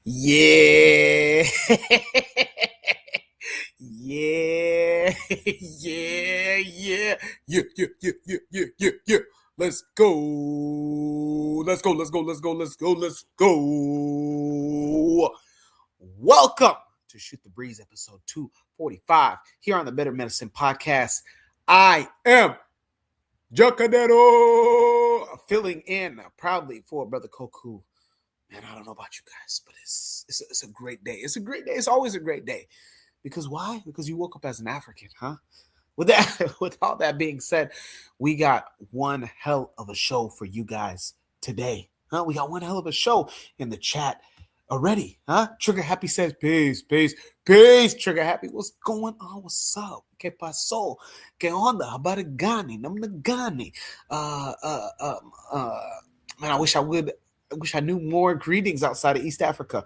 Yeah. Yeah. Yeah. Yeah. Yeah. Yeah. Yeah. Yeah. Yeah. Yeah. Yeah. Let's go. Let's go. Let's go. Let's go. Let's go. Let's go. Welcome to Shoot the Breeze, episode 245, here on the Better Medicine Podcast. I am Jacadero, filling in proudly for Brother Koku. Man, I don't know about you guys, but it's a great day. It's a great day. It's always a great day. Because why? Because you woke up as an African, huh? With all that being said, we got one hell of a show for you guys today. Huh? We got one hell of a show in the chat already, huh? Trigger Happy says, peace, peace, peace. Trigger Happy, what's going on? What's up? ¿Qué pasó? ¿Qué onda? Habari gani? Namna gani? Man, I wish I knew more greetings outside of East Africa.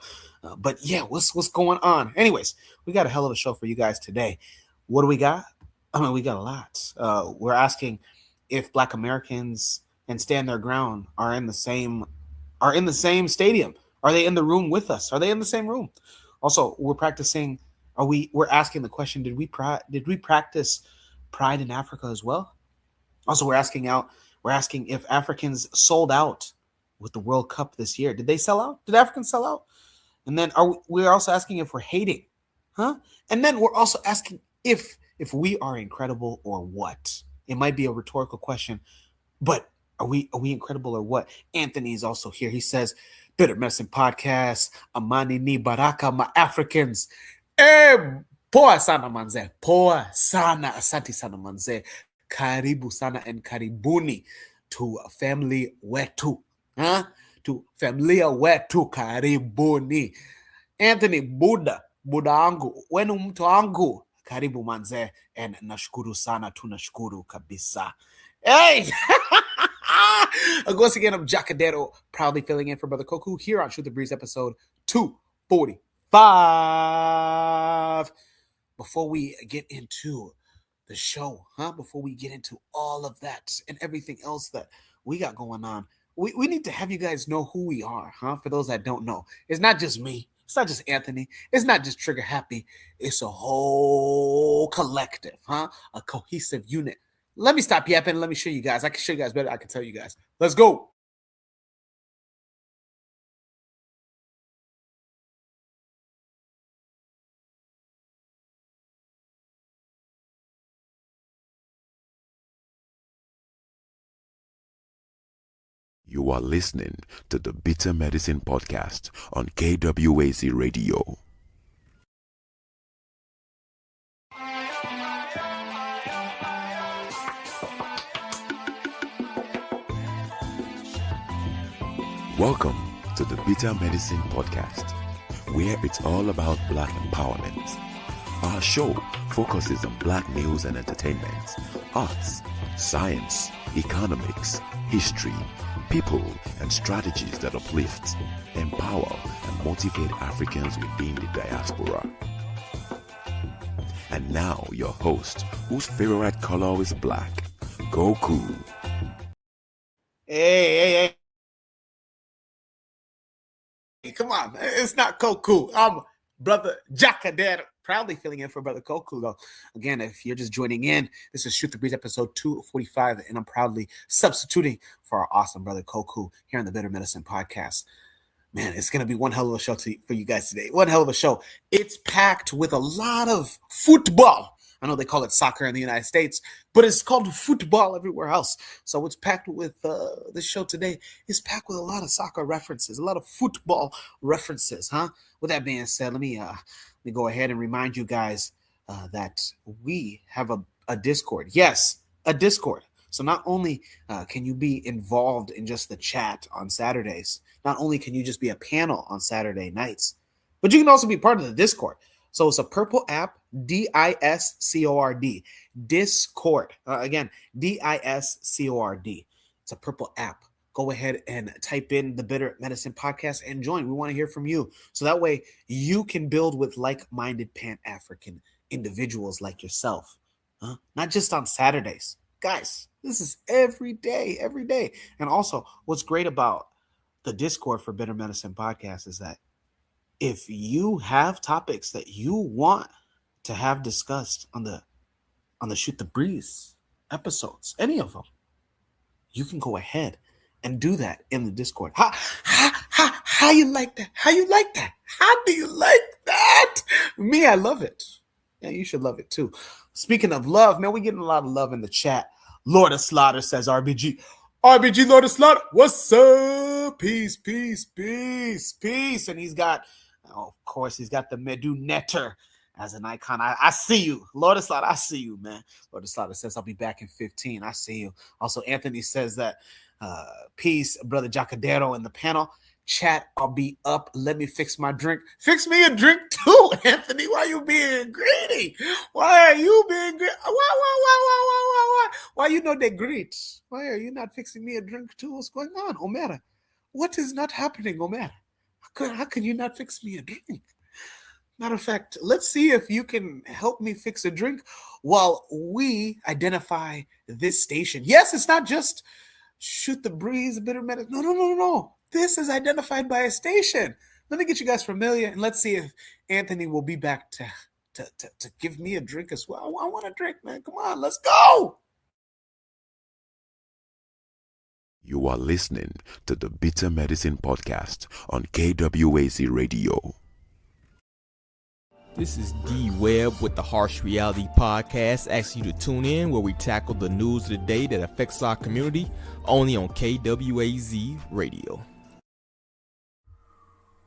But yeah, what's going on? Anyways, we got a hell of a show for you guys today. What do we got? I mean, we got a lot. We're asking if Black Americans and Stand Their Ground are in the same stadium. Are they in the room with us? Are they in the same room? Also, we're practicing. We're asking the question: Did we practice Pride in Africa as well? Also, we're asking if Africans sold out with the World Cup this year. Did they sell out? Did Africans sell out? And then we're also asking if we're hating, huh? And then we're also asking if we are incredible or what. It might be a rhetorical question, but are we incredible or what? Anthony is also here. He says, Bitter Medicine Podcast, Amani ni Baraka, my Africans. Poa sana manze. Poa sana. Asante sana manze. Karibu sana and karibuni to family wetu. Huh? To familia wetu, karibuni. Anthony Buddha angu, wenu mtu angu, karibu manze, and nashukuru sana, tunashukuru kabisa. Hey! Once again, I'm Jacadero, proudly filling in for Brother Koku here on Shoot the Breeze episode 245. Before we get into the show, before we get into all of that and everything else that we got going on, we need to have you guys know who we are, for those that don't know. It's not just me. It's not just Anthony. It's not just Trigger Happy. It's a whole collective, a cohesive unit. Let me stop yapping and let me show you guys. I can show you guys better. I can tell you guys. Let's go. You are listening to the Bitter Medicine Podcast on KWAC Radio. Welcome to the Bitter Medicine Podcast, where it's all about Black empowerment. Our show focuses on Black news and entertainment, arts, science, economics, history, people, and strategies that uplift, empower, and motivate Africans within the diaspora. And now, your host, whose favorite color is black, Goku. Hey. Come on, it's not Koku. I'm Brother Jacadero, proudly filling in for Brother Koku, though. Again, if you're just joining in, this is Shoot the Breeze episode 245, and I'm proudly substituting for our awesome Brother Koku here on the Bitter Medicine Podcast. Man, it's going to be one hell of a show for you guys today. One hell of a show. It's packed with a lot of football. I know they call it soccer in the United States, but it's called football everywhere else. So it's packed with, this show today is packed with a lot of soccer references, a lot of football references, With that being said, let me go ahead and remind you guys that we have a Discord. Yes, a Discord. So not only can you be involved in just the chat on Saturdays, not only can you just be a panel on Saturday nights, but you can also be part of the Discord. So it's a purple app, DISCORD, Discord. Again, DISCORD. It's a purple app. Go ahead and type in the Bitter Medicine Podcast and join. We want to hear from you. So that way you can build with like-minded Pan-African individuals like yourself. Not just on Saturdays. Guys, this is every day. And also, what's great about the Discord for Bitter Medicine Podcast is that if you have topics that you want to have discussed on the Shoot the Breeze episodes, any of them, you can go ahead and do that in the Discord. How you like that? How you like that? How do you like that? Me, I love it. Yeah, you should love it too. Speaking of love, man, we're getting a lot of love in the chat. Lord of Slaughter says RBG. RBG Lord of Slaughter, what's up? Peace, peace, peace, peace. And he's got, of course, he's got the Medu Netter as an icon. I see you. Lord of Slaughter, I see you, man. Lord of Slaughter says, I'll be back in 15. I see you. Also, Anthony says that, peace, Brother Jacadero in the panel. Chat, I'll be up. Let me fix my drink. Fix me a drink too, Anthony. Why are you being greedy? Why are you being greedy? Why you know they greet? Why are you not fixing me a drink too? What's going on, Omera? What is not happening, Omera? How can you not fix me a drink? Matter of fact, let's see if you can help me fix a drink while we identify this station. Yes, it's not just Shoot the Breeze, Bitter Medicine. No. This is identified by a station. Let me get you guys familiar, and let's see if Anthony will be back to give me a drink as well. I want a drink, man. Come on, let's go. You are listening to the Bitter Medicine Podcast on KWAC Radio. This is D Webb with the Harsh Reality Podcast, asking you to tune in where we tackle the news of the day that affects our community, only on KWAZ Radio.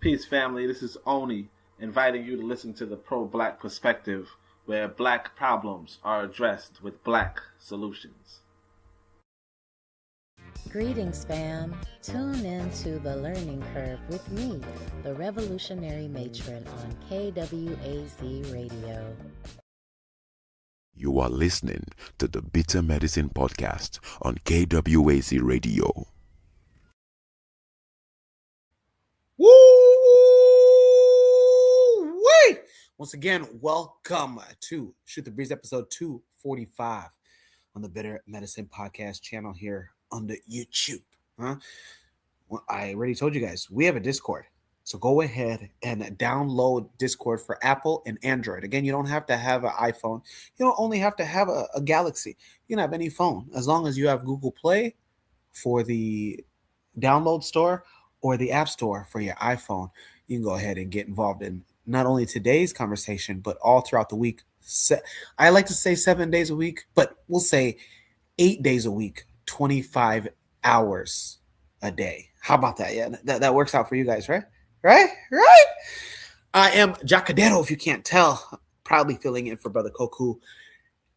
Peace, family. This is Oni, inviting you to listen to the Pro-Black Perspective, where black problems are addressed with black solutions. Greetings, fam. Tune in to The Learning Curve with me, the Revolutionary Matron on KWAZ Radio. You are listening to the Bitter Medicine Podcast on KWAC Radio. Woo-wee! Once again, welcome to Shoot the Breeze episode 245 on the Bitter Medicine Podcast channel here on the YouTube. Well, I already told you guys, we have a Discord. So go ahead and download Discord for Apple and Android. Again, you don't have to have an iPhone. You don't only have to have a Galaxy. You can have any phone as long as you have Google Play for the download store or the App Store for your iPhone. You can go ahead and get involved in not only today's conversation, but all throughout the week. I like to say 7 days a week, but we'll say 8 days a week, 25 hours a day. How about that? Yeah, that works out for you guys, right? Right? I am Jacadero, if you can't tell, proudly filling in for Brother Koku.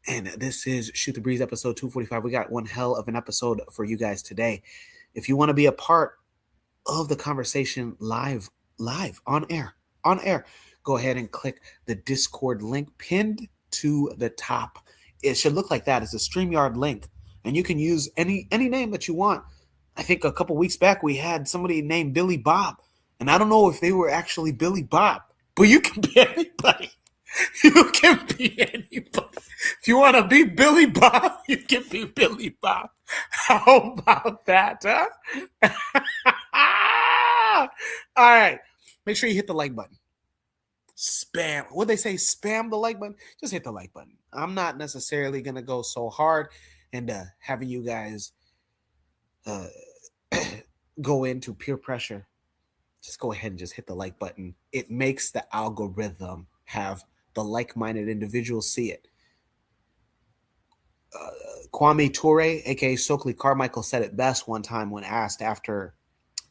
And this is Shoot the Breeze episode 245. We got one hell of an episode for you guys today. If you want to be a part of the conversation live, on air, go ahead and click the Discord link pinned to the top. It should look like that. It's a StreamYard link. And you can use any name that you want. I think a couple weeks back we had somebody named Billy Bob. And I don't know if they were actually Billy Bob. But you can be anybody. You can be anybody. If you want to be Billy Bob, you can be Billy Bob. How about that, huh? All right. Make sure you hit the like button. Spam. What they say, spam the like button? Just hit the like button. I'm not necessarily going to go so hard and having you guys go into peer pressure. Just go ahead and just hit the like button. It makes the algorithm have the like-minded individuals see it. Kwame Ture, aka Stokely Carmichael, said it best one time when asked after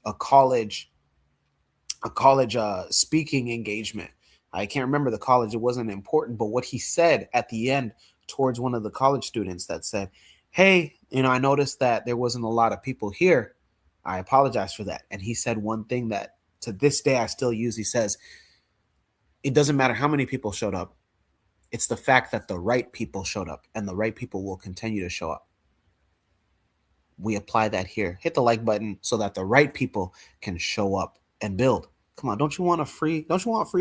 a college speaking engagement. I can't remember the college. It wasn't important, but what he said at the end towards one of the college students that said, hey, I noticed that there wasn't a lot of people here. I apologize for that. And he said one thing that to this day I still use. He says, it doesn't matter how many people showed up. It's the fact that the right people showed up, and the right people will continue to show up. We apply that here. Hit the like button so that the right people can show up and build. Come on, don't you want free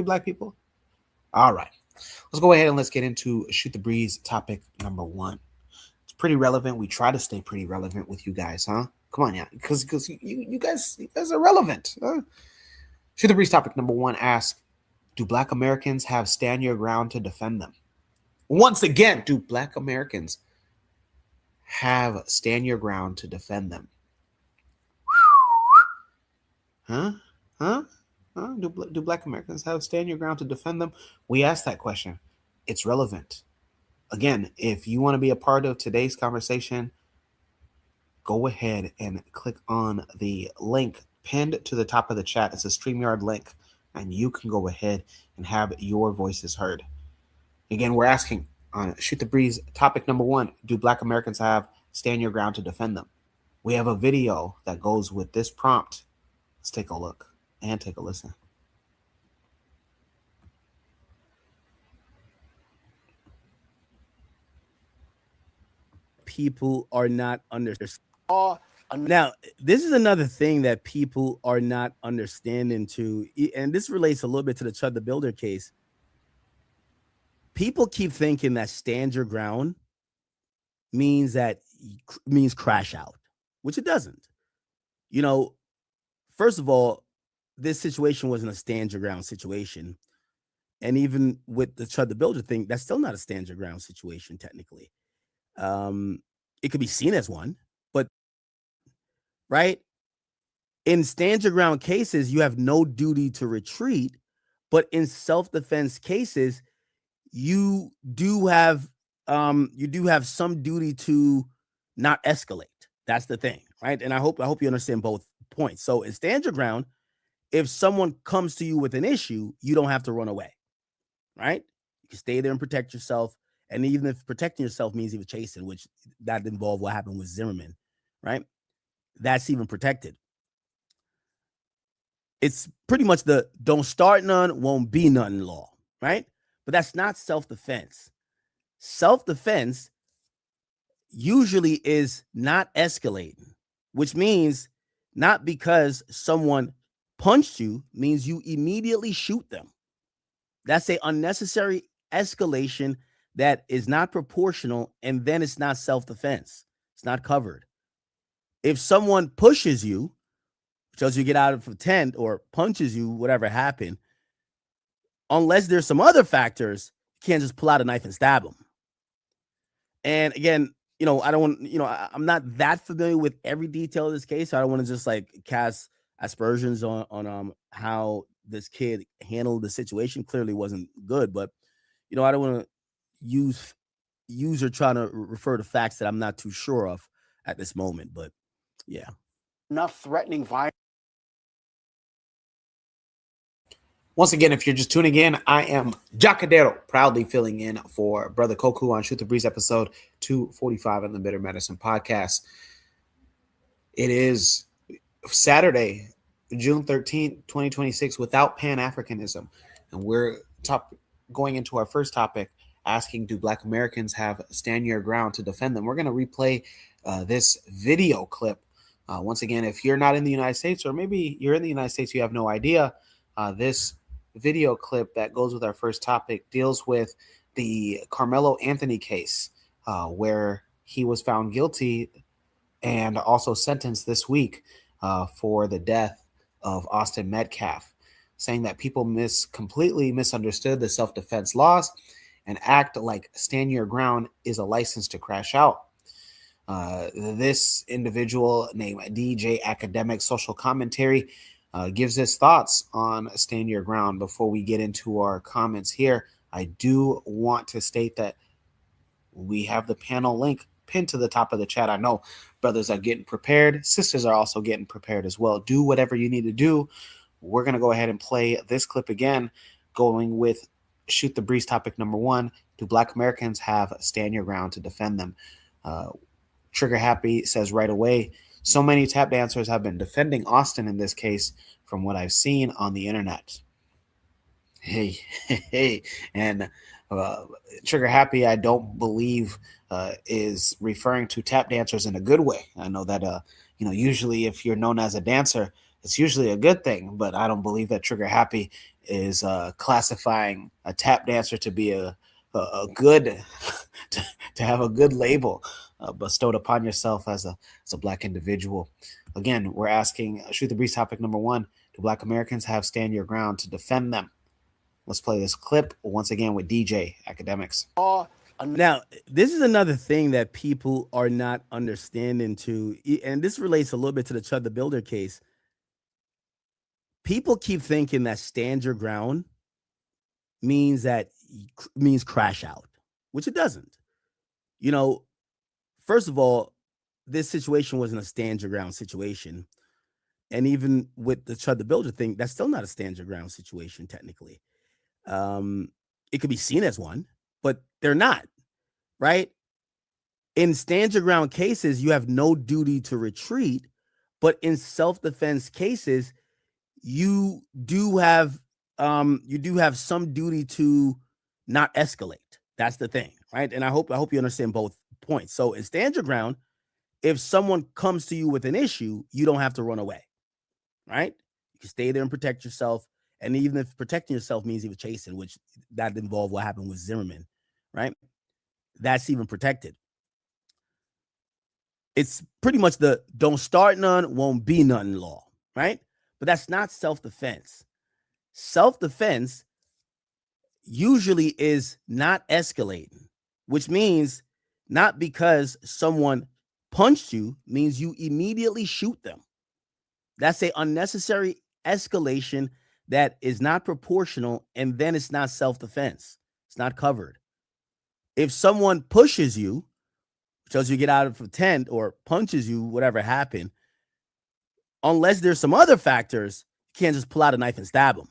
black people? All right. Let's go ahead and let's get into Shoot the Breeze topic number 1. It's pretty relevant. We try to stay pretty relevant with you guys, huh? Come on, yeah, because you guys are relevant. Shoot the Breeze topic number 1 asks, do Black Americans have stand your ground to defend them? Once again, do Black Americans have stand your ground to defend them? Huh? Huh? Do Black Americans have stand your ground to defend them? We asked that question. It's relevant. Again, if you want to be a part of today's conversation, go ahead and click on the link pinned to the top of the chat. It's a StreamYard link, and you can go ahead and have your voices heard. Again, we're asking on Shoot the Breeze topic number 1, do Black Americans have stand your ground to defend them? We have a video that goes with this prompt. Let's take a look and take a listen. People are not understanding. Now, this is another thing that people are not understanding too, and this relates a little bit to the Chud the Builder case. People keep thinking that stand your ground means crash out, which it doesn't. You know, first of all, this situation wasn't a stand your ground situation. And even with the Chud the Builder thing, that's still not a stand your ground situation, technically. It could be seen as one, but right? In stand your ground cases, you have no duty to retreat, but in self-defense cases, you do have some duty to not escalate. That's the thing, right? And I hope you understand both points. So in stand your ground, if someone comes to you with an issue, you don't have to run away, right? You can stay there and protect yourself. And even if protecting yourself means even chasing, which that involved what happened with Zimmerman, right? That's even protected. It's pretty much the don't start none, won't be none law, right? But that's not self-defense. Self-defense usually is not escalating, which means not because someone punched you means you immediately shoot them. That's an unnecessary escalation that is not proportional, and then it's not self-defense. It's not covered. If someone pushes you, tells you to get out of the tent, or punches you, whatever happened, unless there's some other factors, you can't just pull out a knife and stab them. And again, I don't want, I'm not that familiar with every detail of this case. So I don't want to just like cast aspersions on how this kid handled the situation. Clearly wasn't good, but I don't want to use or trying to refer to facts that I'm not too sure of at this moment. But yeah, enough threatening violence. Once again, if you're just tuning in, I am Jacadero, proudly filling in for Brother Koku on Shoot the Breeze episode 245 on the Bitter Medicine podcast. It is Saturday, June 13th, 2026, without Pan-Africanism. And we're going into our first topic, asking, do Black Americans have stand your ground to defend them? We're going to replay this video clip. Once again, if you're not in the United States, or maybe you're in the United States, you have no idea, this video clip that goes with our first topic deals with the Carmelo Anthony case, where he was found guilty and also sentenced this week for the death of Austin Metcalf, saying that people completely misunderstood the self-defense laws and act like stand your ground is a license to crash out. This individual named DJ Academic Social Commentary gives his thoughts on stand your ground. Before we get into our comments here, I do want to state that we have the panel link pinned to the top of the chat. I know brothers are getting prepared. Sisters are also getting prepared as well. Do whatever you need to do. We're going to go ahead and play this clip again, going with Shoot the Breeze topic number 1. Do Black Americans have stand your ground to defend them? Trigger Happy says right away, so many tap dancers have been defending Austin in this case from what I've seen on the internet. Hey. And Trigger Happy, I don't believe is referring to tap dancers in a good way. I know that, usually if you're known as a dancer, it's usually a good thing, but I don't believe that Trigger Happy is classifying a tap dancer to be a good, to have a good label bestowed upon yourself as a Black individual. Again, we're asking, Shoot the Breeze topic number 1, do Black Americans have stand your ground to defend them? Let's play this clip once again with DJ Academics. Now, this is another thing that people are not understanding too, and this relates a little bit to the Chud the Builder case. People keep thinking that stand your ground means crash out, which it doesn't. You know, first of all, this situation wasn't a stand your ground situation. And even with the Chud the Builder thing, that's still not a stand your ground situation, technically. It could be seen as one, but they're not, right? In stand your ground cases, you have no duty to retreat, but in self-defense cases, you do have some duty to not escalate. That's the thing, right? And I hope you understand both points. So in stand your ground, if someone comes to you with an issue, you don't have to run away, right? You can stay there and protect yourself. And even if protecting yourself means even chasing, which that involved what happened with Zimmerman, right? That's even protected. It's pretty much the don't start none, won't be none law, right? But that's not self-defense. Self-defense usually is not escalating, which means not because someone punched you means you immediately shoot them. That's an unnecessary escalation that is not proportional, and then it's not self-defense. It's not covered. If someone pushes you, tells you to get out of a tent or punches you, whatever happened, unless there's some other factors, you can't just pull out a knife and stab them.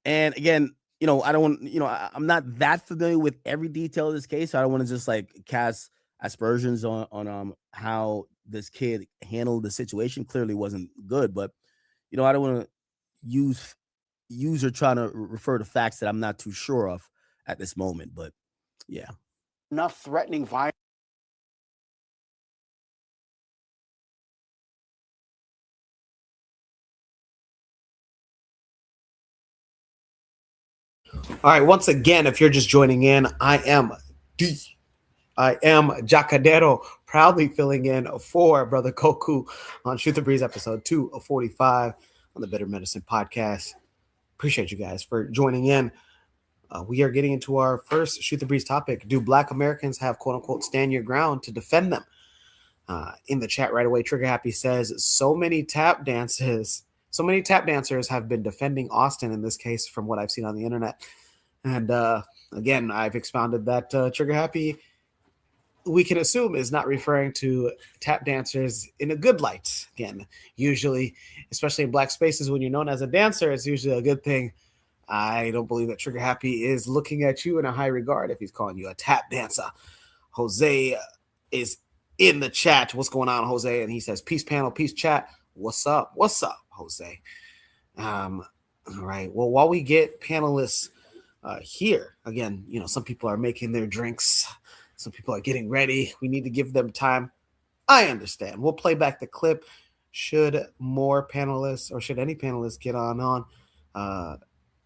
And again, I don't want, I'm not that familiar with every detail of this case. So I don't want to just like cast aspersions on how this kid handled the situation. Clearly wasn't good, but I don't want to use or trying to refer to facts that I'm not too sure of at this moment. But yeah. Enough threatening violence. All right, once again, if you're just joining in, I am Jacadero, proudly filling in for Brother Koku on Shoot the Breeze episode 245 on the Better Medicine podcast. Appreciate you guys for joining in. We are getting into our first Shoot the Breeze topic. Do Black Americans have, quote unquote, stand your ground to defend them? In the chat right away, Trigger Happy says, so many tap dancers have been defending Austin in this case from what I've seen on the internet. And again, I've expounded that Trigger Happy, we can assume, is not referring to tap dancers in a good light. Again, usually, especially in Black spaces, when you're known as a dancer, it's usually a good thing. I don't believe that Trigger Happy is looking at you in a high regard if he's calling you a tap dancer. Jose is in the chat. What's going on, Jose? And he says, peace panel, peace chat. What's up, Jose? All right. Well, while we get panelists here, again, some people are making their drinks. Some people are getting ready. We need to give them time. I understand. We'll play back the clip. Should more panelists or should any panelists get on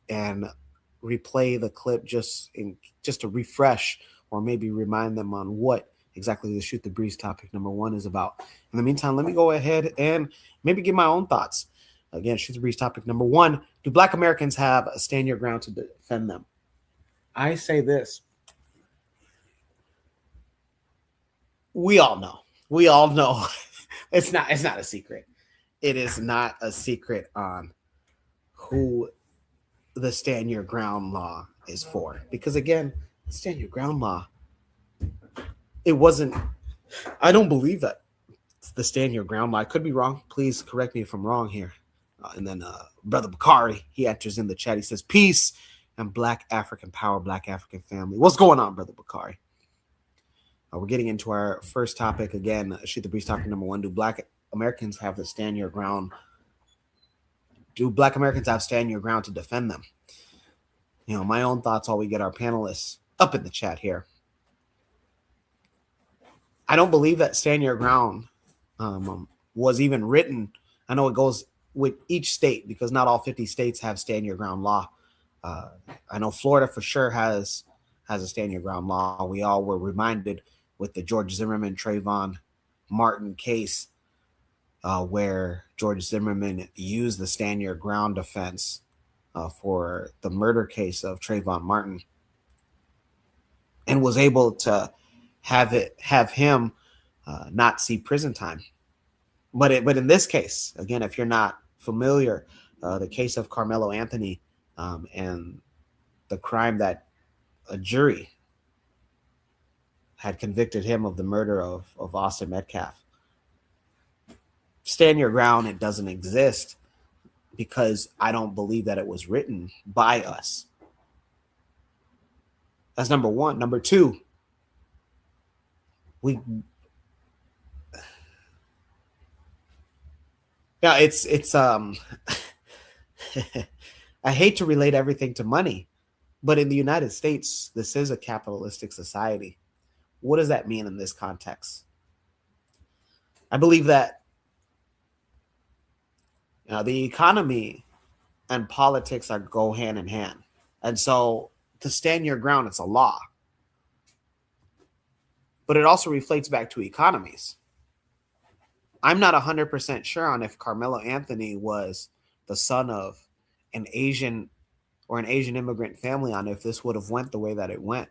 and replay the clip just to refresh or maybe remind them on what exactly the Shoot the Breeze topic number 1 is about. In the meantime, let me go ahead and maybe give my own thoughts. Again, Shoot the Breeze topic number 1. Do Black Americans have a stand your ground to defend them? I say this. We all know. It's not a secret. It is not a secret on who the stand your ground law is for. Because again, the stand your ground law, I don't believe that the stand your ground law. I could be wrong. Please correct me if I'm wrong here. And then Brother Bakari, he enters in the chat. He says, peace and Black African power, Black African family. What's going on, Brother Bakari? We're getting into our first topic again. Shoot the Breeze topic number 1. Do Black Americans have the stand your ground? Do Black Americans have stand your ground to defend them? My own thoughts while we get our panelists up in the chat here. I don't believe that stand your ground was even written. I know it goes with each state because not all 50 states have stand your ground law. I know Florida for sure has a stand your ground law. We all were reminded with the George Zimmerman, Trayvon Martin case where George Zimmerman used the stand your ground defense for the murder case of Trayvon Martin, and was able to have him not see prison time. But in this case, again, if you're not familiar, the case of Carmelo Anthony and the crime that a jury had convicted him of the murder of Austin Metcalf. Stand your ground, it doesn't exist because I don't believe that it was written by us. That's number one. Number two, it's I hate to relate everything to money, but in the United States, this is a capitalistic society. What does that mean in this context? I believe that the economy and politics go hand in hand. And so to stand your ground, it's a law. But it also reflects back to economies. I'm not 100% sure on if Carmelo Anthony was the son of an Asian immigrant family, on if this would have went the way that it went.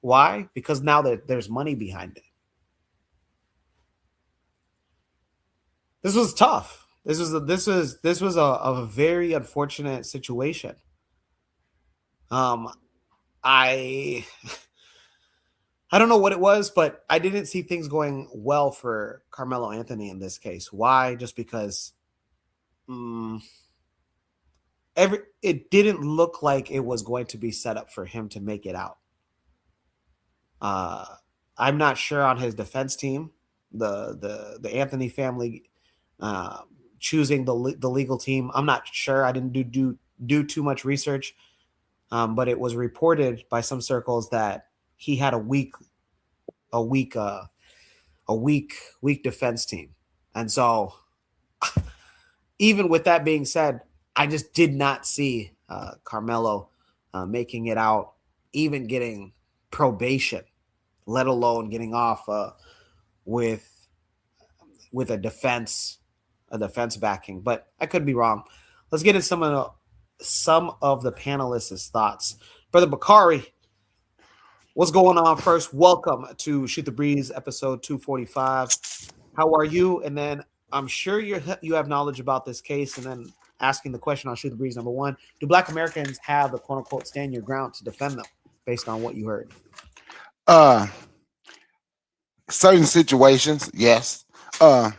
Why? Because now that there's money behind it. This was tough. This was a very unfortunate situation. I don't know what it was, but I didn't see things going well for Carmelo Anthony in this case. Why? Just because it didn't look like it was going to be set up for him to make it out. I'm not sure on his defense team, the Anthony family choosing the legal team. I'm not sure. I didn't do too much research, but it was reported by some circles that he had a weak defense team. And so even with that being said, I just did not see Carmelo making it out, even getting probation, let alone getting off with a defense backing. But I could be wrong. Let's get into some of the panelists' thoughts. Brother Bakari, what's going on first? Welcome to Shoot the Breeze, episode 245. How are you? And then I'm sure you have knowledge about this case. And then asking the question on Shoot the Breeze, number one, do Black Americans have the quote unquote stand your ground to defend them based on what you heard? Certain situations, yes. Yeah,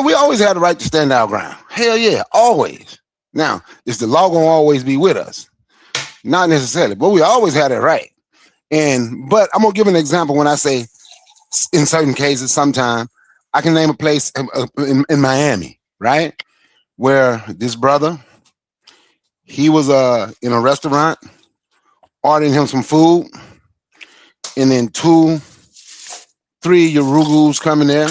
we always had the right to stand our ground. Hell yeah, always. Now, is the law gonna always be with us? Not necessarily, but we always had it right. But I'm gonna give an example when I say in certain cases, sometime I can name a place in Miami, right? Where this brother, he was in a restaurant ordering him some food, and then 2-3 Yorugus coming there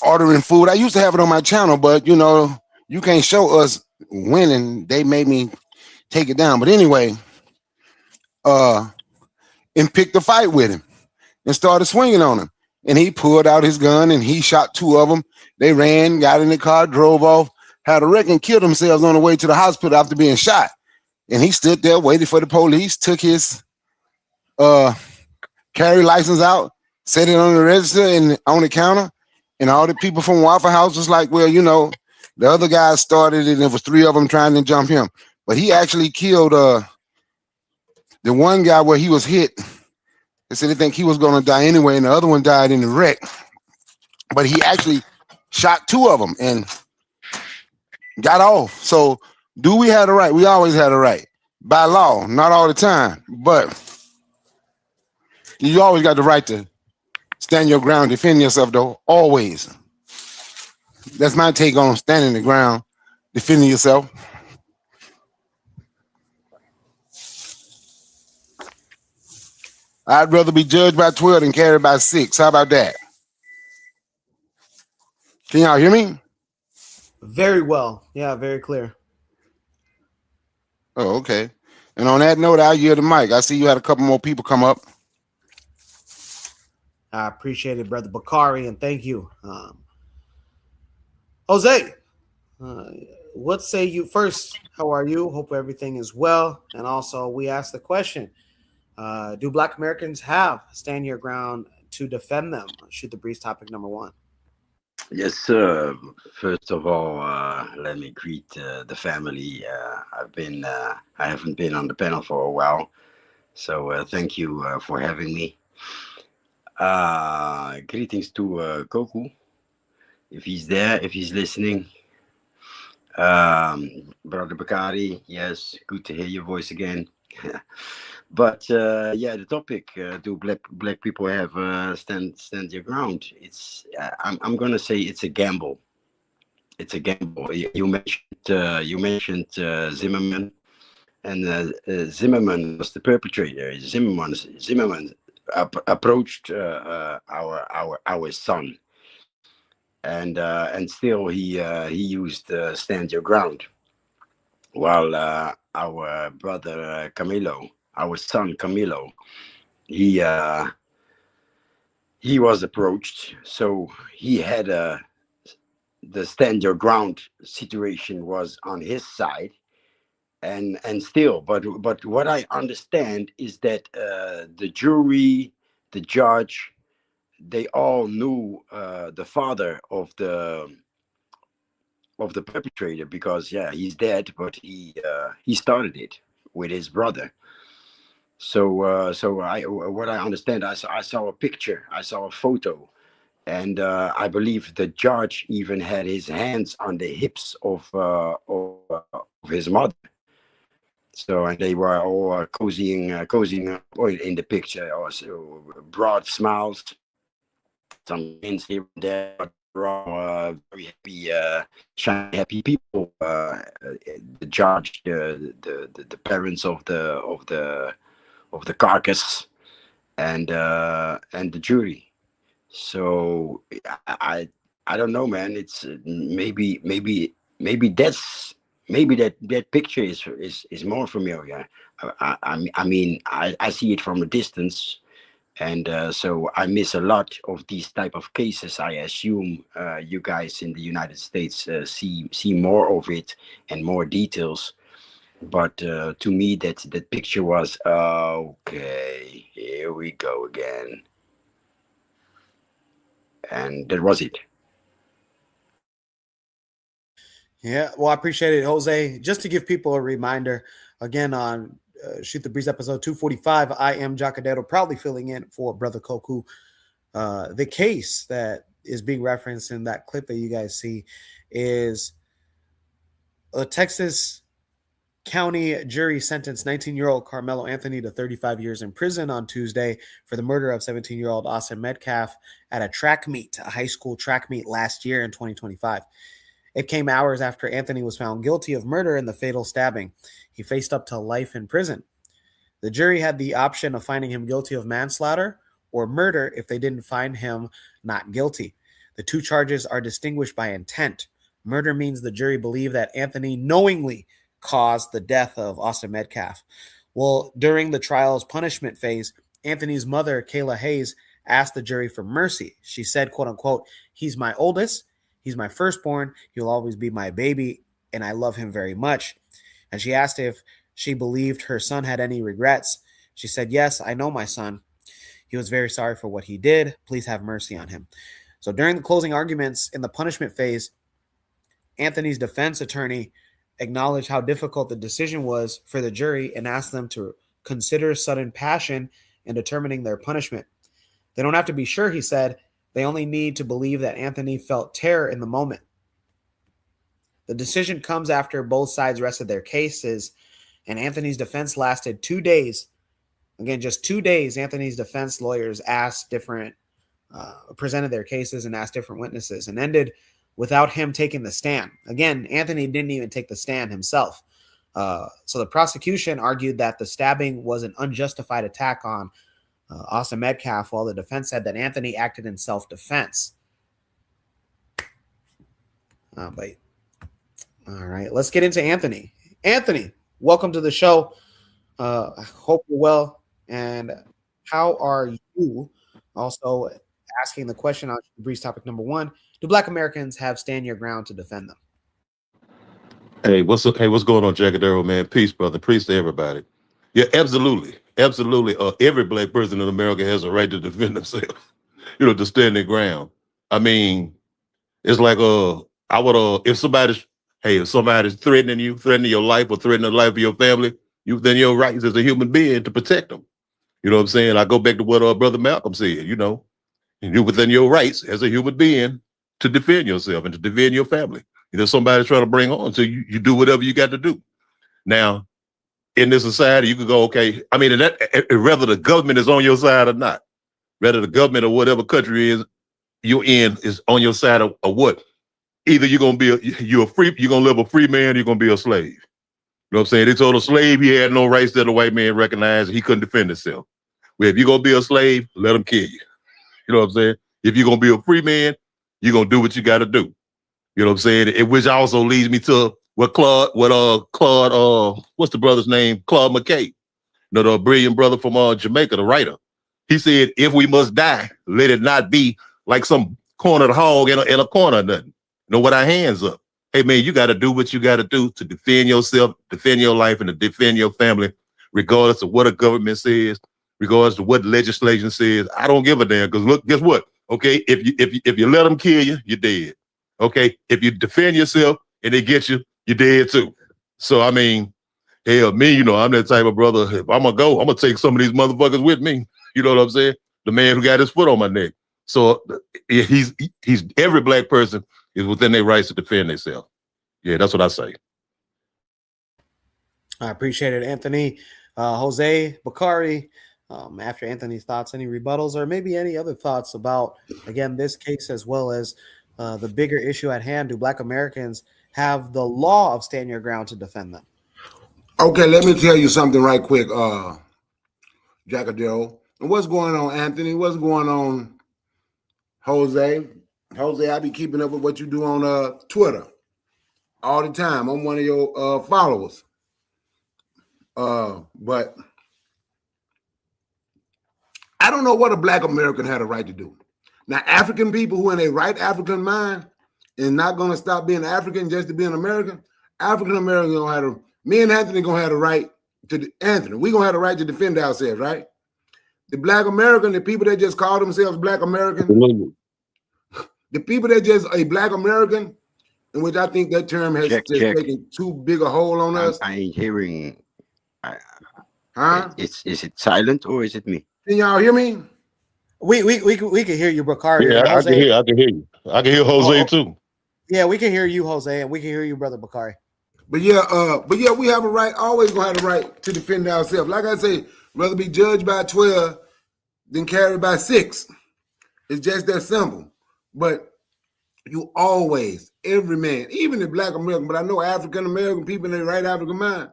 ordering food. I used to have it on my channel, but you can't show us winning. They made me take it down. But anyway, and picked a fight with him and started swinging on him. And he pulled out his gun and he shot 2 of them. They ran, got in the car, drove off, had a wreck and killed themselves on the way to the hospital after being shot. And he stood there, waited for the police, took his carry license out, set it on the register and on the counter. And all the people from Waffle House was like, well, the other guys started it and it was 3 of them trying to jump him. But he actually killed the one guy where he was hit. They said they think he was going to die anyway, and the other one died in the wreck. But he actually shot 2 of them and got off. So do we have the right? We always had a right. By law, not all the time. But you always got the right to stand your ground, defend yourself, though, always. That's my take on standing the ground, defending yourself. I'd rather be judged by 12 than carried by 6. How about that? Can y'all hear me? Very well. Yeah, very clear. Oh, okay. And on that note, I'll yield the mic. I see you had a couple more people come up. I appreciate it, Brother Bakari, and thank you. Jose, what say you first? How are you? Hope everything is well. And also, we asked the question: do Black Americans have stand your ground to defend them? Shoot the breeze. Topic number one. Yes, sir. First of all, let me greet the family. I haven't been on the panel for a while, so thank you for having me. Greetings to Koku, if he's there, if he's listening. Brother Bakari, yes, good to hear your voice again. But yeah, the topic: do black people have stand your ground? I'm gonna say it's a gamble. It's a gamble. You mentioned Zimmerman, and Zimmerman was the perpetrator. Zimmerman approached our son, and still he used stand your ground, while our brother Camilo, our son Camilo, he uh, he was approached, so he had the stand your ground situation was on his side, and still, but what I understand is that the jury, the judge, they all knew the father of the perpetrator, because yeah, he's dead, but he started it with his brother. So I what I understand, I saw a picture, I saw a photo, and I believe the judge even had his hands on the hips of his mother. So, and they were all cozying up in the picture. Also, broad smiles, some grins here and there, but they were all very happy, shiny, happy people. The judge, the parents of the carcass, and the jury. So I don't know, man. It's maybe that picture is more familiar. I see it from a distance, and so I miss a lot of these type of cases. I assume you guys in the United States see more of it and more details. But to me, that picture was okay. Here we go again, and that was it. Yeah, well, I appreciate it, Jose. Just to give people a reminder, again, on Shoot the Breeze episode 245, I am Jacadero, proudly filling in for Brother Koku. The case that is being referenced in that clip that you guys see is a Texas County jury sentenced 19-year-old Carmelo Anthony to 35 years in prison on Tuesday for the murder of 17-year-old Austin Metcalf at a track meet, a high school track meet last year in 2025. It came hours after Anthony was found guilty of murder in the fatal stabbing. He faced up to life in prison. The jury had the option of finding him guilty of manslaughter or murder if they didn't find him not guilty. The two charges are distinguished by intent. Murder means the jury believed that Anthony knowingly caused the death of Austin Metcalf. Well, during the trial's punishment phase, Anthony's mother, Kayla Hayes, asked the jury for mercy. She said, quote unquote, "He's my oldest. He's my firstborn. He'll always be my baby, and I love him very much." And she asked if she believed her son had any regrets. She said, "Yes, I know my son. He was very sorry for what he did. Please have mercy on him." So during the closing arguments in the punishment phase, Anthony's defense attorney acknowledged how difficult the decision was for the jury and asked them to consider sudden passion in determining their punishment. They don't have to be sure, he said. They only need to believe that Anthony felt terror in the moment. The decision comes after both sides rested their cases, and Anthony's defense lasted 2 days. Again, just 2 days, Anthony's defense lawyers presented their cases and asked different witnesses, and ended without him taking the stand. Again, Anthony didn't even take the stand himself. So the prosecution argued that the stabbing was an unjustified attack on Austin Metcalf, while the defense said that Anthony acted in self-defense. But all right, let's get into Anthony. Anthony, welcome to the show. I hope you're well. And how are you? Also, asking the question on Breeze topic number one: do Black Americans have stand your ground to defend them? Hey, what's up? Hey, what's going on, Jackadero, man? Peace, brother. Peace to everybody. Yeah, absolutely. Absolutely. Every black person in America has a right to defend themselves, to stand their ground. I mean, it's like I would if somebody's threatening your life or threatening the life of your family, you then your rights as a human being to protect them. You know what I'm saying? I go back to what Brother Malcolm said, you within your rights as a human being to defend yourself and to defend your family. Somebody's trying to bring on, so you do whatever you got to do. Now, in this society, you could go, okay. I mean, whether the government is on your side or not, whether the government or whatever country is you're in is on your side of what? Either you're gonna live a free man, or you're gonna be a slave. You know what I'm saying? They told a slave he had no rights that the white man recognized, he couldn't defend himself. Well, if you're gonna be a slave, let him kill you. You know what I'm saying? If you're gonna be a free man, you're gonna do what you gotta do. You know what I'm saying? Which also leads me to Claude, what's the brother's name? Claude McKay, the brilliant brother from Jamaica, the writer. He said, if we must die, let it not be like some cornered hog in a corner or nothing. With our hands up. Hey, man, you got to do what you got to do to defend yourself, defend your life, and to defend your family, regardless of what a government says, regardless of what legislation says. I don't give a damn, because look, guess what? Okay, if you let them kill you, you're dead. Okay, if you defend yourself and they get you, you're dead too. So, I mean, hell, me, I'm that type of brother. If I'm going to go, I'm going to take some of these motherfuckers with me. You know what I'm saying? The man who got his foot on my neck. So he's every black person is within their rights to defend themselves. Yeah, that's what I say. I appreciate it, Anthony. Jose Bakari, after Anthony's thoughts, any rebuttals or maybe any other thoughts about, again, this case as well as the bigger issue at hand? Do Black Americans have the law of stand your ground to defend them? Okay, let me tell you something right quick, Jackadero. And what's going on, Anthony? What's going on, Jose? Jose, I be keeping up with what you do on Twitter all the time. I'm one of your followers. But I don't know what a Black American had a right to do. Now, African people who in a right African mind and not going to stop being African just to be an American, African Americans gonna have me and Anthony gonna have the right to Anthony. We gonna have the right to defend ourselves, right? The Black American, the people that just call themselves Black American, the people that just a Black American, in which I think that term has taken too big a hold on us. I ain't hearing. Huh? Is it silent or is it me? Can y'all hear me? We can hear you, Bakari. Yeah, I can hear you. I can hear Jose too. Yeah, we can hear you, Jose, and we can hear you, Brother Bakari. But yeah, we have a right, always gonna have the right to defend ourselves. Like I say, rather be judged by 12 than carried by 6. It's just that simple. But you always, every man, even the Black American, but I know African American people in their right African mind,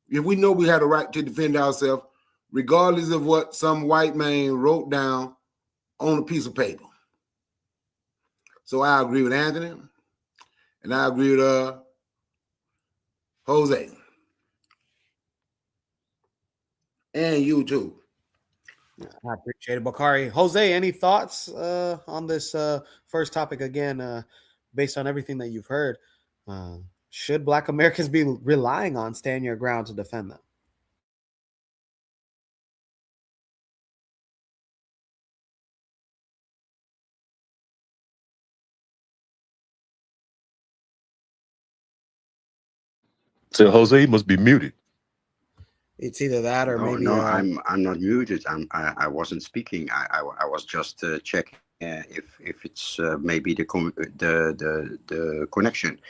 if we know we had a right to defend ourselves, regardless of what some white man wrote down on a piece of paper. So I agree with Anthony, and I agree with Jose. And you too. I appreciate it, Bakari. Jose, any thoughts on this first topic again, based on everything that you've heard? Should Black Americans be relying on stand your ground to defend them? So Jose must be muted. It's either that or maybe. No, I'm not muted. I wasn't speaking. I was just checking if it's maybe the connection,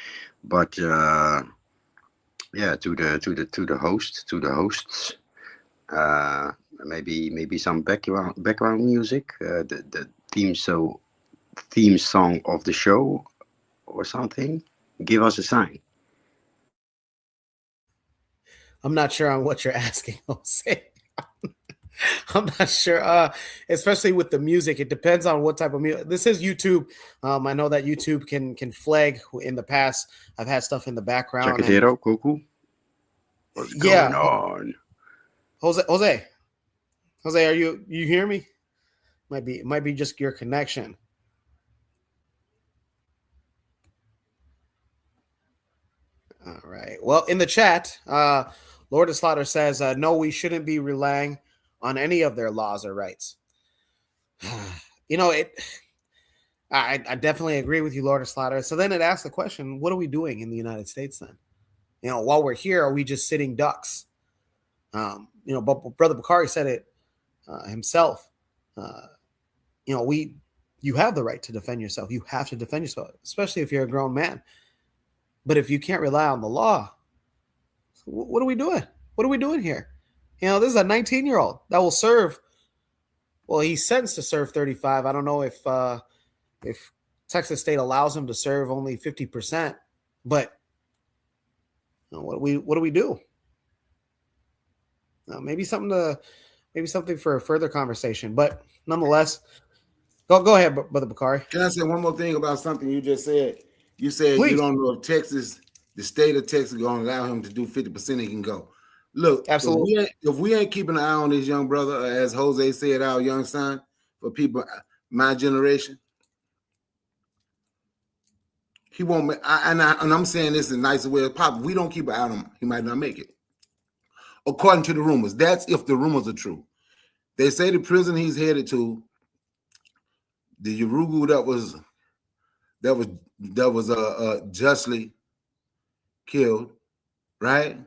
but yeah, to the hosts, maybe some background music, the theme song of the show or something. Give us a sign. I'm not sure on what you're asking, Jose. I'm not sure, especially with the music. It depends on what type of music. This is YouTube. I know that YouTube can flag. In the past, I've had stuff in the background. Check it out, Cuckoo. What's going on? Jose, are you hear me? Might be just your connection. All right. Well, in the chat, Lord of Slaughter says, no, we shouldn't be relying on any of their laws or rights. You know, I definitely agree with you, Lord of Slaughter. So then it asks the question, what are we doing in the United States then? You know, while we're here, are we just sitting ducks? You know, but Brother Bakari said it himself. You know, you have the right to defend yourself. You have to defend yourself, especially if you're a grown man. But if you can't rely on the law, what are we doing? What are we doing here? You know, this is a 19-year-old that will serve. Well, he's sentenced to serve 35. I don't know if Texas State allows him to serve only 50%, but you know, what do we do? Maybe something for a further conversation. But nonetheless, go ahead, Brother Bakari. Can I say one more thing about something you just said? You said Please. You don't know if the state of Texas, is going to allow him to do 50%. He can go. Look, absolutely. If we ain't keeping an eye on this young brother, as Jose said, our young son, for people my generation, he won't. And I'm saying this in a nicer way as possible. We don't keep an eye on him, he might not make it. According to the rumors, that's if the rumors are true. They say the prison he's headed to, the Urugu that was justly killed, right?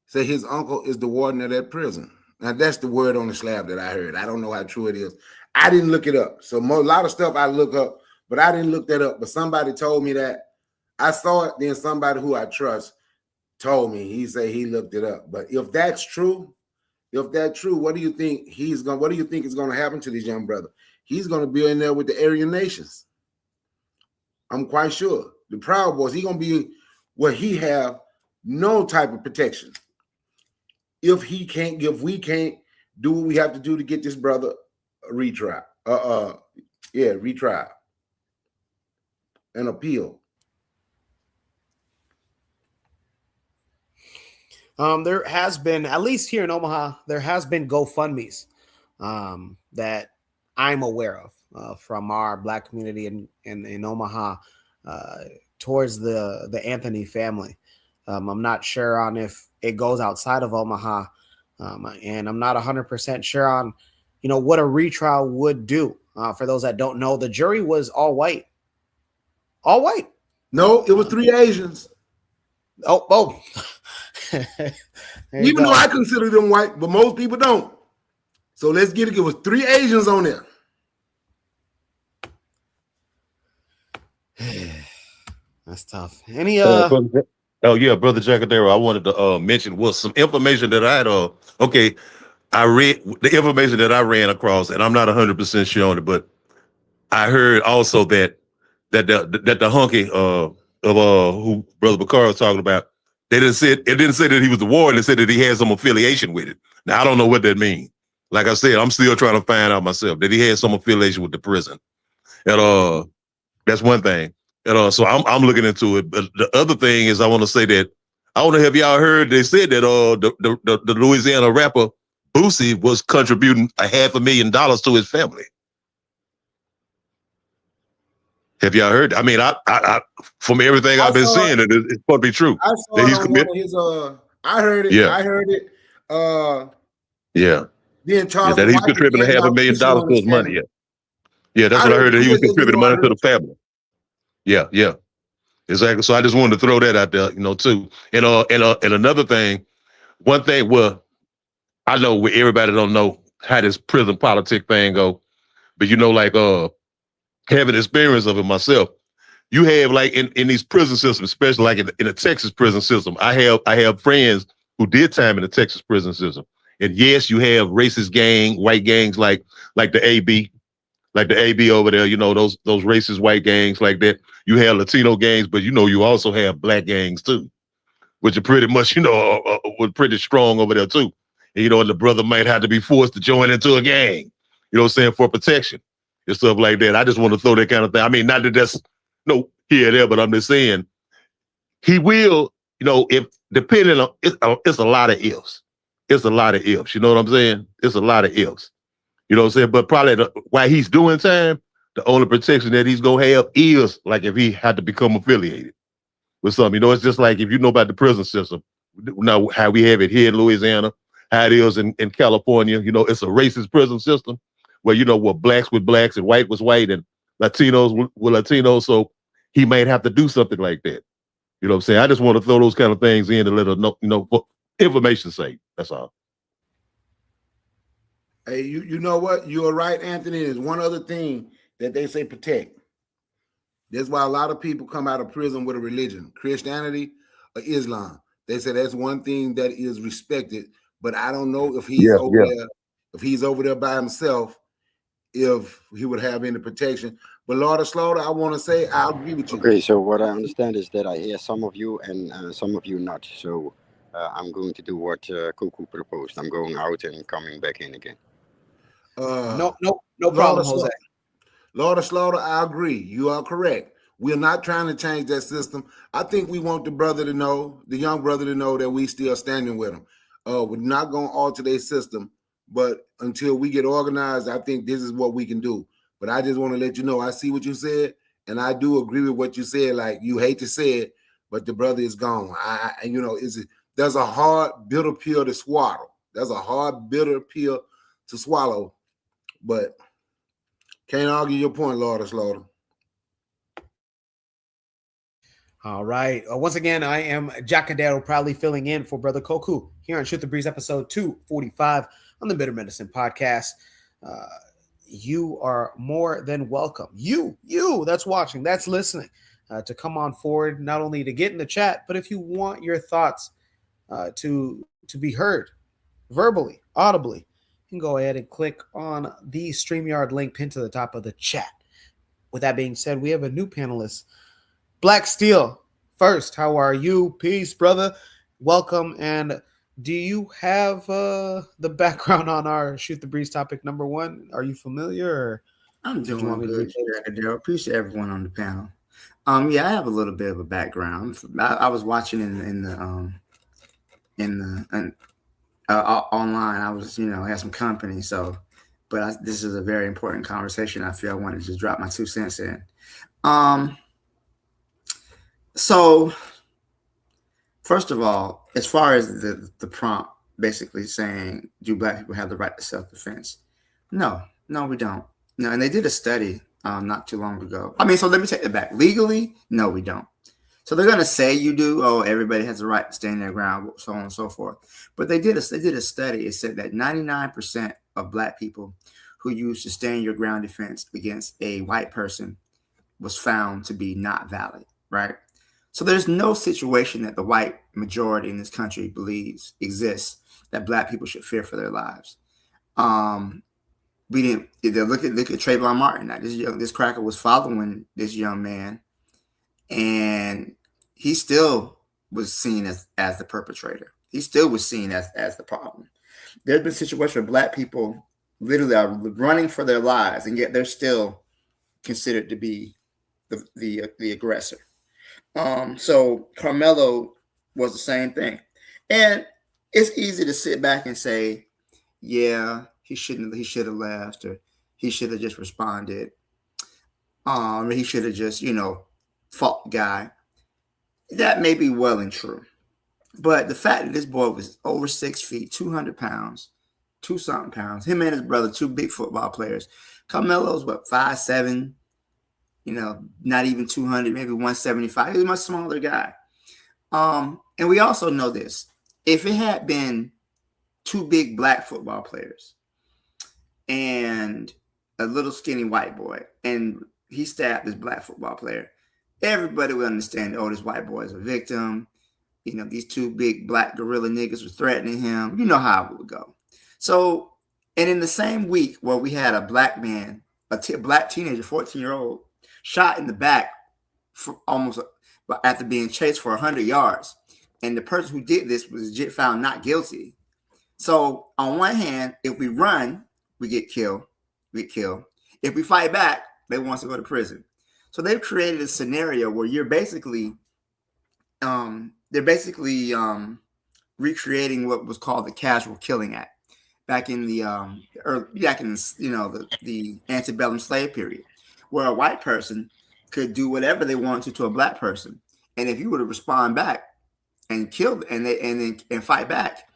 Say his uncle is the warden of that prison. Now that's the word on the slab that I heard. I don't know how true it is. I didn't look it up. So a lot of stuff I look up, but I didn't look that up. But somebody told me that. I saw it. Then somebody who I trust told me. He said he looked it up. But if that's true, what do you think is going to happen to this young brother? He's going to be in there with the Aryan nations. I'm quite sure. The Proud Boys, he's going to be where he have no type of protection. If we can't do what we have to do to get this brother a retrial. Retrial. An appeal. There has been, at least here in Omaha, there has been GoFundMes that I'm aware of from our Black community in Omaha towards the Anthony family. I'm not sure on if it goes outside of Omaha, and I'm not 100% sure on, you know, what a retrial would do. For those that don't know, the jury was all white. All white. No, it was 3 Asians. Oh. Even though I consider them white, but most people don't. So let's get it. It was 3 Asians on there. That's tough. Any Oh yeah, Brother Jacadero, I wanted to mention was some information that I had I read the information that I ran across, and I'm not 100% sure on it, but I heard also that the hunky of who Brother Bakar was talking about, it didn't say that he was the warden, it said that he had some affiliation with it. Now I don't know what that means. Like I said, I'm still trying to find out myself that he had some affiliation with the prison. And that's one thing. And so I'm looking into it. But the other thing is I want to say that I don't know if y'all heard they said that the Louisiana rapper Boosie was contributing $500,000 to his family. Have y'all heard? I mean, I from everything I've been seeing, it's supposed to be true. I saw that he's committed. I heard it. Yeah. I heard it. Yeah. Then Charles that he's contributing $500,000 to his money. Yeah, that's what I heard, that he was contributing money to the family. Yeah, exactly. So I just wanted to throw that out there, too. And another thing, one thing, well, I know everybody don't know how this prison politic thing go, but having experience of it myself, you have like in these prison systems, especially like in the Texas prison system, I have friends who did time in the Texas prison system, and yes, you have racist white gangs like the AB. Like the AB over there, those racist white gangs like that. You have Latino gangs, but you also have black gangs too, which are pretty much, were pretty strong over there too. And, and the brother might have to be forced to join into a gang, for protection and stuff like that. I just want to throw that kind of thing. I mean, not that that's here or there, but I'm just saying he will, if depending on, it's a lot of ifs. It's a lot of ifs. You know what I'm saying? It's a lot of ifs. You know what I'm saying? But probably while he's doing time, the only protection that he's going to have is like if he had to become affiliated. with something. You know, it's just like if you know about the prison system, now how we have it here in Louisiana, how it is in California. You know, it's a racist prison system where, you know, what blacks with blacks and white was white and Latinos were Latinos. So he might have to do something like that. You know what I'm saying? I just want to throw those kind of things in to let her know, you know, for information's sake. That's all. Hey, you know what? You are right, Anthony. There's one other thing that they say protect. That's why a lot of people come out of prison with a religion, Christianity or Islam. They say that's one thing that is respected. But I don't know if he's over there, if he's over there by himself, if he would have any protection. But Lord of Slaughter, I want to say I agree with you. Okay, so what I understand is that I hear some of you and some of you not. So I'm going to do what Cuckoo proposed. I'm going out and coming back in again. No problem, Jose. Lord of Slaughter, I agree. You are correct. We're not trying to change that system. I think we want the brother to know, the young brother to know that we still standing with him. We're not going to alter their system, but until we get organized, I think this is what we can do. But I just want to let you know, I see what you said, and I do agree with what you said. Like, you hate to say it, but the brother is gone. There's a hard, bitter pill to swallow. There's a hard, bitter pill to swallow, but can't argue your point, Lord of Slaughter. All right. Once again, I am Jacadero, proudly filling in for Brother Koku here on Shoot the Breeze, episode 245 on the Bitter Medicine Podcast. You are more than welcome. You that's watching, that's listening, to come on forward, not only to get in the chat, but if you want your thoughts to be heard verbally, audibly, you can go ahead and click on the StreamYard link pinned to the top of the chat. With that being said, we have a new panelist, Black Steel. First, how are you? Peace, brother. Welcome. And do you have the background on our Shoot the Breeze topic number 1? Are you familiar? Or I'm doing good. Appreciate everyone on the panel. Yeah, I have a little bit of a background. I was watching online. I was, had some company. So, but this is a very important conversation. I feel I wanted to just drop my 2 cents in. So, first of all, as far as the prompt basically saying, do Black people have the right to self-defense? No, we don't. No, and they did a study not too long ago. So let me take it back. Legally, no, we don't. So they're going to say you do. Oh, everybody has the right to stand their ground, so on and so forth. But they did a study. It said that 99% of Black people who use sustain your ground defense against a white person was found to be not valid, right? So there's no situation that the white majority in this country believes exists that Black people should fear for their lives. We didn't look at Trayvon Martin. Now, this cracker was following this young man, and he still was seen as the perpetrator. He still was seen as the problem. There's been situations where Black people literally are running for their lives, and yet they're still considered to be the aggressor. So Carmelo was the same thing. And it's easy to sit back and say, yeah, he should have left, or he should have just responded. He should have just, fought the guy. That may be well and true. But the fact that this boy was over 6 feet, 200 pounds, 2-something pounds, him and his brother, 2 big football players. Carmelo's 5'7", not even 200, maybe 175. He's a much smaller guy. And we also know this. If it had been 2 big Black football players and a little skinny white boy, and he stabbed this Black football player, everybody would understand, oh, this white boy is a victim. These 2 big Black gorilla niggas were threatening him. You know how it would go. So, and in the same week where we had a Black man, Black teenager, 14-year-old, shot in the back for almost after being chased for 100 yards. And the person who did this was found not guilty. So on one hand, if we run, we get killed. If we fight back, they want us to go to prison. So they've created a scenario where you're basically, recreating what was called the Casual Killing Act back in the antebellum slave period, where a white person could do whatever they wanted to a Black person, And if you were to respond back and kill and fight back,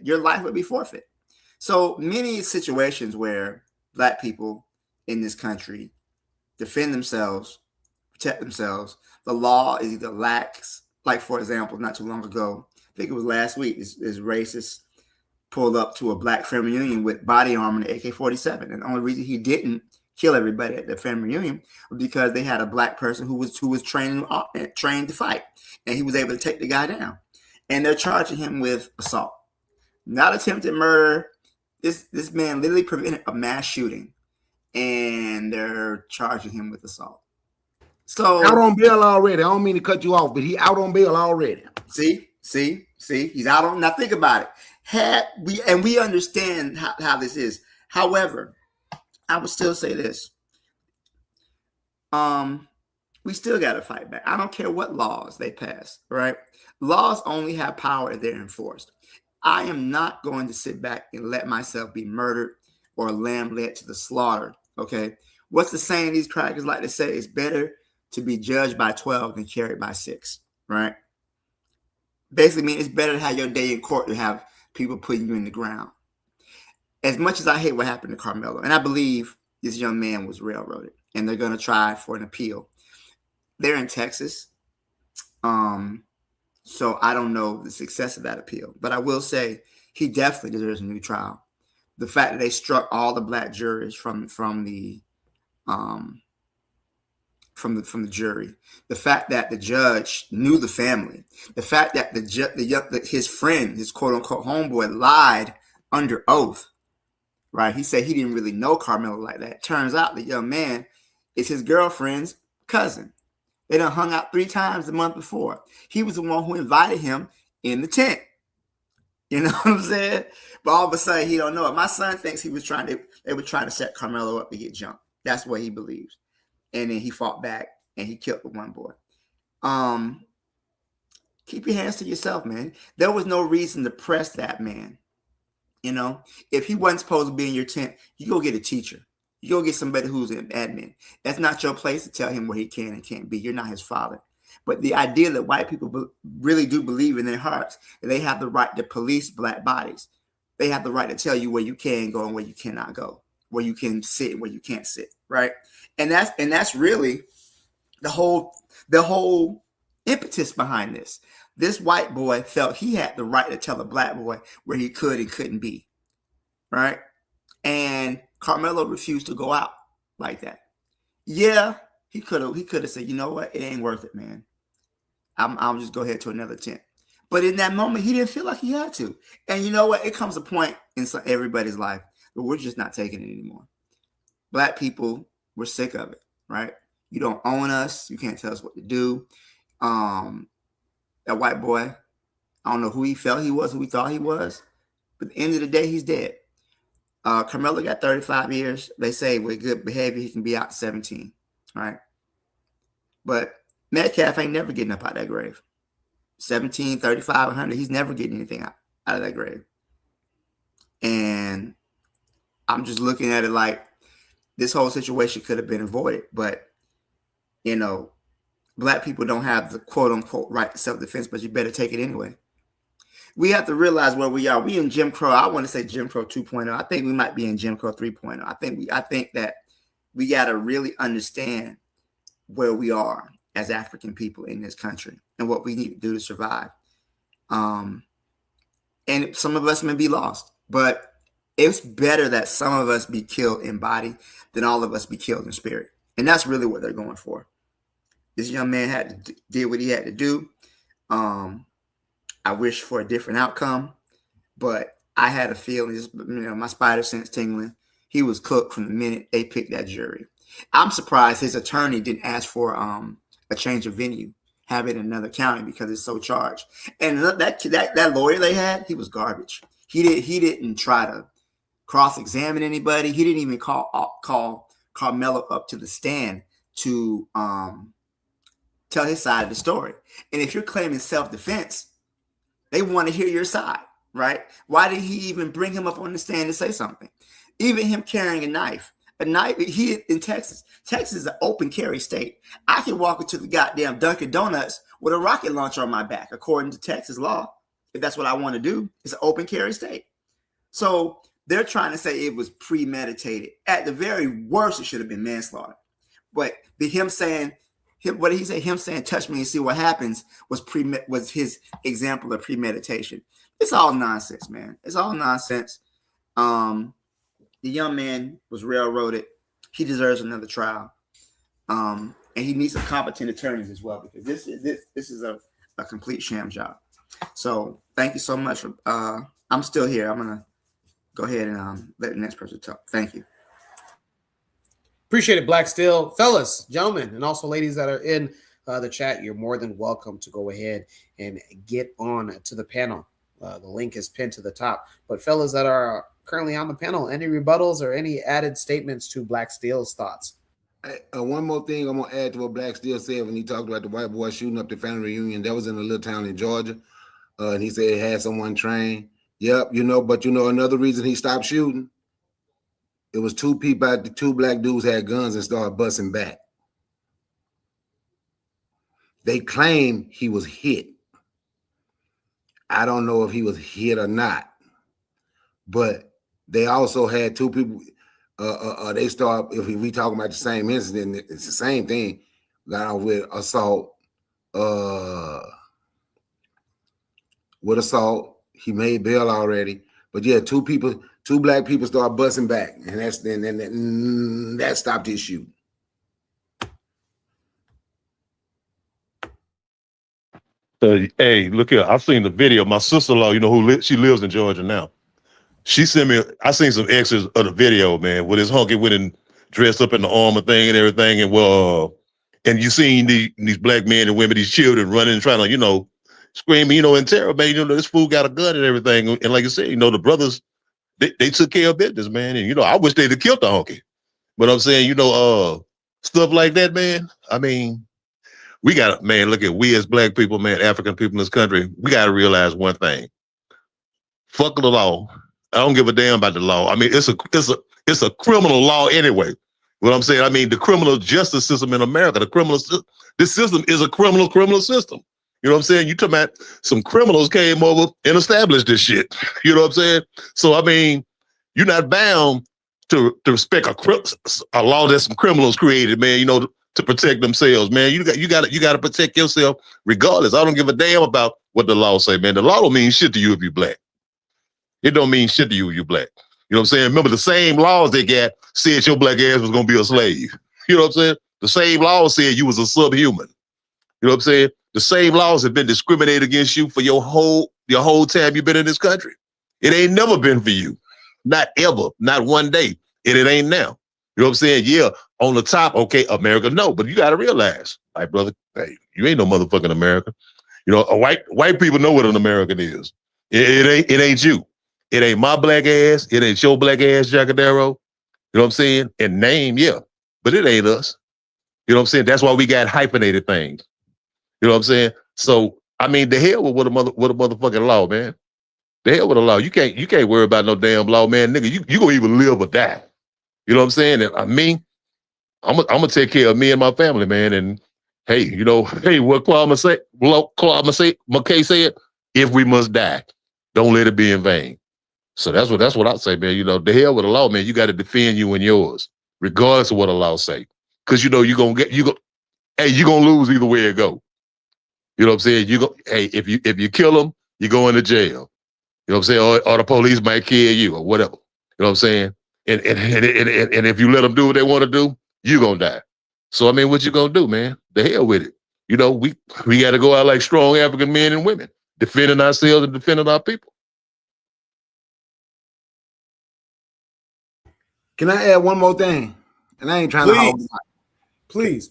your life would be forfeit. So many situations where Black people in this country defend themselves, protect themselves, the law is either lax. Like, for example, not too long ago, I think it was last week, this racist pulled up to a Black family reunion with body armor and AK-47. And the only reason he didn't kill everybody at the family reunion was because they had a Black person who was trained to fight, and he was able to take the guy down. And they're charging him with assault, not attempted murder. This man literally prevented a mass shooting, and they're charging him with assault. So out on bail already. I don't mean to cut you off, but he out on bail already. See, he's out on. Now think about it. We understand how this is. However, I would still say this. We still got to fight back. I don't care what laws they pass, right? Laws only have power if they're enforced. I am not going to sit back and let myself be murdered or a lamb led to the slaughter, okay? What's the saying these crackers like to say? It's better to be judged by 12 than carried by 6, right? Basically, mean it's better to have your day in court than have people putting you in the ground. As much as I hate what happened to Carmelo, and I believe this young man was railroaded, and they're going to try for an appeal. They're in Texas, so I don't know the success of that appeal. But I will say he definitely deserves a new trial. The fact that they struck all the Black jurors from the jury, the fact that the judge knew the family, the fact that his friend, his quote unquote homeboy, lied under oath, right? He said he didn't really know Carmelo like that. Turns out the young man is his girlfriend's cousin. They done hung out 3 times the month before. He was the one who invited him in the tent. You know what I'm saying? But all of a sudden he don't know it. My son thinks they were trying to set Carmelo up to get jumped. That's what he believes. And then he fought back and he killed the one boy. Keep your hands to yourself, man. There was no reason to press that man. You know, if he wasn't supposed to be in your tent, you go get a teacher. You go get somebody who's an admin. That's not your place to tell him where he can and can't be. You're not his father. But the idea that white people really do believe in their hearts that they have the right to police Black bodies. They have the right to tell you where you can go and where you cannot go, where you can sit and where you can't sit, right? And that's really the whole impetus behind this. This white boy felt he had the right to tell a Black boy where he could and couldn't be, right? And Carmelo refused to go out like that. Yeah, he could have said, you know what, it ain't worth it, man. I'll just go ahead to another tent. But in that moment, he didn't feel like he had to. And you know what? It comes a point in everybody's life where we're just not taking it anymore. Black people, we're sick of it, right? You don't own us. You can't tell us what to do. That white boy, I don't know who he felt he was, who he thought he was. But at the end of the day, he's dead. Carmelo got 35 years. They say with good behavior, he can be out 17, right? But Metcalf ain't never getting up out of that grave. 17, 35, 100, he's never getting anything out of that grave. And I'm just looking at it like this whole situation could have been avoided. But, you know, Black people don't have the quote unquote right to self-defense, but you better take it anyway. We have to realize where we are. We in Jim Crow. I want to say Jim Crow 2.0. I think we might be in Jim Crow 3.0. I think that we got to really understand where we are as African people in this country and what we need to do to survive. And some of us may be lost, but it's better that some of us be killed in body than all of us be killed in spirit. And that's really what they're going for. This young man had to do what he had to do. I wish for a different outcome, but I had a feeling, my spider sense tingling. He was cooked from the minute they picked that jury. I'm surprised his attorney didn't ask for a change of venue, have it in another county because it's so charged. And that lawyer they had, he was garbage. He didn't try to cross-examine anybody. He didn't even call Carmelo up to the stand to tell his side of the story. And if you're claiming self-defense, they want to hear your side, right? Why did he even bring him up on the stand to say something? Even him carrying a knife. But now he in Texas. Texas is an open carry state. I can walk into the goddamn Dunkin' Donuts with a rocket launcher on my back, according to Texas law. If that's what I want to do, it's an open carry state. So they're trying to say it was premeditated. At the very worst, it should have been manslaughter. But him saying, what did he say? Him saying, "Touch me and see what happens," was his example of premeditation. It's all nonsense, man. It's all nonsense. The young man was railroaded. He deserves another trial. And he needs some competent attorneys as well, because this is a complete sham job. So thank you so much. I'm still here. I'm gonna go ahead and let the next person talk. Thank you. Appreciate it, Black Steel. Fellas, gentlemen, and also ladies that are in the chat, you're more than welcome to go ahead and get on to the panel. The link is pinned to the top. But fellas that are currently on the panel, any rebuttals or any added statements to Black Steel's thoughts? One more thing I'm going to add to what Black Steel said when he talked about the white boy shooting up the family reunion. That was in a little town in Georgia. And he said he had someone trained. Yep, but another reason he stopped shooting, it was two black dudes had guns and started busting back. They claim he was hit. I don't know if he was hit or not, but they also had two people. They start, if we talking about the same incident, it's the same thing. Got off with assault. With assault, he made bail already. But yeah, two black people start busting back, and that stopped his shooting. Hey, look here. I've seen the video. My sister-in-law, she lives in Georgia now. She sent me, I seen some extras of the video, man, with his hunky went and dressed up in the armor thing and everything. And you seen these black men and women, these children running, trying to, screaming, in terror, man, this fool got a gun and everything. And like you said, the brothers, they took care of business, man. And, I wish they'd have killed the hunky. But I'm saying, stuff like that, man. I mean, we got to, man, look at we as black people, man, African people in this country, we got to realize one thing. Fuck the law. I don't give a damn about the law. I mean, it's a criminal law anyway. What I'm saying, I mean, the criminal justice system in America, this system is a criminal system. You know what I'm saying? You talking about some criminals came over and established this shit. You know what I'm saying? So, I mean, you're not bound to respect a law that some criminals created, man, to protect themselves, man. You got to protect yourself regardless. I don't give a damn about what the law say, man. The law don't mean shit to you if you're black. It don't mean shit to you if you're black. You know what I'm saying? Remember, the same laws they got said your black ass was going to be a slave. You know what I'm saying? The same laws said you was a subhuman. You know what I'm saying? The same laws have been discriminated against you for your whole time you've been in this country. It ain't never been for you. Not ever. Not one day. And it ain't now. You know what I'm saying? Yeah, on the top, okay, America, no. But you got to realize, like, brother, hey, you ain't no motherfucking American. White people know what an American is. It ain't you. It ain't my black ass. It ain't your black ass, Jacadero. You know what I'm saying? And name, yeah. But it ain't us. You know what I'm saying? That's why we got hyphenated things. You know what I'm saying? So, I mean, the hell with a motherfucking law, man. The hell with the law. You can't worry about no damn law, man. Nigga, you gonna either live or die. You know what I'm saying? And I'm gonna take care of me and my family, man. And hey, what Claude McKay said, if we must die, don't let it be in vain. So that's what I say, man. The hell with the law, man. You got to defend you and yours, regardless of what the law say. Because you're gonna lose either way it go. You know what I'm saying? If you kill them, you go into jail. You know what I'm saying? Or the police might kill you or whatever. You know what I'm saying? And if you let them do what they want to do, you're gonna die. So I mean, what you gonna do, man? The hell with it. We got to go out like strong African men and women, defending ourselves and defending our people. Can I add one more thing? And I ain't trying to Please.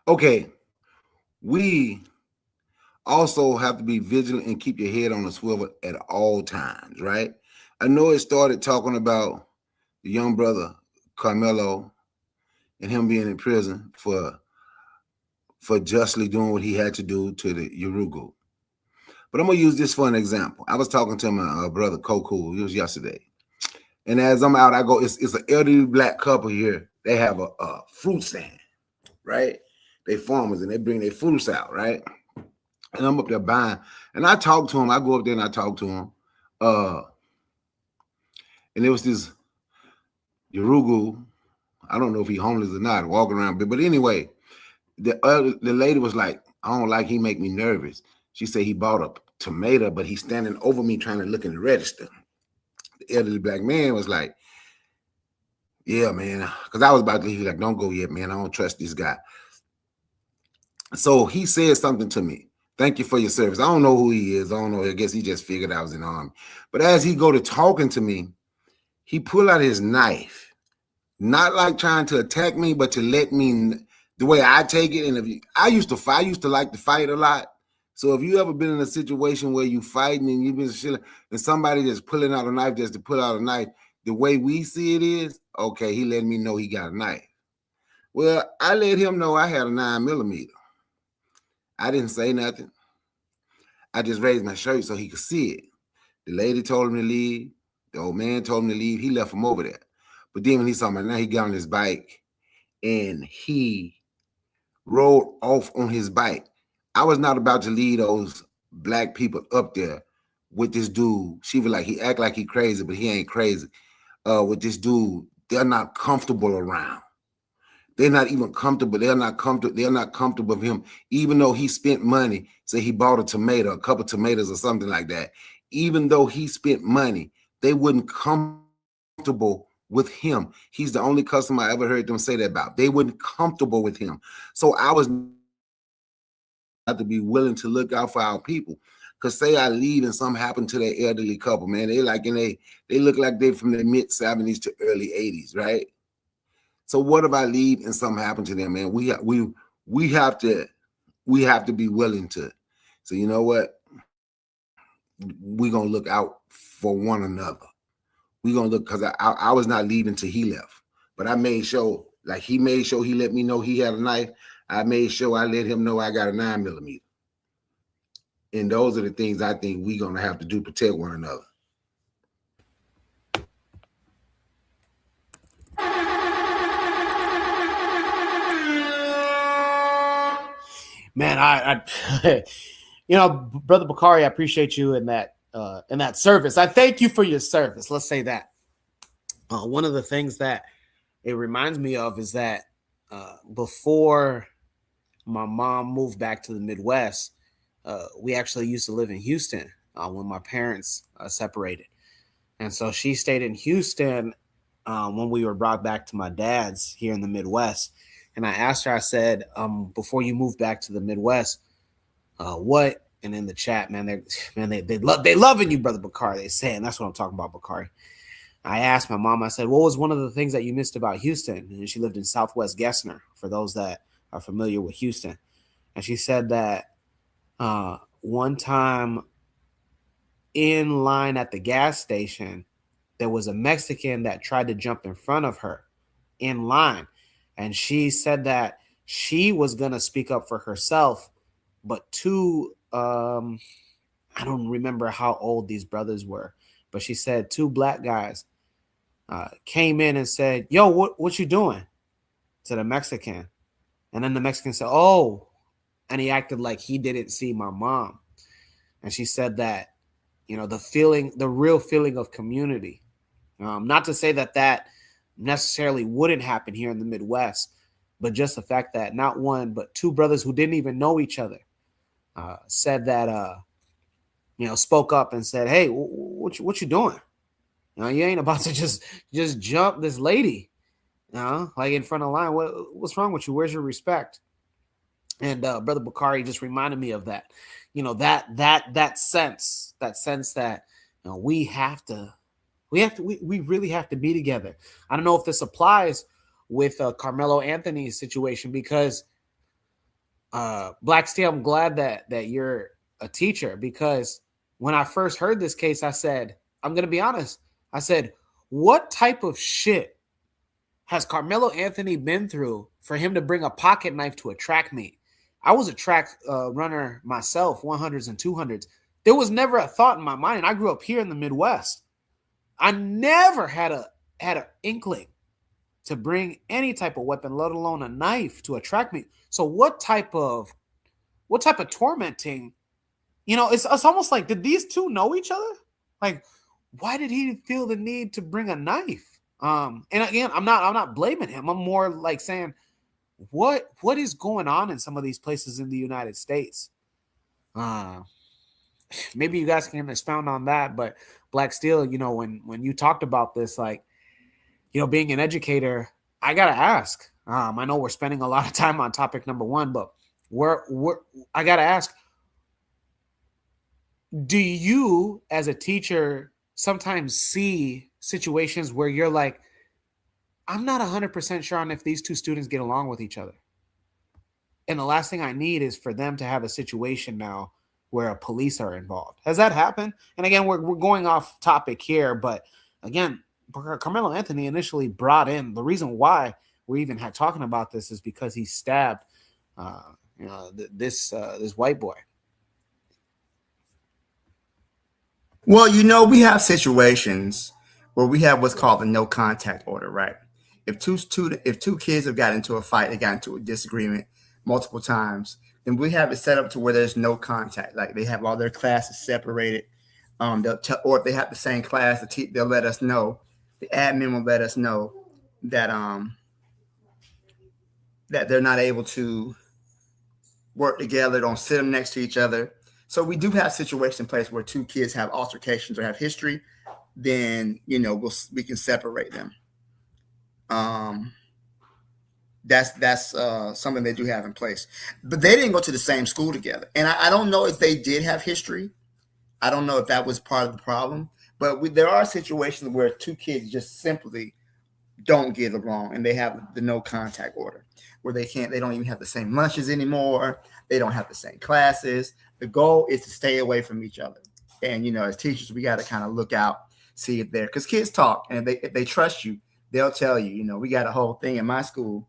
Okay. We also have to be vigilant and keep your head on the swivel at all times, right? I know it started talking about the young brother, Carmelo, and him being in prison for justly doing what he had to do to the Urugu. But I'm going to use this for an example. I was talking to my brother, Koku. It was yesterday. And as I'm out, I go, it's an elderly black couple here. They have a fruit stand, right? They farmers and they bring their fruits out, right? And I'm up there buying. And I talk to him. I go up there and I talk to him. And there was this Yorugu, I don't know if he homeless or not, walking around. But anyway, the lady was like, I don't like he make me nervous. She said he bought a tomato, but he's standing over me trying to look in the register. The elderly black man was like, yeah, man. Because I was about to leave. He was like, don't go yet, man. I don't trust this guy. So he said something to me. Thank you for your service. I don't know who he is. I don't know. I guess he just figured I was in the army. But as he go to talking to me, he pulled out his knife, not like trying to attack me, but to let me, the way I take it. And if you, I used to like to fight a lot. So if you ever been in a situation where you fighting and you've been shilling and somebody just pulling out a knife just to pull out a knife, the way we see it is, okay, he let me know he got a knife. Well, I let him know I had a 9mm. I didn't say nothing. I just raised my shirt so he could see it. The lady told him to leave. The old man told him to leave. He left him over there. But then when he saw me, now he got on his bike and he rode off on his bike. I was not about to lead those black people up there with this dude. She was like, he act like he crazy, but he ain't crazy. With this dude, they're not comfortable around. They're not even comfortable. They're not comfortable with him, even though he spent money. Say he bought a tomato, a couple tomatoes or something like that. Even though he spent money, they wouldn't comfortable with him. He's the only customer I ever heard them say that about. They weren't comfortable with him. So I was have to be willing to look out for our people. Because say I leave and something happened to that elderly couple, man. They like they look like they're from the mid-70s to early 80s, right? So what if I leave and something happened to them, man? We have to be willing to. So you know what? We're gonna look out for one another. We're gonna look, because I was not leaving till he left. But I made sure, like he made sure he let me know he had a knife. I made sure I let him know I got a 9mm. And those are the things I think we're gonna have to do, protect one another. Man, I you know, Brother Bakari, I appreciate you in that service. I thank you for your service. Let's say that. One of the things that it reminds me of is that before my mom moved back to the Midwest, we actually used to live in Houston when my parents separated. And so she stayed in Houston when we were brought back to my dad's here in the Midwest. And I asked her, I said, before you moved back to the Midwest, what? And in the chat, man, they loving you, Brother Bakari. They saying, that's what I'm talking about, Bakari. I asked my mom, I said, what was one of the things that you missed about Houston? And she lived in Southwest Gessner, for those that are familiar with Houston. And she said that one time in line at the gas station, there was a Mexican that tried to jump in front of her in line. And she said that she was going to speak up for herself, but two, I don't remember how old these brothers were, but she said two black guys came in and said, yo, what you doing? To the Mexican. And then the Mexican said, oh, and he acted like he didn't see my mom. And she said that, you know, the real feeling of community. Not to say that necessarily wouldn't happen here in the Midwest, but just the fact that not one, but two brothers who didn't even know each other said that, you know, spoke up and said, hey, what you doing? You know, you ain't about to just jump this lady, you know, like in front of the line. What's wrong with you? Where's your respect? And Brother Bakari just reminded me of that, you know, that sense that, you know, we really have to be together. I don't know if this applies with Carmelo Anthony's situation, because Black Steel, I'm glad that you're a teacher, because when I first heard this case, I said, I'm going to be honest. I said, what type of shit has Carmelo Anthony been through for him to bring a pocket knife to a track meet? I was a track runner myself, 100s and 200s. There was never a thought in my mind. I grew up here in the Midwest. I never had an inkling to bring any type of weapon, let alone a knife, to attract me. So what type of tormenting? It's almost like, did these two know each other? Like, why did he feel the need to bring a knife? And again, I'm not blaming him. I'm more like saying, what is going on in some of these places in the United States? Maybe you guys can expound on that. But Black Steel, when you talked about this, like, being an educator, I gotta ask. I know we're spending a lot of time on topic number one, but I gotta ask: do you, as a teacher, sometimes see situations where you're like, I'm not 100% sure on if these two students get along with each other, and the last thing I need is for them to have a situation now where police are involved? Has that happened? And again, we're going off topic here, but again, Carmelo Anthony initially brought in, the reason why we're even talking about this is because he stabbed this white boy. Well, we have situations where we have what's called the no contact order, right? If two kids have gotten into a fight, they got into a disagreement multiple times, then we have it set up to where there's no contact. Like, they have all their classes separated. Or if they have the same class, they'll let us know. The admin will let us know that that they're not able to work together. Don't sit them next to each other. So we do have situations in place where two kids have altercations or have history. Then we can separate them. That's something they do have in place. But they didn't go to the same school together, and I don't know if they did have history. I don't know if that was part of the problem. But there are situations where two kids just simply don't get along, and they have the no contact order, where they don't even have the same lunches anymore. They don't have the same classes. The goal is to stay away from each other. And, as teachers, we got to kind of look out, see if because kids talk, and if they trust you, they'll tell you. We got a whole thing in my school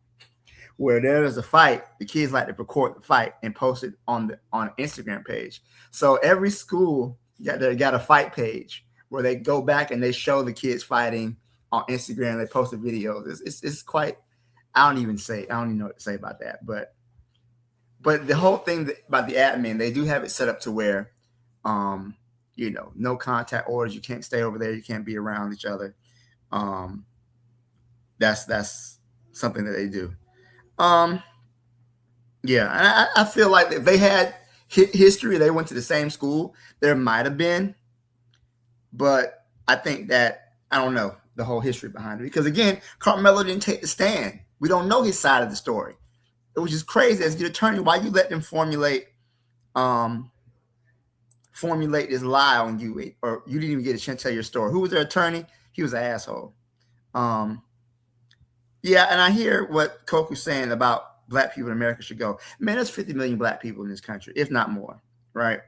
where there is a fight. The kids like to record the fight and post it on an Instagram page. So every school got a fight page where they go back and they show the kids fighting on Instagram. They post the videos. It's quite, I don't even know what to say about that. But the whole thing about the admin, they do have it set up to where, no contact orders. You can't stay over there. You can't be around each other. That's something that they do. Yeah, I feel like if they had history, they went to the same school, there might have been. But I think that, I don't know the whole history behind it, because again, Carmelo didn't take the stand. We don't know his side of the story. It was just crazy as the attorney. Why you let them formulate this lie on you, or you didn't even get a chance to tell your story? Who was their attorney? He was an asshole. Yeah, and I hear what Koku's saying about Black people in America should go. Man, there's 50 million Black people in this country, if not more, right?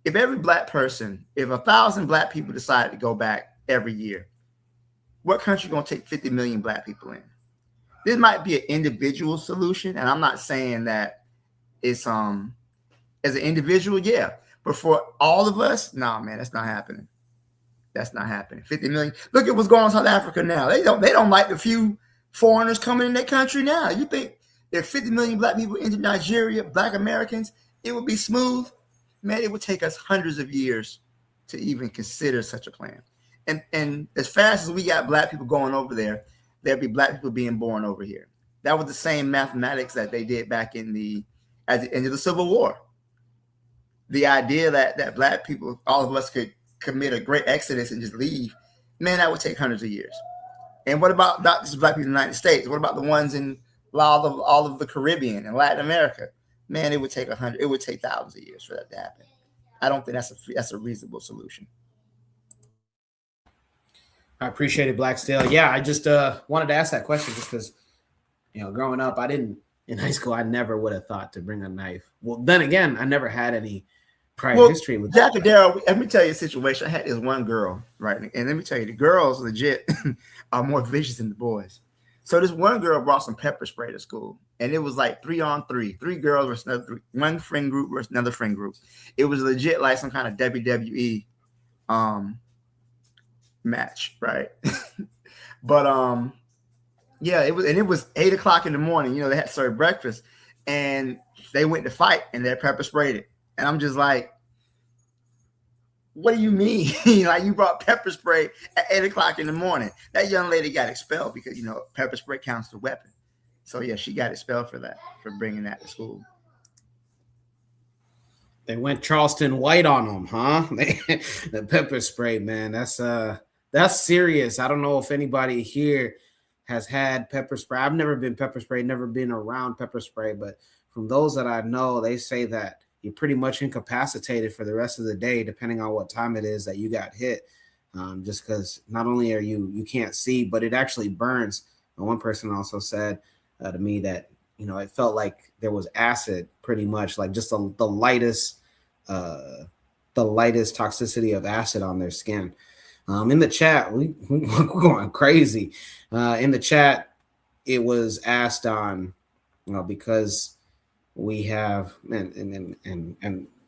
If every Black person, if 1,000 Black people decide to go back every year, what country going to take 50 million Black people in? This might be an individual solution, and I'm not saying that it's as an individual, yeah. But for all of us, no, man, that's not happening. That's not happening. 50 million. Look at what's going on in South Africa now. They don't like the few foreigners coming in their country now. You think if 50 million Black people into Nigeria, Black Americans, it would be smooth? Man, it would take us hundreds of years to even consider such a plan. And as fast as we got Black people going over there, there'd be Black people being born over here. That was the same mathematics that they did back at the end of the Civil War. The idea that Black people, all of us, could commit a great exodus and just leave, man, that would take hundreds of years. And what about not just Black people in the United States? What about the ones in all of the Caribbean and Latin America? Man, it would take thousands of years for that to happen. I don't think that's a reasonable solution. I appreciate it, Black Steel. Yeah, I just wanted to ask that question just because, growing up, in high school, I never would have thought to bring a knife. Well, then again, I never had any prior history with Jack and Daryl. Let me tell you a situation. I had this one girl, right? And let me tell you, the girls legit are more vicious than the boys. So this one girl brought some pepper spray to school, and it was like 3-on-3, 3 girls versus another 3, one friend group versus another friend group. It was legit like some kind of WWE match, right? But yeah, it was 8 o'clock in the morning. You know, they had served breakfast, and they went to fight, and they pepper sprayed it. And I'm just like, what do you mean? Like, you brought pepper spray at 8 o'clock in the morning? That young lady got expelled because, you know, pepper spray counts as a weapon. So yeah, she got expelled for that, for bringing that to school. They went Charleston White on them, huh? The pepper spray, man. That's serious. I don't know if anybody here has had pepper spray. I've never been pepper sprayed, never been around pepper spray, but from those that I know, they say that you're pretty much incapacitated for the rest of the day, depending on what time it is that you got hit. Just because not only are you can't see, but it actually burns. And one person also said to me that, you know, it felt like there was acid, pretty much, like just the lightest toxicity of acid on their skin. In the chat, we're going crazy. In the chat, it was asked on, you know, because we have and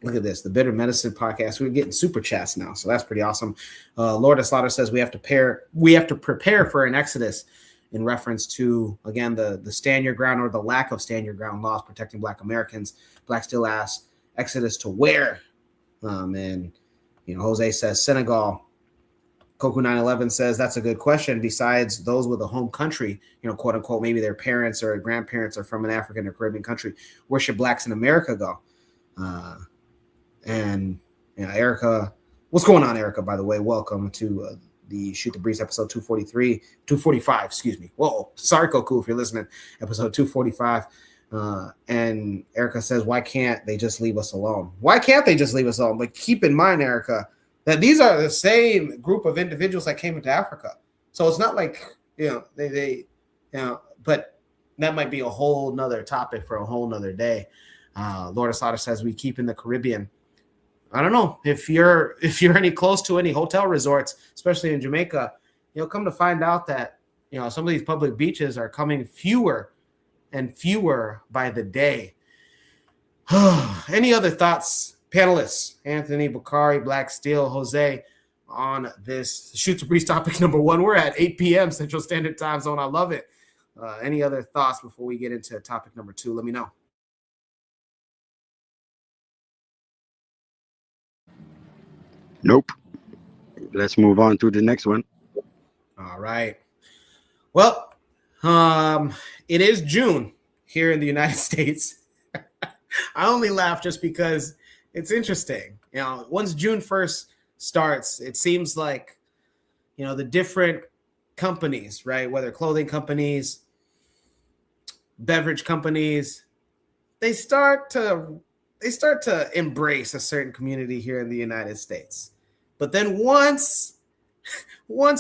look at this, the Bitter Medicine podcast. We're getting super chats now, so that's pretty awesome. Lord of Slaughter says we have to prepare for an exodus, in reference to, again, the stand your ground or the lack of stand your ground laws protecting Black Americans. Black still asks, exodus to where? And you know, Jose says Senegal. Coco 911 says that's a good question. Besides those with a home country, you know, quote unquote, maybe their parents or grandparents are from an African or Caribbean country, where should Blacks in America go? And you know, Erica, what's going on, Erica? By the way, welcome to the Shoot the Breeze episode 245, excuse me. Whoa, sorry, Coco, if you're listening, episode 245. And Erica says, why can't they just leave us alone? Why can't they just leave us alone? But keep in mind, Erica, that these are the same group of individuals that came into Africa. So it's not like, you know, they you know, but that might be a whole nother topic for a whole nother day. Lord of Slaughter says we keep in the Caribbean. I don't know if you're any close to any hotel resorts, especially in Jamaica, you'll come to find out that, you know, some of these public beaches are coming fewer and fewer by the day. Any other thoughts, panelists? Anthony, Bakari, Black Steel, Jose, on this Shoot the Breeze topic number 1. We're at 8 p.m. Central Standard Time Zone. I love it. Any other thoughts before we get into topic number 2? Let me know. Nope. Let's move on to the next one. All right. Well, it is June here in the United States. I only laugh just because it's interesting. You know, once June 1st starts, it seems like, you know, the different companies, right, whether clothing companies, beverage companies, they start to embrace a certain community here in the United States. But then once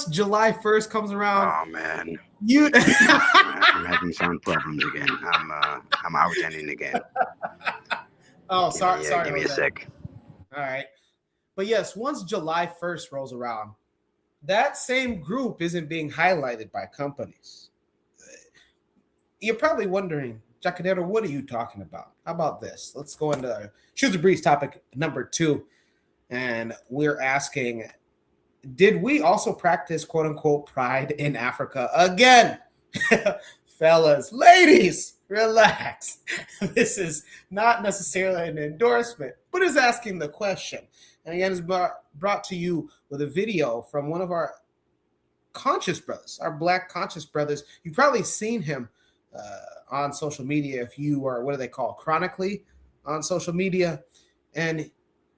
July 1st comes around, oh man, I'm having sound problems again. I'm out and in again. Oh, sorry. Give me a sec. All right. But yes, once July 1st rolls around, that same group isn't being highlighted by companies. You're probably wondering, Jacadero, what are you talking about? How about this? Let's go into Shoot the Breeze topic number 2. And we're asking, did we also practice, quote unquote, pride in Africa again? Fellas, ladies, relax. This is not necessarily an endorsement, but is asking the question. And again, it's brought to you with a video from one of our conscious brothers, our Black conscious brothers. You've probably seen him on social media if you are, what do they call, chronically on social media. And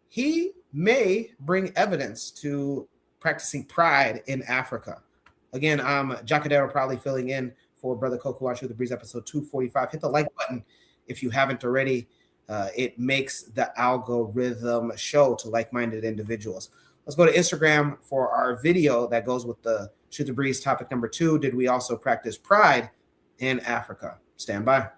he may bring evidence to practicing pride in Africa. Again, I'm Jacadero, probably filling in for Brother Coco on Shoot the Breeze episode 245. Hit the like button if you haven't already. It makes the algorithm show to like-minded individuals. Let's go to Instagram for our video that goes with the Shoot the Breeze topic number 2. Did we also practice pride in Africa? Stand by.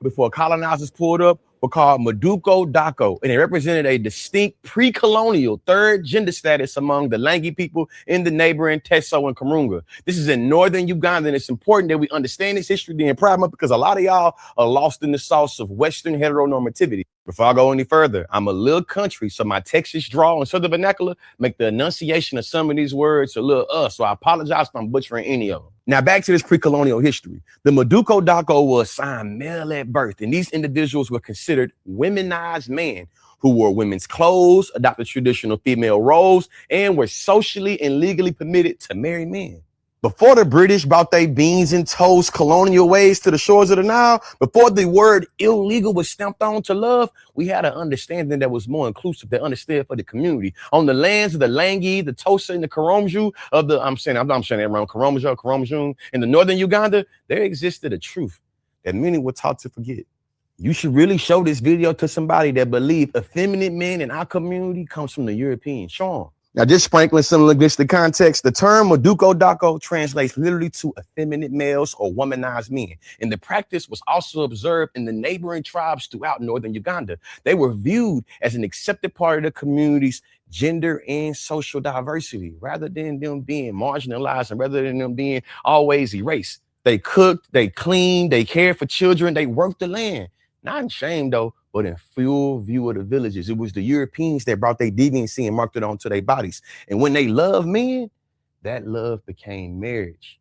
Before colonizers pulled up were called Maduko Dako, and they represented a distinct pre-colonial third gender status among the Langi people in the neighboring Teso and Karunga. This is in northern Uganda, and it's important that we understand this history, the Pride Month, because a lot of y'all are lost in the sauce of Western heteronormativity. Before I go any further, I'm a little country, so my Texas drawl and Southern vernacular make the enunciation of some of these words a little so I apologize if I'm butchering any of them. Now, back to this pre-colonial history. The Maduko Dako was assigned male at birth, and these individuals were considered womenized men who wore women's clothes, adopted traditional female roles, and were socially and legally permitted to marry men. Before the British brought their beans and toast colonial ways to the shores of the Nile, before the word illegal was stamped on to love, we had an understanding that was more inclusive, that understood for the community. On the lands of the Langi, the Tosa, and the Karomju of the, I'm saying that wrong, Karomju, in the northern Uganda, there existed a truth that many were taught to forget. You should really show this video to somebody that believe effeminate men in our community comes from the European. Show them. Now, just sprinkling some linguistic context, the term Maduko Dako translates literally to effeminate males or womanized men. And the practice was also observed in the neighboring tribes throughout northern Uganda. They were viewed as an accepted part of the community's gender and social diversity, rather than them being marginalized and rather than them being always erased. They cooked, they cleaned, they cared for children, they worked the land. Not in shame, though, but in full view of the villages. It was the Europeans that brought their deviancy and marked it onto their bodies. And when they loved men, that love became marriage,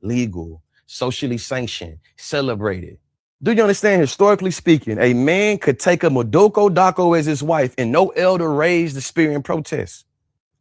legal, socially sanctioned, celebrated. Do you understand? Historically speaking, a man could take a Maduko Dako as his wife and no elder raised the spear in protest.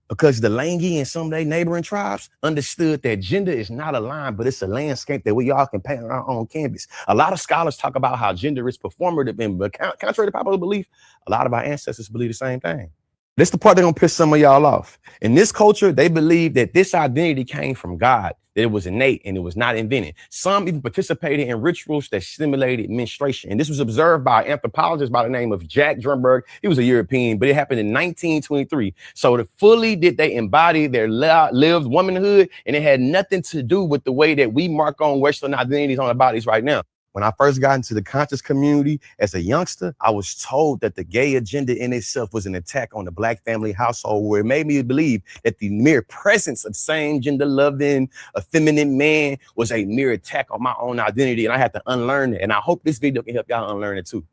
Because the Langi and some of their neighboring tribes understood that gender is not a line, but it's a landscape that we all can paint on our own canvas. A lot of scholars talk about how gender is performative, but contrary to popular belief, a lot of our ancestors believe the same thing. This is the part that's gonna piss some of y'all off. In this culture, they believe that this identity came from God, that it was innate and it was not invented. Some even participated in rituals that stimulated menstruation. And this was observed by an anthropologist by the name of Jack Drumberg. He was a European, but it happened in 1923. So fully did they embody their lived womanhood, and it had nothing to do with the way that we mark on Western identities on our bodies right now. When I first got into the conscious community as a youngster, I was told that the gay agenda in itself was an attack on the Black family household, where it made me believe that the mere presence of same gender loving, effeminate man was a mere attack on my own identity, and I had to unlearn it. And I hope this video can help y'all unlearn it too.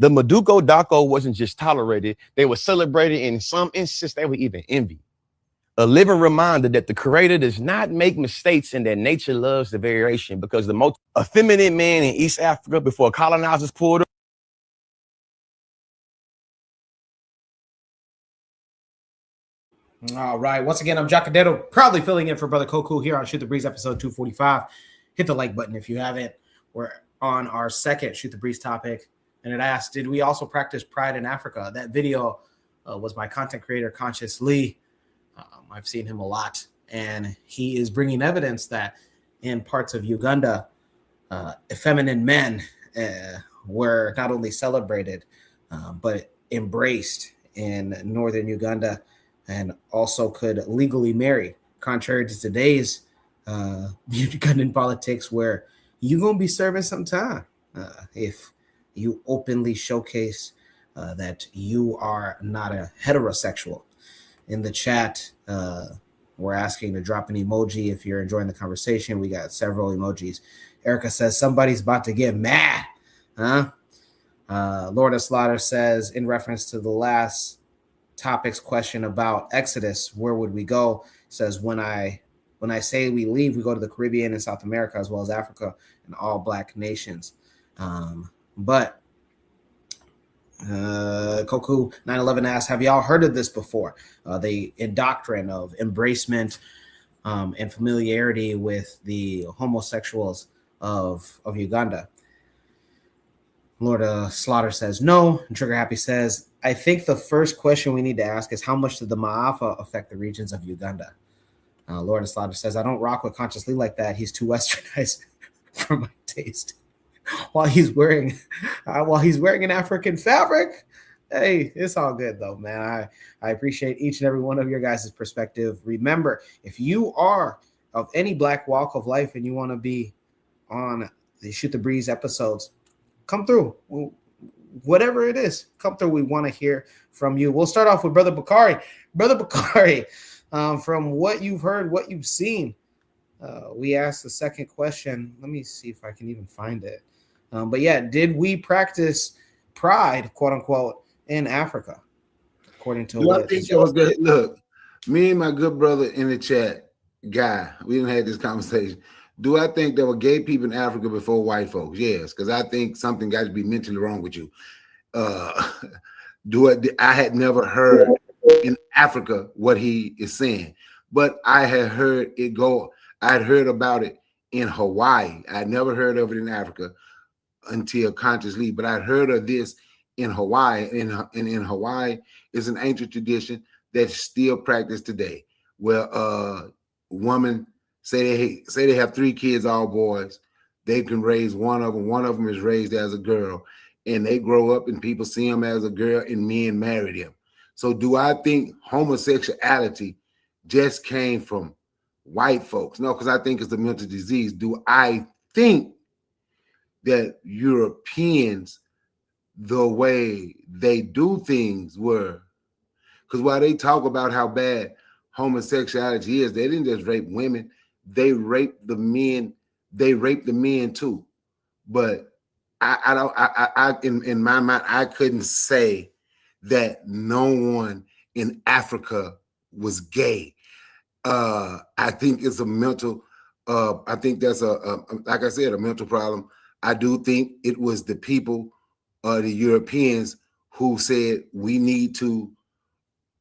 The Maduko Dako wasn't just tolerated, they were celebrated. In some instances, they were even envied. A living reminder that the Creator does not make mistakes and that nature loves the variation, because the most effeminate man in East Africa before colonizers pulled up. All right. Once again, I'm Jacadero, proudly filling in for Brother Koku here on Shoot the Breeze episode 245. Hit the like button if you haven't. We're on our second Shoot the Breeze topic, and it asked, did we also practice pride in Africa? That video was by content creator Conscious Lee. I've seen him a lot, and he is bringing evidence that in parts of Uganda, effeminate men were not only celebrated, but embraced in northern Uganda, and also could legally marry, contrary to today's Ugandan politics, where you're going to be serving some time if you openly showcase that you are not a heterosexual. In the chat, we're asking to drop an emoji if you're enjoying the conversation. We got several emojis. Erica says, somebody's about to get mad. Lord of Slaughter says, in reference to the last topic's question about Exodus, where would we go? Says, when I say we leave, we go to the Caribbean and South America, as well as Africa and all Black nations. But Koku 911 asks, have y'all heard of this before? The doctrine of embracement and familiarity with the homosexuals of Uganda. Lord Slaughter says no. And Trigger Happy says, I think the first question we need to ask is, how much did the Maafa affect the regions of Uganda? Lord Slaughter says, I don't rock with Conscious Lee like that. He's too westernized for my taste. While he's wearing an African fabric. Hey, it's all good though, man. I appreciate each and every one of your guys' perspective. Remember, if you are of any Black walk of life and you want to be on the Shoot the Breeze episodes, come through. Whatever it is, come through. We want to hear from you. We'll start off with Brother Bakari. Brother Bakari, from what you've heard, what you've seen, we asked the second question. Let me see if I can even find it. But yeah, did we practice pride, quote unquote, in Africa, according to Do I what think that was good? Look, me and my good brother in the chat, Guy, we didn't have this conversation. Do I think there were gay people in Africa before white folks? Yes, because I think something got to be mentally wrong with you. I had never heard in Africa what he is saying, but I had heard it go. I had heard about it in Hawaii. I never heard of it in Africa until consciously, but I'd heard of this in Hawaii. And in Hawaii is an ancient tradition that's still practiced today, where woman say they have 3 kids, all boys. They can raise one of them. One of them is raised as a girl, and they grow up and people see them as a girl, and men marry them. So do I think homosexuality just came from white folks? No, because I think it's a mental disease. Do I think that Europeans, the way they do things were, because while they talk about how bad homosexuality is, they didn't just rape women, they raped the men. They raped the men too. But in my mind, I couldn't say that no one in Africa was gay. I think it's a mental. I think that's like I said, a mental problem. I do think it was the people, the Europeans, who said we need to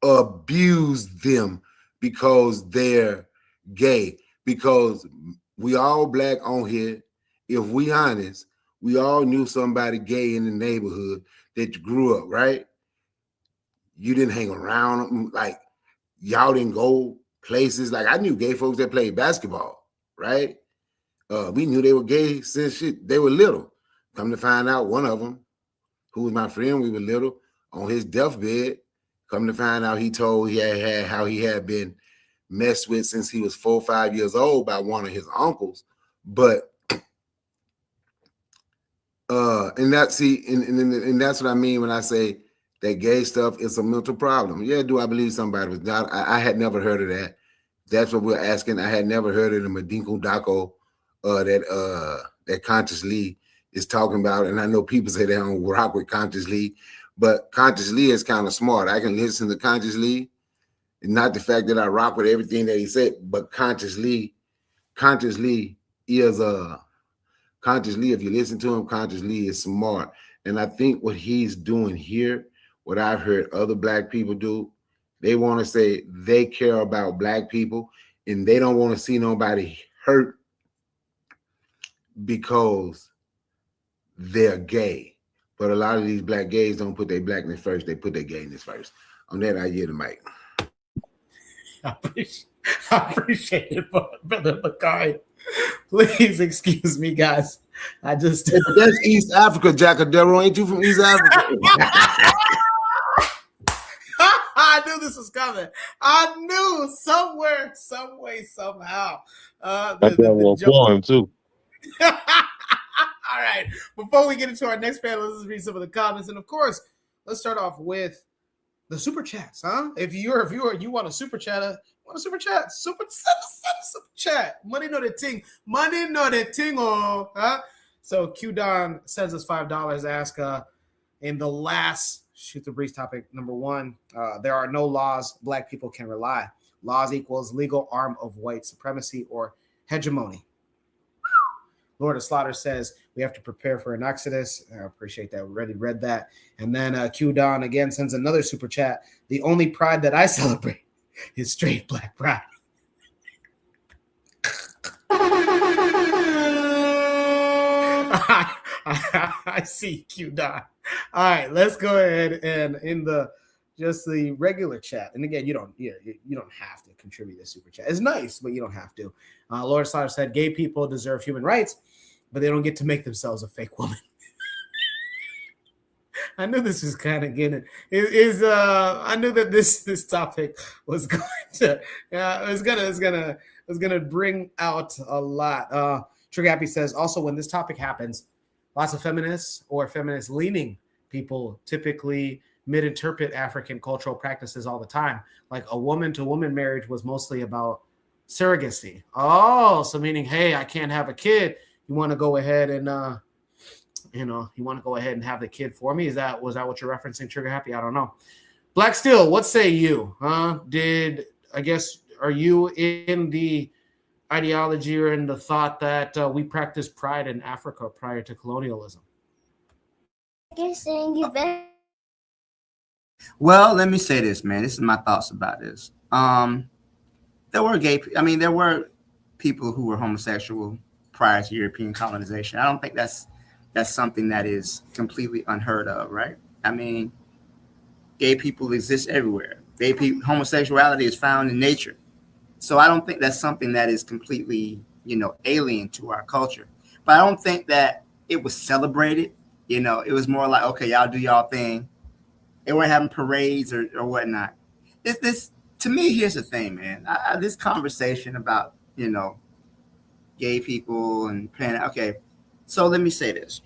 abuse them because they're gay. Because we all black on here. If we honest, we all knew somebody gay in the neighborhood that you grew up, right? You didn't hang around, like y'all didn't go places. Like I knew gay folks that played basketball, right? We knew they were gay since they were little. Come to find out, one of them, who was my friend, we were little, on his deathbed, come to find out he told how he had been messed with since he was 4 or 5 years old by one of his uncles. But and that's what I mean when I say that gay stuff is a mental problem. Yeah, do I believe somebody was not? I had never heard of that. That's what we're asking. I had never heard of the Madinko Dako that Conscious Lee is talking about. And I know people say they don't rock with Conscious Lee, but Conscious Lee is kind of smart. I can listen to Conscious Lee, and not the fact that I rock with everything that he said, but Conscious Lee is Conscious Lee, if you listen to him, Conscious Lee is smart. And I think what he's doing here, what I've heard other black people do, they want to say they care about black people and they don't want to see nobody hurt because they're gay. But a lot of these black gays don't put their blackness first, they put their gayness first. On that, I yield the mic. I appreciate it, Brother Makai. Please excuse me, guys. I just hey, but that's East Africa, Jackadero. Ain't you from East Africa? I knew this was coming. I knew somewhere, some way, somehow. I got one for him too. All right. Before we get into our next panel, let's read some of the comments, and of course, let's start off with the super chats. If you're a viewer, you want a super chat. Super chat. Super chat. Money no the ting. Money no the ting. So Q Don sends us $5. Ask in the last Shoot the Breeze topic number 1. There are no laws black people can rely. Laws equals legal arm of white supremacy or hegemony. Lord of Slaughter says we have to prepare for an exodus. I appreciate that. We already read that. And then Q Don again sends another super chat. The only pride that I celebrate is straight black pride. I see Q Don. All right, let's go ahead and in the regular chat. And again, you don't have to contribute to super chat. It's nice, but you don't have to. Lord Slaughter said gay people deserve human rights, but they don't get to make themselves a fake woman. I knew this was kind of getting I knew that this topic was going to was gonna bring out a lot. Triggappy says also when this topic happens, lots of feminists or feminist leaning people typically misinterpret African cultural practices all the time. Like a woman to woman marriage was mostly about surrogacy. Oh, so meaning, hey, I can't have a kid. You want to go ahead and you want to go ahead and have the kid for me. Was that what you're referencing, Trigger Happy? I don't know. Black Steel, what say you? Are you in the ideology or in the thought that we practice pride in Africa prior to colonialism? Well, let me say this, man. This is my thoughts about this. There were there were people who were homosexual prior to European colonization. I don't think that's something that is completely unheard of, right? I mean, gay people exist everywhere. Homosexuality is found in nature. So I don't think that's something that is completely, alien to our culture. But I don't think that it was celebrated. It was more like, okay, y'all do y'all thing. They weren't having parades or whatnot. This to me, here's the thing, man. This conversation about, gay people and okay. So let me say this.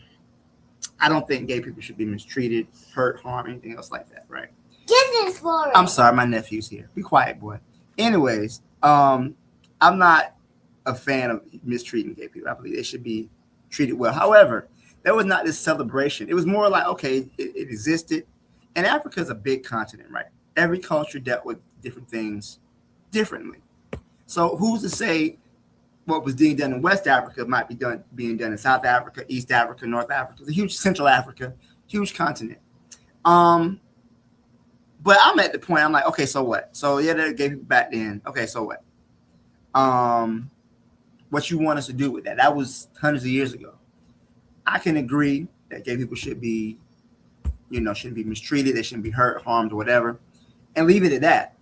I don't think gay people should be mistreated, hurt, harmed, anything else like that, right? I'm sorry, my nephew's here. Be quiet, boy. Anyways, I'm not a fan of mistreating gay people. I believe they should be treated well. However, there was not this celebration. It was more like, okay, it existed. And Africa is a big continent, right? Every culture dealt with different things differently. So who's to say what was being done in West Africa might be being done in South Africa, East Africa, North Africa, the huge Central Africa, huge continent. But I'm at the point, I'm like, okay, so what? So yeah, they gave it back then. Okay, so what? What you want us to do with that? That was hundreds of years ago. I can agree that gay people should be, shouldn't be mistreated. They shouldn't be hurt, harmed, or whatever, and leave it at that.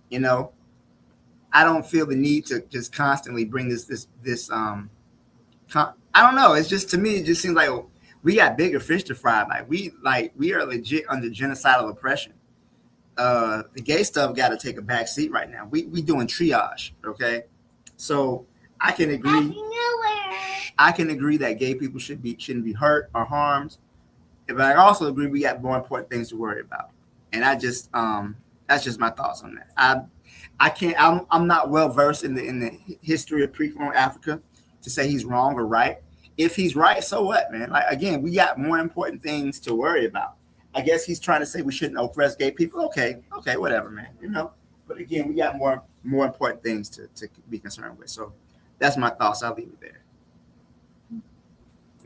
I don't feel the need to just constantly bring this. I don't know. It's just, to me, it just seems like we got bigger fish to fry. Like we are legit under genocidal oppression. The gay stuff got to take a back seat right now. We doing triage, okay? So I can agree. I can agree that gay people shouldn't be hurt or harmed, but I also agree we got more important things to worry about. And I just that's just my thoughts on that. I'm not well versed in the history of pre-colonial Africa to say he's wrong or right. If he's right, so what, man? Like, again, we got more important things to worry about. I guess he's trying to say we shouldn't oppress gay people. Okay, whatever, man. But again, we got more important things to be concerned with. So that's my thoughts. I'll leave it there.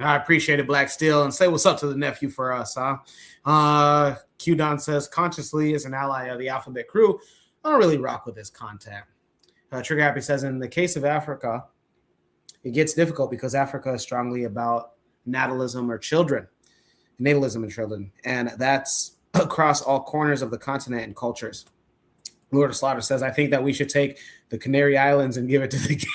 I appreciate it, Black Steel, and say what's up to the nephew for us, huh? Q Don says consciously is an ally of the Alphabet Crew. I don't really rock with this content. Trigger Happy says, in the case of Africa, it gets difficult because Africa is strongly about natalism and children, and that's across all corners of the continent and cultures. Lord of Slaughter says, I think that we should take the Canary Islands and give it to the gay.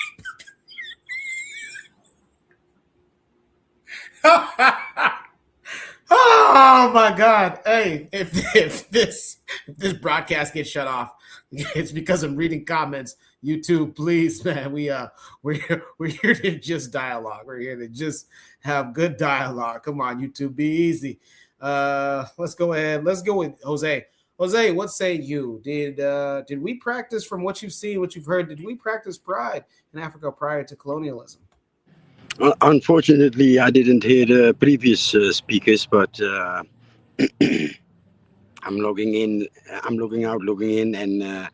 Oh my God! Hey, if this broadcast gets shut off, it's because I'm reading comments. YouTube, please, man. We're here to just dialogue. We're here to just have good dialogue. Come on, YouTube, be easy. Let's go ahead. Let's go with Jose. Jose, what say you? Did we practice, from what you've seen, what you've heard? Did we practice pride in Africa prior to colonialism? Unfortunately, I didn't hear the previous speakers, but I'm logging in, I'm logging out, logging in, and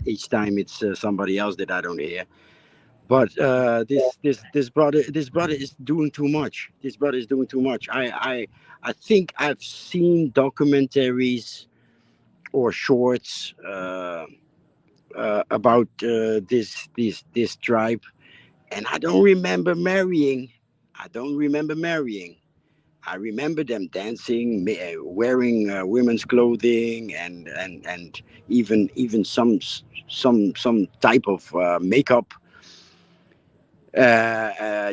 each time it's somebody else that I don't hear. But this brother is doing too much. This brother is doing too much. I think I've seen documentaries or shorts about this tribe. And I don't remember marrying. I remember them dancing, wearing women's clothing, and even some type of makeup,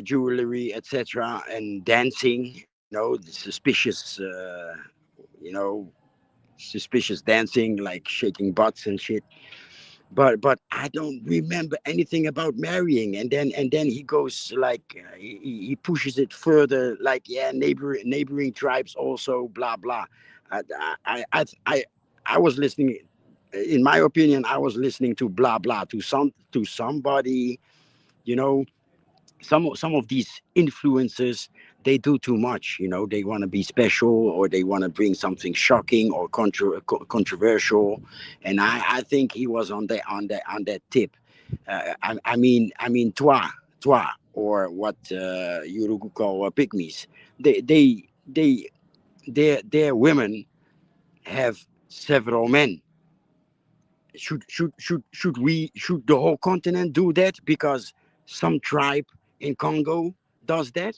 jewelry, etc., and dancing. The suspicious dancing, like shaking butts and shit. But I don't remember anything about marrying. And then he goes like he pushes it further, like, yeah, neighboring tribes also, blah blah. I was listening. In my opinion, I was listening to blah blah to somebody. Some of these influencers they do too much. You know, they want to be special, or they want to bring something shocking or controversial. And I think he was on that tip. Toi, or what you call pygmies. Their women have several men. Should the whole continent do that because some tribe in Congo does that?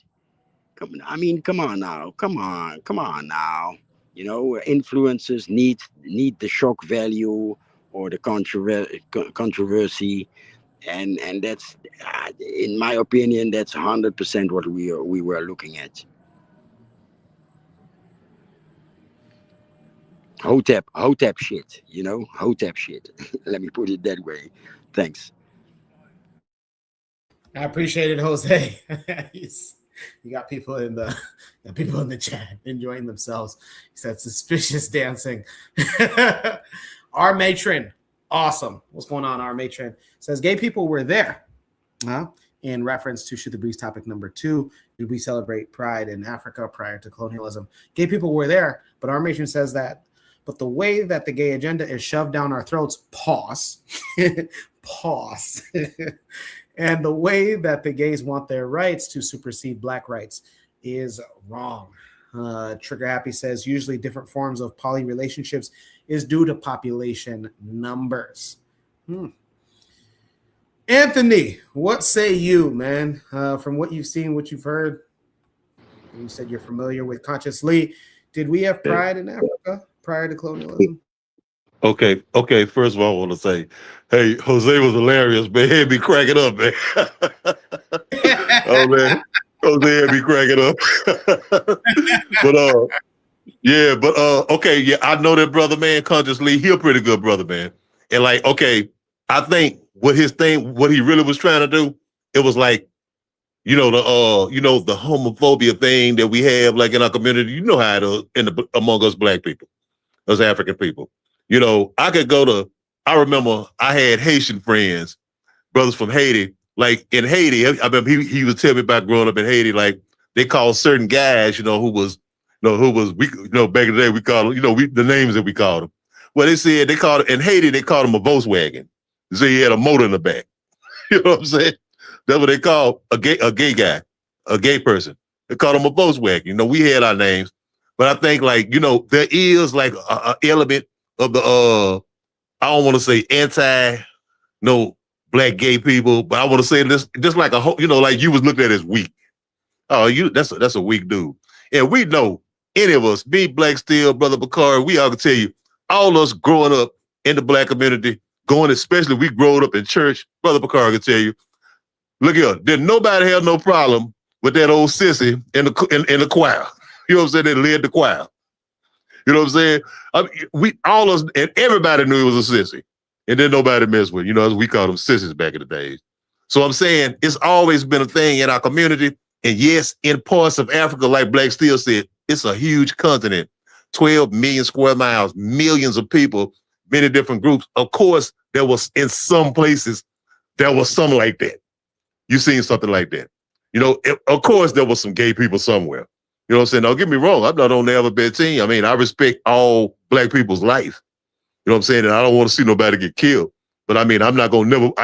Come on now, come on now. You know, influencers need the shock value or the controversy, and that's, in my opinion, that's 100% what we were looking at. Hotep shit, you know, Hotep shit. Let me put it that way. Thanks. I appreciate it, Jose. You got people in the chat enjoying themselves. He said suspicious dancing. Our matron, awesome. What's going on? Our matron says gay people were there. In reference to Shoot the Breeze topic number 2, did we celebrate Pride in Africa prior to colonialism? Gay people were there, but our matron says that. But the way that the gay agenda is shoved down our throats, pause, pause. And the way that the gays want their rights to supersede black rights is wrong. Trigger Happy says usually different forms of poly relationships is due to population numbers. Anthony, what say you, man? From what you've seen, what you've heard, you said you're familiar with Conscious Lee. Did we have pride in Africa prior to colonialism? Okay. First of all, I want to say, hey, Jose was hilarious, man. He'd be cracking up, man. Oh man, Jose had me cracking up. Okay, I know that brother, man, consciously, he a pretty good brother, man. And like, okay, I think what he really was trying to do, it was like, the homophobia thing that we have like in our community. You know how it is among us black people, us African people. I remember I had Haitian friends, brothers from Haiti. Like in Haiti, I remember he was telling me about growing up in Haiti. Like they called certain guys, who was back in the day we called them, the names that we called them. Well, they said in Haiti they called him a Volkswagen. So he had a motor in the back. You know what I'm saying? That's what they call a gay guy, a gay person. They called him a Volkswagen. We had our names, but I think there is like a element of the I don't want to say black gay people, but I want to say this just like like you was looked at as weak. Oh, that's a weak dude. And we know any of us, me, Black Steel, Brother Bakari, we all can tell you, all us growing up in the black community, especially we growing up in church, Brother Bakari can tell you, look here, did nobody have no problem with that old sissy in the choir. You know what I'm saying? They led the choir. You know what I'm saying? We all us and everybody knew it was a sissy, and then nobody messed with. As we called them sissies back in the days. So I'm saying it's always been a thing in our community, and yes, in parts of Africa, like Black Steel said, it's a huge continent, 12 million square miles, millions of people, many different groups. Of course, there was in some places there was something like that. You seen something like that. Of course, there was some gay people somewhere. You know what I'm saying? Don't get me wrong. I'm not on the alphabet team. I mean, I respect all black people's life. You know what I'm saying? And I don't want to see nobody get killed. But I mean, I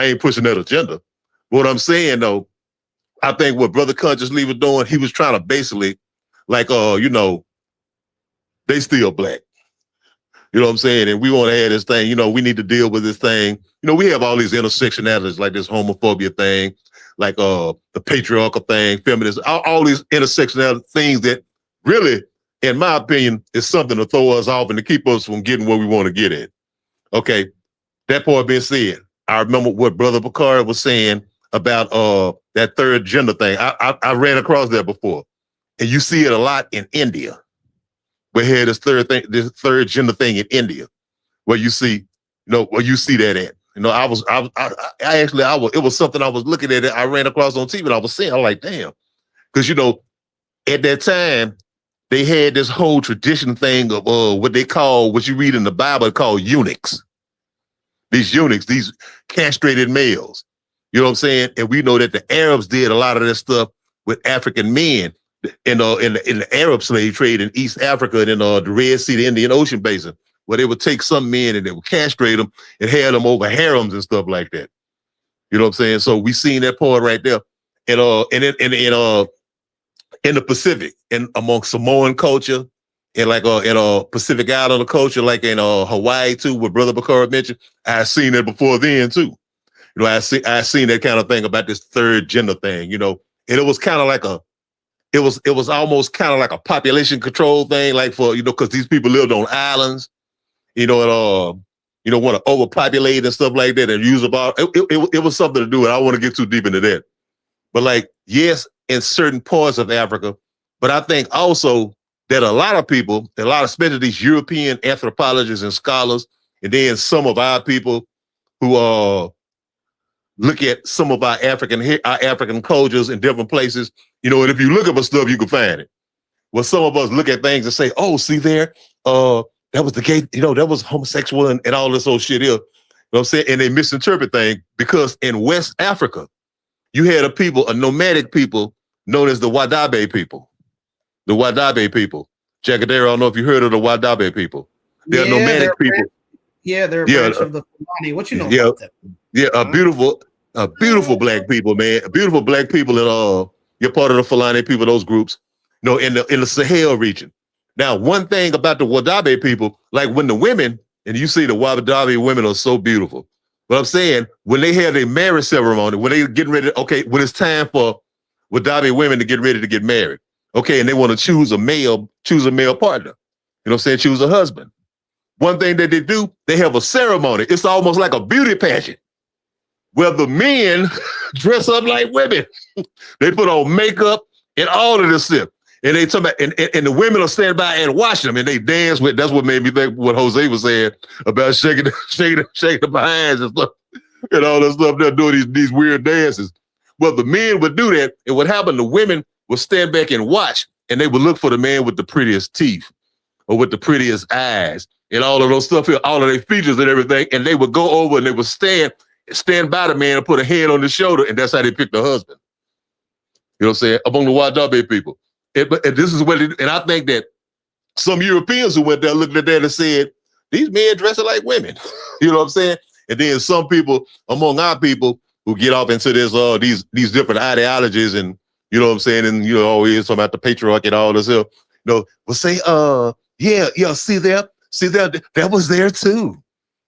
ain't pushing that agenda. What I'm saying though, I think what Brother Conscious Lee was doing, he was trying to basically like, they still black. You know what I'm saying? And we want to have this thing, we need to deal with this thing. We have all these intersectionalities, like this homophobia thing, like the patriarchal thing, feminism, all these intersectional things that really, in my opinion, is something to throw us off and to keep us from getting where we want to get at. Okay, that part being said, I remember what Brother Bakari was saying about that third gender thing. I ran across that before, and you see it a lot in India. We had this third gender thing in India, where you see that at. It was something I was looking at. I ran across on TV, and I was saying, I'm like, damn, because at that time they had this whole tradition thing of what you read in the Bible called eunuchs. These eunuchs, these castrated males. You know what I'm saying? And we know that the Arabs did a lot of that stuff with African men. in the Arab slave trade in East Africa and in the Red Sea, the Indian Ocean basin, where they would take some men and they would castrate them and have them over harems and stuff like that. You know what I'm saying? So we seen that part right there. And in the Pacific, and among Samoan culture, and like in Pacific Islander culture, like in Hawaii too, what Brother Bakara mentioned, I seen it before then too. You know, I seen that kind of thing about this third gender thing, and it was kind of like it was almost kind of like a population control thing, like for, because these people lived on islands, and want to overpopulate and stuff like that and use about it was something to do with. I don't want to get too deep into that. But like, yes, in certain parts of Africa, but I think also that a lot of people, especially these European anthropologists and scholars, and then some of our people who look at some of our African cultures in different places, and if you look up at stuff, you can find it. Well, some of us look at things and say, oh, see there, that was the gay, that was homosexual and all this old shit here. You know what I'm saying? And they misinterpret things because in West Africa, you had a nomadic people known as the Wadabe people. The Wadabe people. Jagadera, I don't know if you heard of the Wadabe people. They're nomadic people. They're a branch of the Fulani. What you know about them? Yeah, beautiful black people, man. Beautiful black people in you're part of the Fulani people, those groups, in the Sahel region. Now, one thing about the Wadabe people, like when the women, and you see the Wadabe women are so beautiful. But I'm saying, when they have their marriage ceremony, when they getting ready, when it's time for Wadabe women to get ready to get married, and they want to choose a male partner, you know what I'm saying, choose a husband. One thing that they do, they have a ceremony. It's almost like a beauty pageant where the men dress up like women. They put on makeup and all of this stuff. And they talk about, and the women will stand by and watch them, and they dance with. That's what made me think what Jose was saying about shaking the behinds and stuff, and all that stuff. They're doing these weird dances. Well, the men would do that, and what happened? The women would stand back and watch, and they would look for the man with the prettiest teeth or with the prettiest eyes and all of those stuff here, all of their features and everything. And they would go over and they would stand by the man and put a hand on his shoulder, and that's how they picked the husband. You know what I'm saying? Among the Wadabe people. And this is what and I think that some Europeans who went there looked at that and said, these men dressing like women. You know what I'm saying? And then some people among our people who get off into this these different ideologies, and you know what I'm saying, and always talking about the patriarchy and all this here, will say, see that was there too.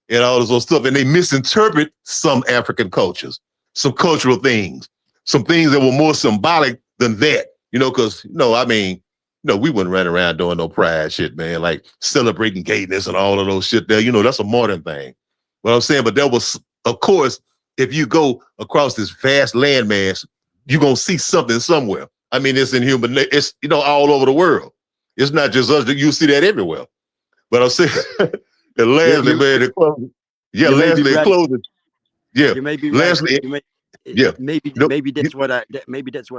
And all this old stuff. And they misinterpret some African cultures, some cultural things, some things that were more symbolic than that. Because, we wouldn't run around doing no pride shit, man, like celebrating gayness and all of those shit there. That's a modern thing. What I'm saying, but there was, of course, if you go across this vast landmass, you're going to see something somewhere. I mean, it's in human, it's, all over the world. It's not just us, you see that everywhere. But I'm saying, the Leslie, man, Leslie closed it. Yeah, you may be Leslie. Right. Yeah, maybe that's what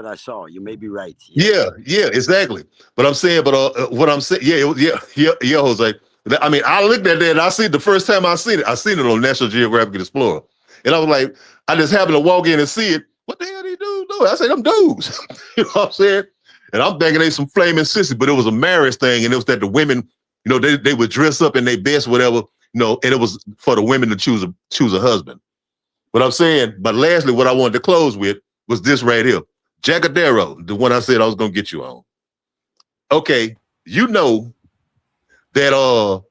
I saw. You may be right. Yeah, exactly. But I'm saying, what I'm saying, Jose. I mean, I looked at that and I see the first time I seen it on National Geographic Explorer, and I was like, I just happened to walk in and see it. What the hell they do? I said, them dudes. You know what I'm saying? And I'm thinking they some flaming sissies, but it was a marriage thing, and it was that the women, they would dress up in their best, whatever, and it was for the women to choose a husband. What I'm saying, but lastly, what I wanted to close with was this right here. Jagadero, the one I said I was going to get you on. Okay, that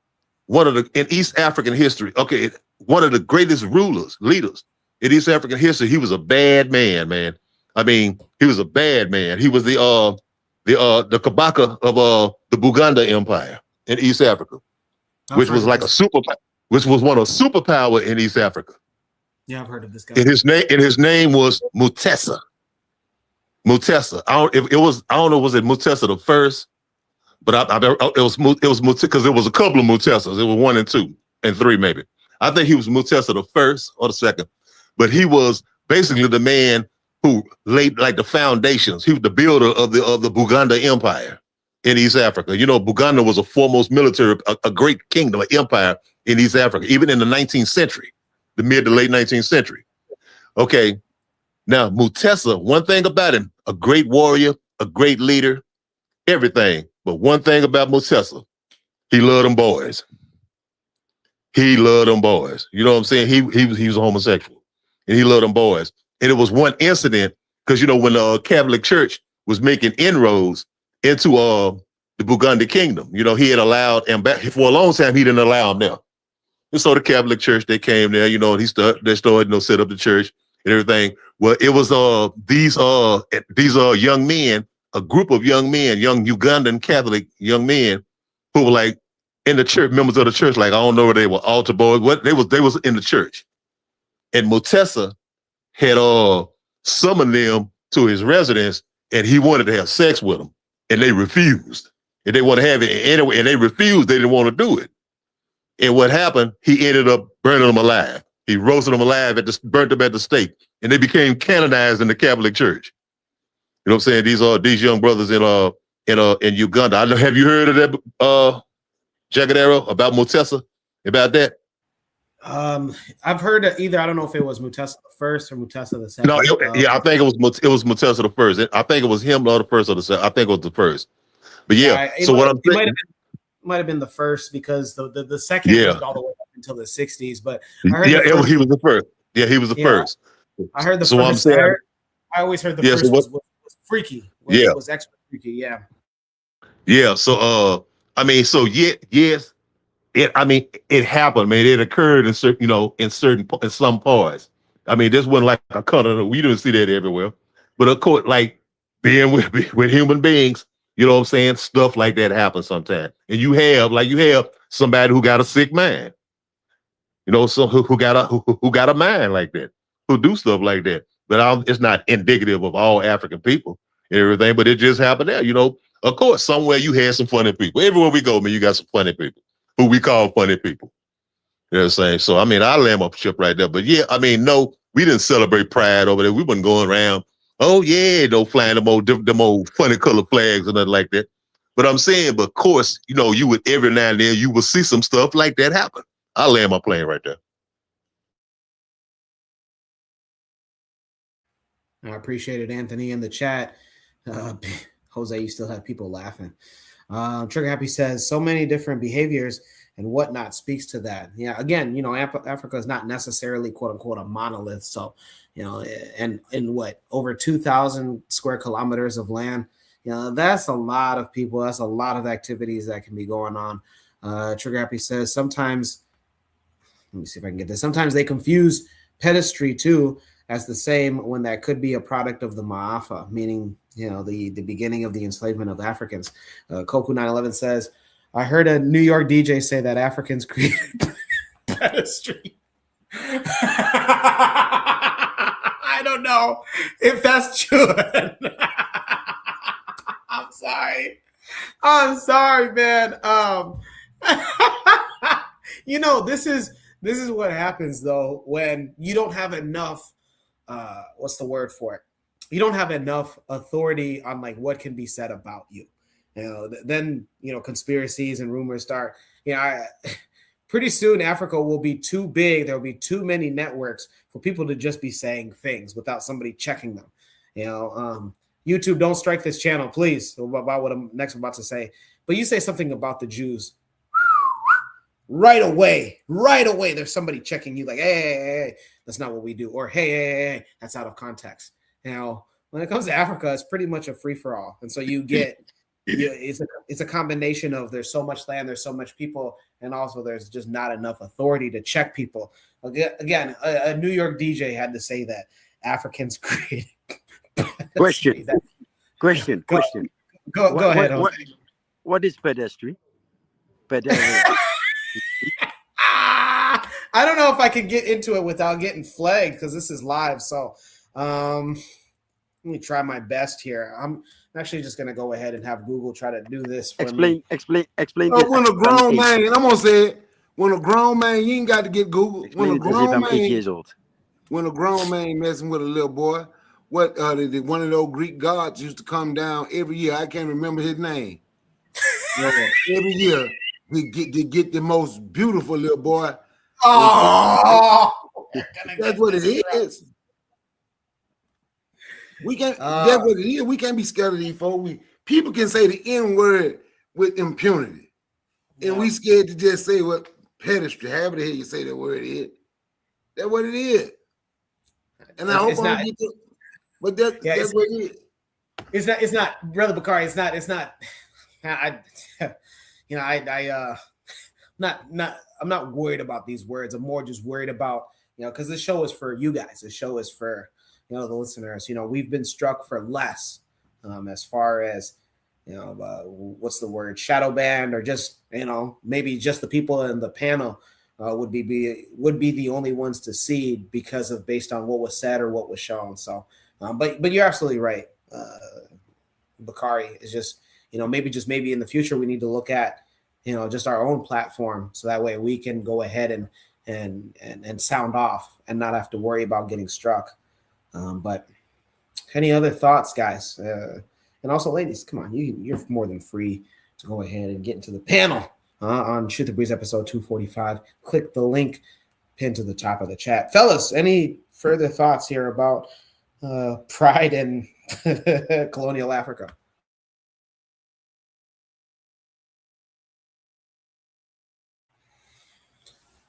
in East African history, one of the greatest leaders in East African history, he was a bad man. I mean, he was a bad man. He was the Kabaka of the Buganda Empire in East Africa, which was like a superpower, which was one of superpower in East Africa. Yeah, I've heard of this guy. And his name was Mutesa. I don't know, was it Mutesa the first? But it was Mutesa, because there was a couple of Mutesas. It was 1 and 2 and 3 maybe. I think he was Mutesa the first or the second. But he was basically the man who laid like the foundations. He was the builder of the Buganda Empire in East Africa. Buganda was a foremost military, a great kingdom, an empire in East Africa, even in the 19th century. The mid to late 19th century. Okay. Now, Mutesa, one thing about him, a great warrior, a great leader, everything. But one thing about Mutesa, he loved them boys. He loved them boys. You know what I'm saying? He was a homosexual, and he loved them boys. And it was one incident because when the Catholic Church was making inroads into the Buganda Kingdom, he had allowed for a long time he didn't allow them there. And so the Catholic Church, they came there, and they started set up the church and everything. Well, it was these young men, a group of young men, young Ugandan Catholic young men, who were like in the church, members of the church, like I don't know where they were, altar boys. What they was in the church, and Mutesa had summoned them to his residence, and he wanted to have sex with them, and they refused. And they want to have it anyway, and they refused. They didn't want to do it. And what happened? He ended up burning them alive. He roasted them alive burnt them at the stake, and they became canonized in the Catholic Church. You know what I'm saying? These young brothers in Uganda. Have you heard of that, Jagadero, about Mutesa? About that? I've heard either. I don't know if it was Mutesa the first or Mutesa the second. No, I think it was Mutesa the first. I think it was him or the first or the second. I think it was the first. But might have been the first because the second was all the way up until the 60s. But I heard he was the first. Yeah, he was the first. I heard the first. I always heard the first was freaky. Was extra freaky. Yeah. Yeah. So yes. It happened. I mean, it occurred in certain, in some parts. I mean, this wasn't like a color. We didn't see that everywhere. But of course, like being with human beings, you know what I'm saying? Stuff like that happens sometimes. And you have somebody who got a sick mind. So who got a mind like that, who do stuff like that. But it's not indicative of all African people and everything. But it just happened there. Of course, somewhere you had some funny people. Everywhere we go, man, you got some funny people who we call funny people. You know what I'm saying? So, I lamb up ship right there. But yeah, no, we didn't celebrate Pride over there. We wasn't going around, flying them old funny color flags and nothing like that. But I'm saying, but of course, you would every now and then, you will see some stuff like that happen. I land my plane right there. I appreciate it, Anthony, in the chat. Jose, you still have people laughing. Trigger Happy says so many different behaviors and whatnot speaks to that. Yeah, again, Africa is not necessarily quote unquote a monolith. So, and in over 2,000 square kilometers of land, that's a lot of people. That's a lot of activities that can be going on. Trigger Happy says sometimes, let me see if I can get this. Sometimes they confuse pedestry too as the same when that could be a product of the Ma'afa, meaning the beginning of the enslavement of Africans. Koku 911 says, I heard a New York DJ say that Africans created pedestry. I don't know if that's true. I'm sorry, man. This is what happens though when you don't have enough. What's the word for it? You don't have enough authority on what can be said about you. Then conspiracies and rumors start. Pretty soon Africa will be too big. There will be too many networks for people to just be saying things without somebody checking them. YouTube, don't strike this channel, please, about what I'm next about to say. But you say something about the Jews, right away, there's somebody checking you like, hey, that's not what we do. Or, hey, that's out of context. When it comes to Africa, it's pretty much a free-for-all. And so you get, it's a combination of there's so much land, there's so much people, and also there's just not enough authority to check people. Again, a New York DJ had to say that Africans created. Question. Go ahead. What is pedestry? I don't know if I can get into it without getting flagged because this is live. So let me try my best here. I'm actually just gonna go ahead and have Google try to do this for me. Explain. When a grown man, I'm gonna say it. When a grown man, you ain't got to get Google. When a grown man, 8 years old. When a grown man messing with a little boy, one of those Greek gods used to come down every year. I can't remember his name. Every year we get the most beautiful little boy. Oh, that's what it is. We can't. That's what it is. We can't be scared of these folks. People can say the N word with impunity, and we scared to just say what pedestry. However the hell you say that word is. That's what it is. And I hope I don't get to, but that's what it is. It's not, Brother Bakari. It's not. I'm not worried about these words. I'm more just worried about, because this show is for you guys. This show is for, the listeners. We've been struck for less, as far as, what's the word, shadow banned, or just, maybe just the people in the panel would be the only ones to see because of based on what was said or what was shown. So, but you're absolutely right, Bakari. Is just, maybe in the future we need to look at, just our own platform, so that way we can go ahead and sound off and not have to worry about getting struck. But any other thoughts, guys? And also, ladies, come on, you're more than free to go ahead and get into the panel on Shoot the Breeze episode 245. Click the link pinned to the top of the chat. Fellas, any further thoughts here about pride in colonial Africa?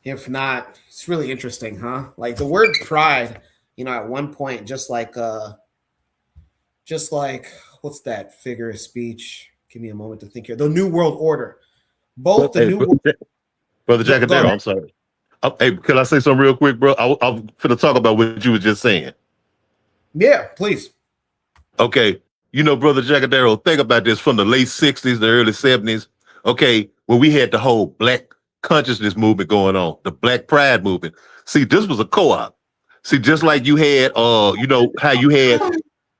If not, it's really interesting, huh? Like the word pride, at one point, just like what's that figure of speech? Give me a moment to think here. The New World Order. Both the New Brother Jackadero, I'm sorry. Hey, can I say something real quick, bro? I'm going to talk about what you were just saying. Yeah, please. Okay. Brother Jackadero, think about this from the late 60s, the early 70s. Okay, when we had the whole black consciousness movement going on, the Black Pride movement. See, this was a co-op. See, just like you had, how you had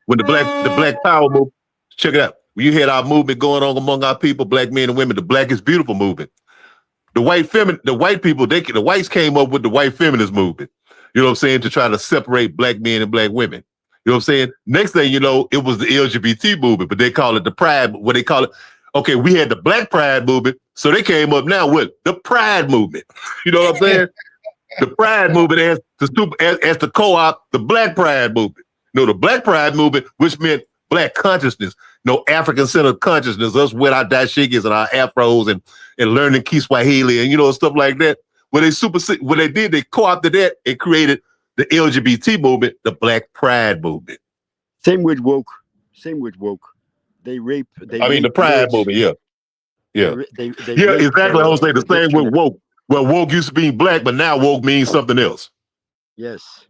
when the Black Power movement. Check it out. You had our movement going on among our people, black men and women, the Black is Beautiful movement. The white people, the whites came up with the white feminist movement. You know what I'm saying? To try to separate black men and black women. You know what I'm saying? Next thing you know, it was the LGBT movement, but they call it the Pride. What they call it? Okay, we had the Black Pride movement, so they came up now with the Pride movement. You know what I'm saying? The Pride movement as the co-op, the Black Pride movement. The Black Pride movement, which meant black consciousness, African-centered consciousness, us with our dashikis and our afros and learning Kiswahili and stuff like that. When they co-opted that and created the LGBT movement, the Black Pride movement. Same with woke. They rape. The Pride movement, yeah. They Yeah, exactly. I was saying the same with woke. Well, woke used to be black, but now woke means something else. Yes.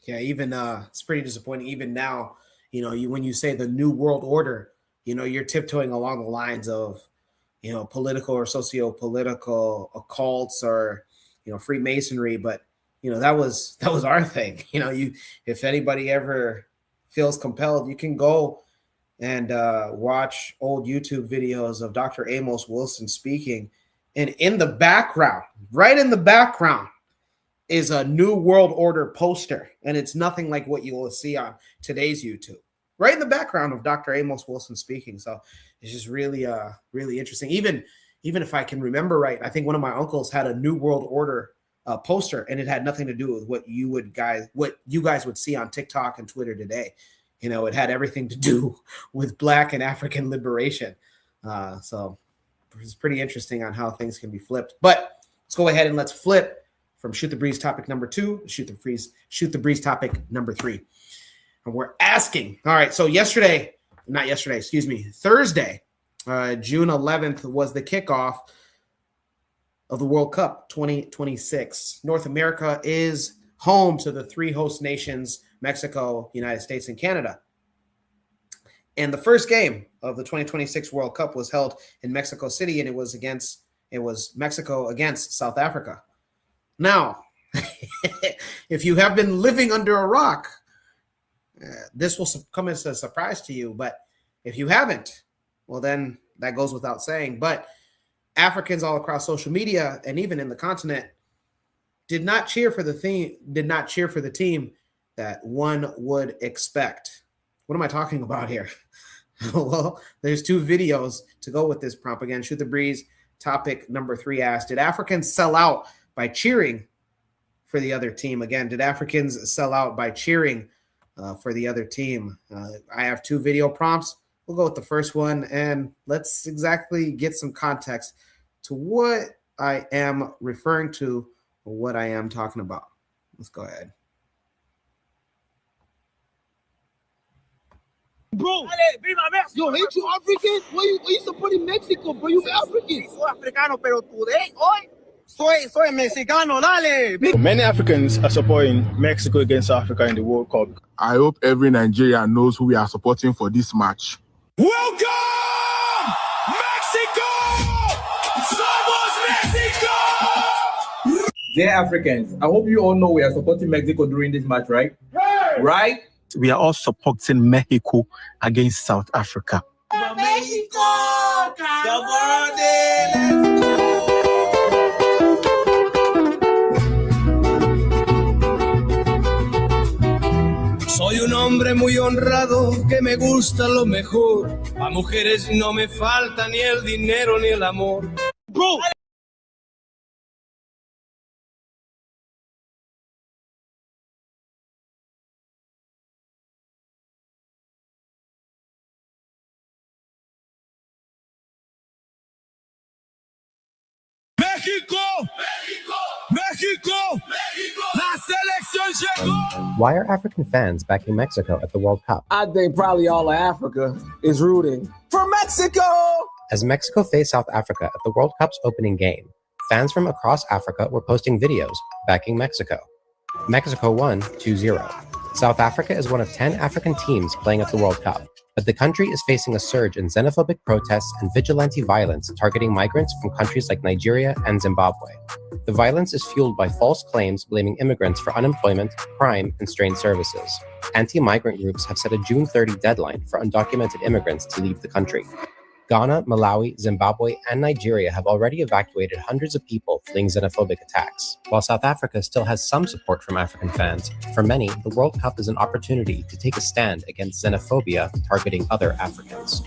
Yeah, even it's pretty disappointing. Even now, when you say the New World Order, you're tiptoeing along the lines of, political or socio-political occults or, Freemasonry. But, that was our thing. If anybody ever feels compelled, you can go and watch old YouTube videos of Dr. Amos Wilson speaking. And in the background, right in the background, is a New World Order poster. And it's nothing like what you will see on today's YouTube. Right in the background of Dr. Amos Wilson speaking. So it's just really, really interesting. Even if I can remember right, I think one of my uncles had a New World Order poster, and it had nothing to do with what you guys would see on TikTok and Twitter today. It had everything to do with Black and African liberation. So it's pretty interesting on how things can be flipped. But let's go ahead and let's flip from Shoot the Breeze topic number 2 to Shoot the Breeze topic number 3. And we're asking, all right, so Thursday, June 11th was the kickoff of the World Cup 2026. North America is home to the 3 host nations, Mexico, United States, and Canada. And the first game of the 2026 World Cup was held in Mexico City, and it was Mexico against South Africa. Now, if you have been living under a rock, this will come as a surprise to you. But if you haven't, well, then that goes without saying. But Africans all across social media and even in the continent did not cheer for the team that one would expect. What am I talking about here? Well, there's 2 videos to go with this prompt. Again, Shoot the Breeze topic number 3 asked, did Africans sell out by cheering for the other team? Again, did Africans sell out by cheering for the other team? I have 2 video prompts. we'll go with the first one, and let's exactly get some context to what I am referring to or what I am talking about. Let's go ahead. Bro, yo, ain't you African? Why you supporting Mexico, bro? You African. Soy africano, pero today, hoy, soy mexicano, dale. Many Africans are supporting Mexico against Africa in the World Cup. I hope every Nigerian knows who we are supporting for this match. Welcome, Mexico! Somos Mexico! Dear Africans, I hope you all know we are supporting Mexico during this match, right? Hey! Right? We are all supporting Mexico against South Africa. Mexico! Soy un hombre muy honrado que me gusta lo mejor. A mujeres no me falta ni el dinero ni el amor. Bro! Mexico! Mexico! La selección llegó! Why are African fans backing Mexico at the World Cup? I think probably all of Africa is rooting for Mexico! As Mexico faced South Africa at the World Cup's opening game, fans from across Africa were posting videos backing Mexico. Mexico won 2-0. South Africa is one of 10 African teams playing at the World Cup, but the country is facing a surge in xenophobic protests and vigilante violence targeting migrants from countries like Nigeria and Zimbabwe. The violence is fueled by false claims blaming immigrants for unemployment, crime, and strained services. Anti-migrant groups have set a June 30 deadline for undocumented immigrants to leave the country. Ghana, Malawi, Zimbabwe, and Nigeria have already evacuated hundreds of people fleeing xenophobic attacks. While South Africa still has some support from African fans, for many, the World Cup is an opportunity to take a stand against xenophobia targeting other Africans.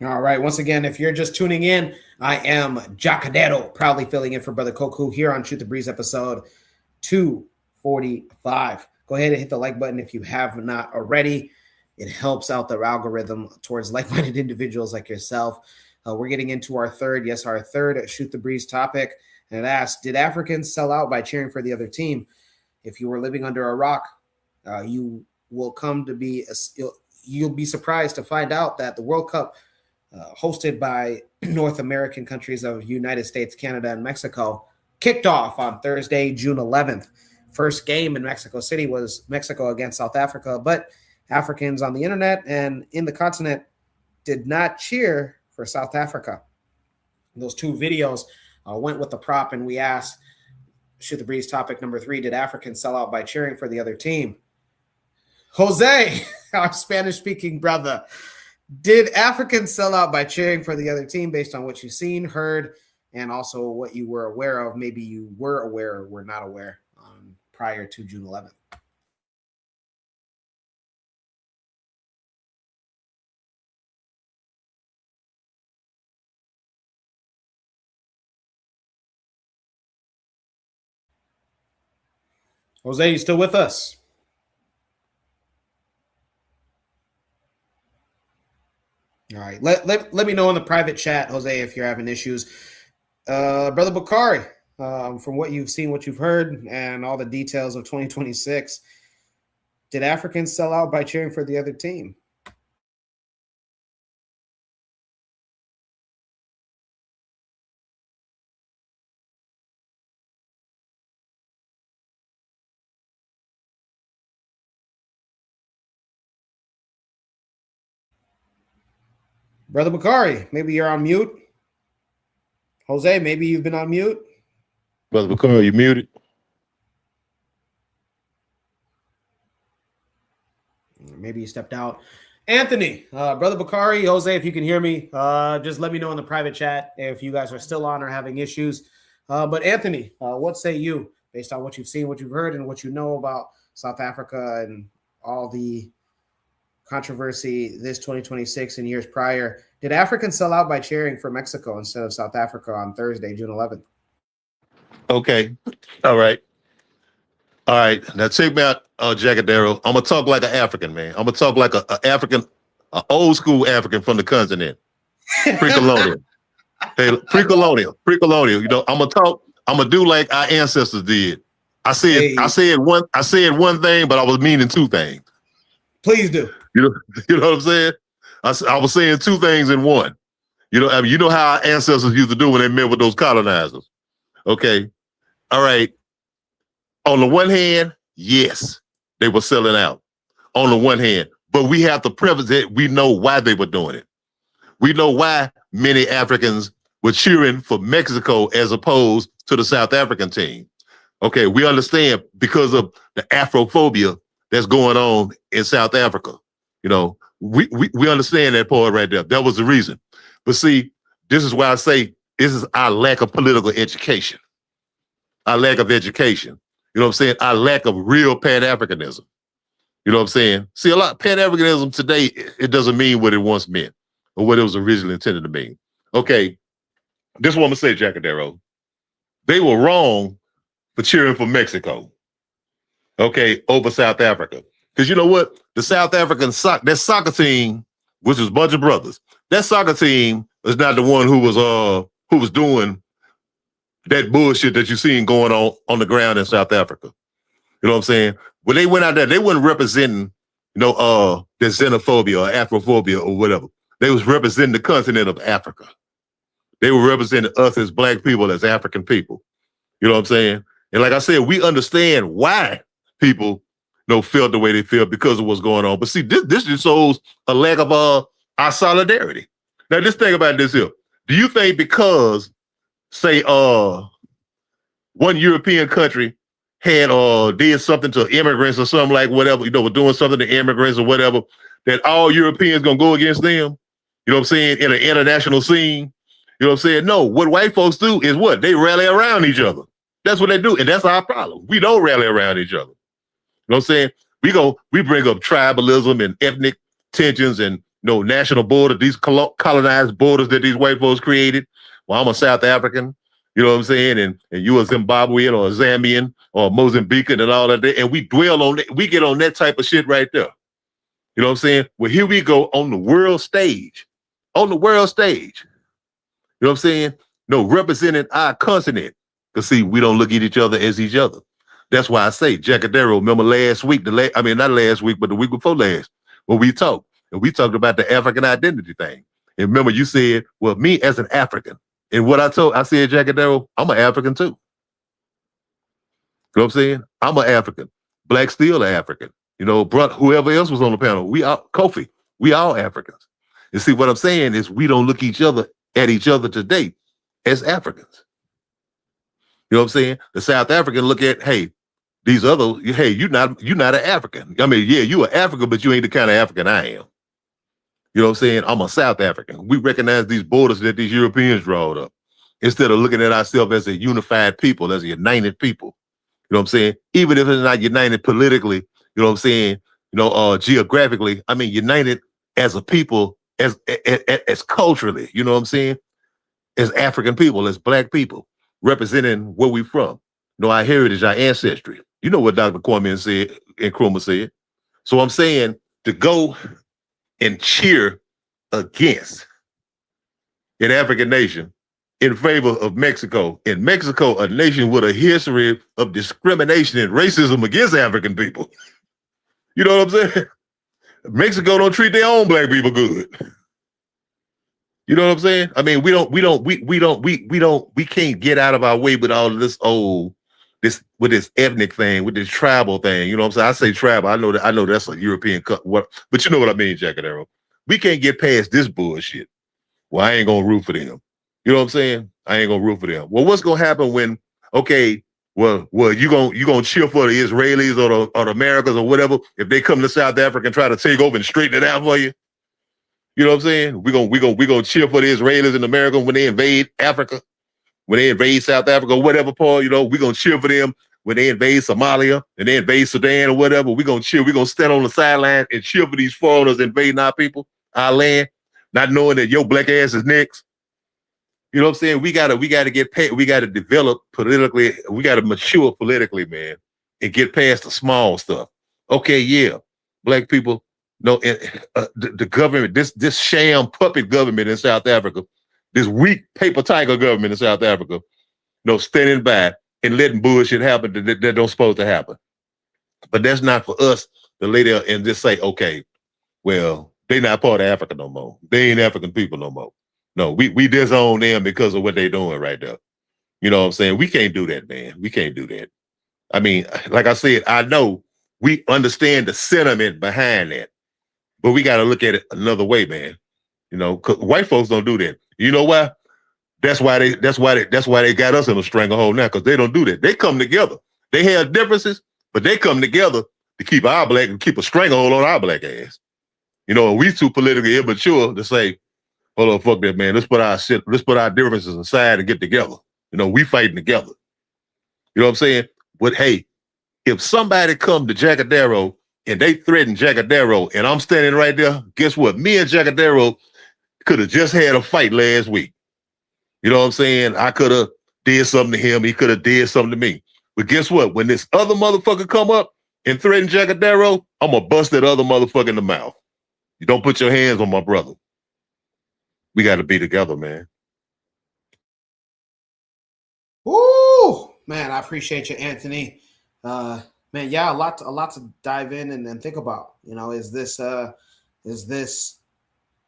All right. Once again, if you're just tuning in, I am Jacadero, proudly filling in for Brother Koku here on Shoot the Breeze episode 245. Go ahead and hit the like button if you have not already. It helps out the algorithm towards like-minded individuals like yourself. We're getting into our third Shoot the Breeze topic. And it asks, did Africans sell out by cheering for the other team? If you were living under a rock, you will you'll be surprised to find out that the World Cup hosted by North American countries of United States, Canada, and Mexico, kicked off on Thursday, June 11th. First game in Mexico City was Mexico against South Africa, but Africans on the internet and in the continent did not cheer for South Africa. Those two videos went with the prop, and we asked, Shoot the Breeze topic number 3, did Africans sell out by cheering for the other team? Jose, our Spanish-speaking brother, did Africans sell out by cheering for the other team based on what you've seen, heard, and also what you were aware of? Maybe you were aware or were not aware prior to June 11th. Jose, you still with us? All right. Let me know in the private chat, Jose, if you're having issues. Brother Bakari, from what you've seen, what you've heard, and all the details of 2026, did Africans sell out by cheering for the other team? Brother Bakari, maybe you're on mute. Jose, maybe you've been on mute. Brother Bakari, you muted. Maybe you stepped out. Anthony, Brother Bakari, Jose, if you can hear me, just let me know in the private chat if you guys are still on or having issues. But Anthony, what say you based on what you've seen, what you've heard, and what you know about South Africa and all the controversy this 2026 and years prior? Did Africans sell out by cheering for Mexico instead of South Africa on Thursday, June 11th? Okay. All right. All right. Now check me out, Jackadero. I'm gonna talk like an African, man. I'm gonna talk like a African, an old school African from the continent, pre-colonial. Hey, pre-colonial. You know, I'm gonna do like our ancestors did. I said one thing, but I was meaning two things. Please do. You know what I'm saying? I was saying two things in one. You know, I mean, you know how our ancestors used to do when they met with those colonizers. Okay. All right. On the one hand, yes, they were selling out. On the one hand, but we have to preface it. We know why they were doing it. We know why many Africans were cheering for Mexico as opposed to the South African team. Okay, we understand because of the Afrophobia that's going on in South Africa. You know, we understand that part right there. That was the reason. But see, this is why I say this is our lack of political education. Our lack of education. You know what I'm saying? Our lack of real Pan-Africanism. You know what I'm saying? See, a lot Pan-Africanism today, it doesn't mean what it once meant or what it was originally intended to mean. Okay, this is what I'm gonna say, Jackadero. They were wrong for cheering for Mexico. Okay, over South Africa. Because you know what? The South African soccer team, which was a bunch of brothers, that soccer team is not the one who was doing that bullshit that you're seeing going on the ground in South Africa. You know what I'm saying? When they went out there, they weren't representing, the xenophobia or Afrophobia or whatever. They was representing the continent of Africa. They were representing us as black people, as African people. You know what I'm saying? And like I said, we understand why people, felt the way they feel because of what's going on. But see, this just shows a lack of our solidarity. Now, just think about this here. Do you think because, say, one European country had did something to immigrants or something like whatever, were doing something to immigrants or whatever, that all Europeans gonna go against them? You know what I'm saying? In an international scene. You know what I'm saying? No, what white folks do is what? They rally around each other. That's what they do. And that's our problem. We don't rally around each other. You know what I'm saying? We bring up tribalism and ethnic tensions and national border, these colonized borders that these white folks created. Well, I'm a South African, you know what I'm saying? And you a Zimbabwean or a Zambian or a Mozambican and all that. And we dwell on it. We get on that type of shit right there. You know what I'm saying? Well, here we go on the world stage. On the world stage. You know what I'm saying? Representing our continent. Because see, we don't look at each other as each other. That's why I say, Jackadero, remember last week, not last week, but the week before last, when we talked. And we talked about the African identity thing. And remember, you said, well, me as an African. And what I said, Jackadero, I'm an African too. You know what I'm saying? I'm an African. Black still an African. Whoever else was on the panel, Kofi, we all Africans. And see, what I'm saying is we don't look at each other today as Africans. You know what I'm saying? The South African look at, hey, these other, hey, you're not an African. I mean, yeah, you are African, but you ain't the kind of African I am. You know what I'm saying? I'm a South African. We recognize these borders that these Europeans drawed up instead of looking at ourselves as a unified people, as a united people. You know what I'm saying? Even if it's not united politically, you know what I'm saying? Geographically, I mean, united as a people, as culturally, you know what I'm saying? As African people, as black people, representing where we from. Our heritage, our ancestry. You know what Dr. Kwame said and Nkrumah said. So I'm saying to go and cheer against an African nation in favor of Mexico. In Mexico, a nation with a history of discrimination and racism against African people. You know what I'm saying? Mexico don't treat their own black people good. You know what I'm saying? I mean, we can't get out of our way with all of this with this ethnic thing, with this tribal thing. You know what I'm saying? I say tribal. I know that's a European but you know what I mean, Jackadero. We can't get past this bullshit. Well, I ain't gonna root for them. You know what I'm saying? I ain't gonna root for them. Well, what's gonna happen when? Okay, well, you gonna cheer for the Israelis or the Americans or whatever if they come to South Africa and try to take over and straighten it out for you? You know what I'm saying? We gonna cheer for the Israelis and Americans when they invade Africa, when they invade South Africa, or whatever, Paul. We gonna cheer for them when they invade Somalia and they invade Sudan or whatever. We gonna cheer. We gonna stand on the sideline and cheer for these foreigners invading our people, our land, not knowing that your black ass is next. You know what I'm saying? We gotta get paid. We gotta develop politically. We gotta mature politically, man, and get past the small stuff. Okay, yeah, black people. No, the government, this sham puppet government in South Africa, this weak paper tiger government in South Africa, standing by and letting bullshit happen that don't supposed to happen. But that's not for us to lay there and just say, okay, well, they not part of Africa no more. They ain't African people no more. No, we disown them because of what they doing right there. You know what I'm saying? We can't do that, man. We can't do that. I mean, like I said, I know we understand the sentiment behind that, but we got to look at it another way, man. 'Cause white folks don't do that. You know why? That's why they got us in a stranglehold now, because they don't do that. They come together. They have differences, but they come together to keep a stranglehold on our black ass. And we too politically immature to say, hold on, fuck that, man. Let's put our differences aside and get together. We fighting together. You know what I'm saying? But hey, if somebody come to Jagadero and they threaten Jagadero and I'm standing right there, guess what? Me and Jagadero could have just had a fight last week. You know what I'm saying? I could have did something to him. He could have did something to me. But guess what? When this other motherfucker come up and threaten Jagadero, I'm going to bust that other motherfucker in the mouth. You don't put your hands on my brother. We got to be together, man. Woo! Man, I appreciate you, Anthony. Man, yeah, a lot to dive in and think about. Is this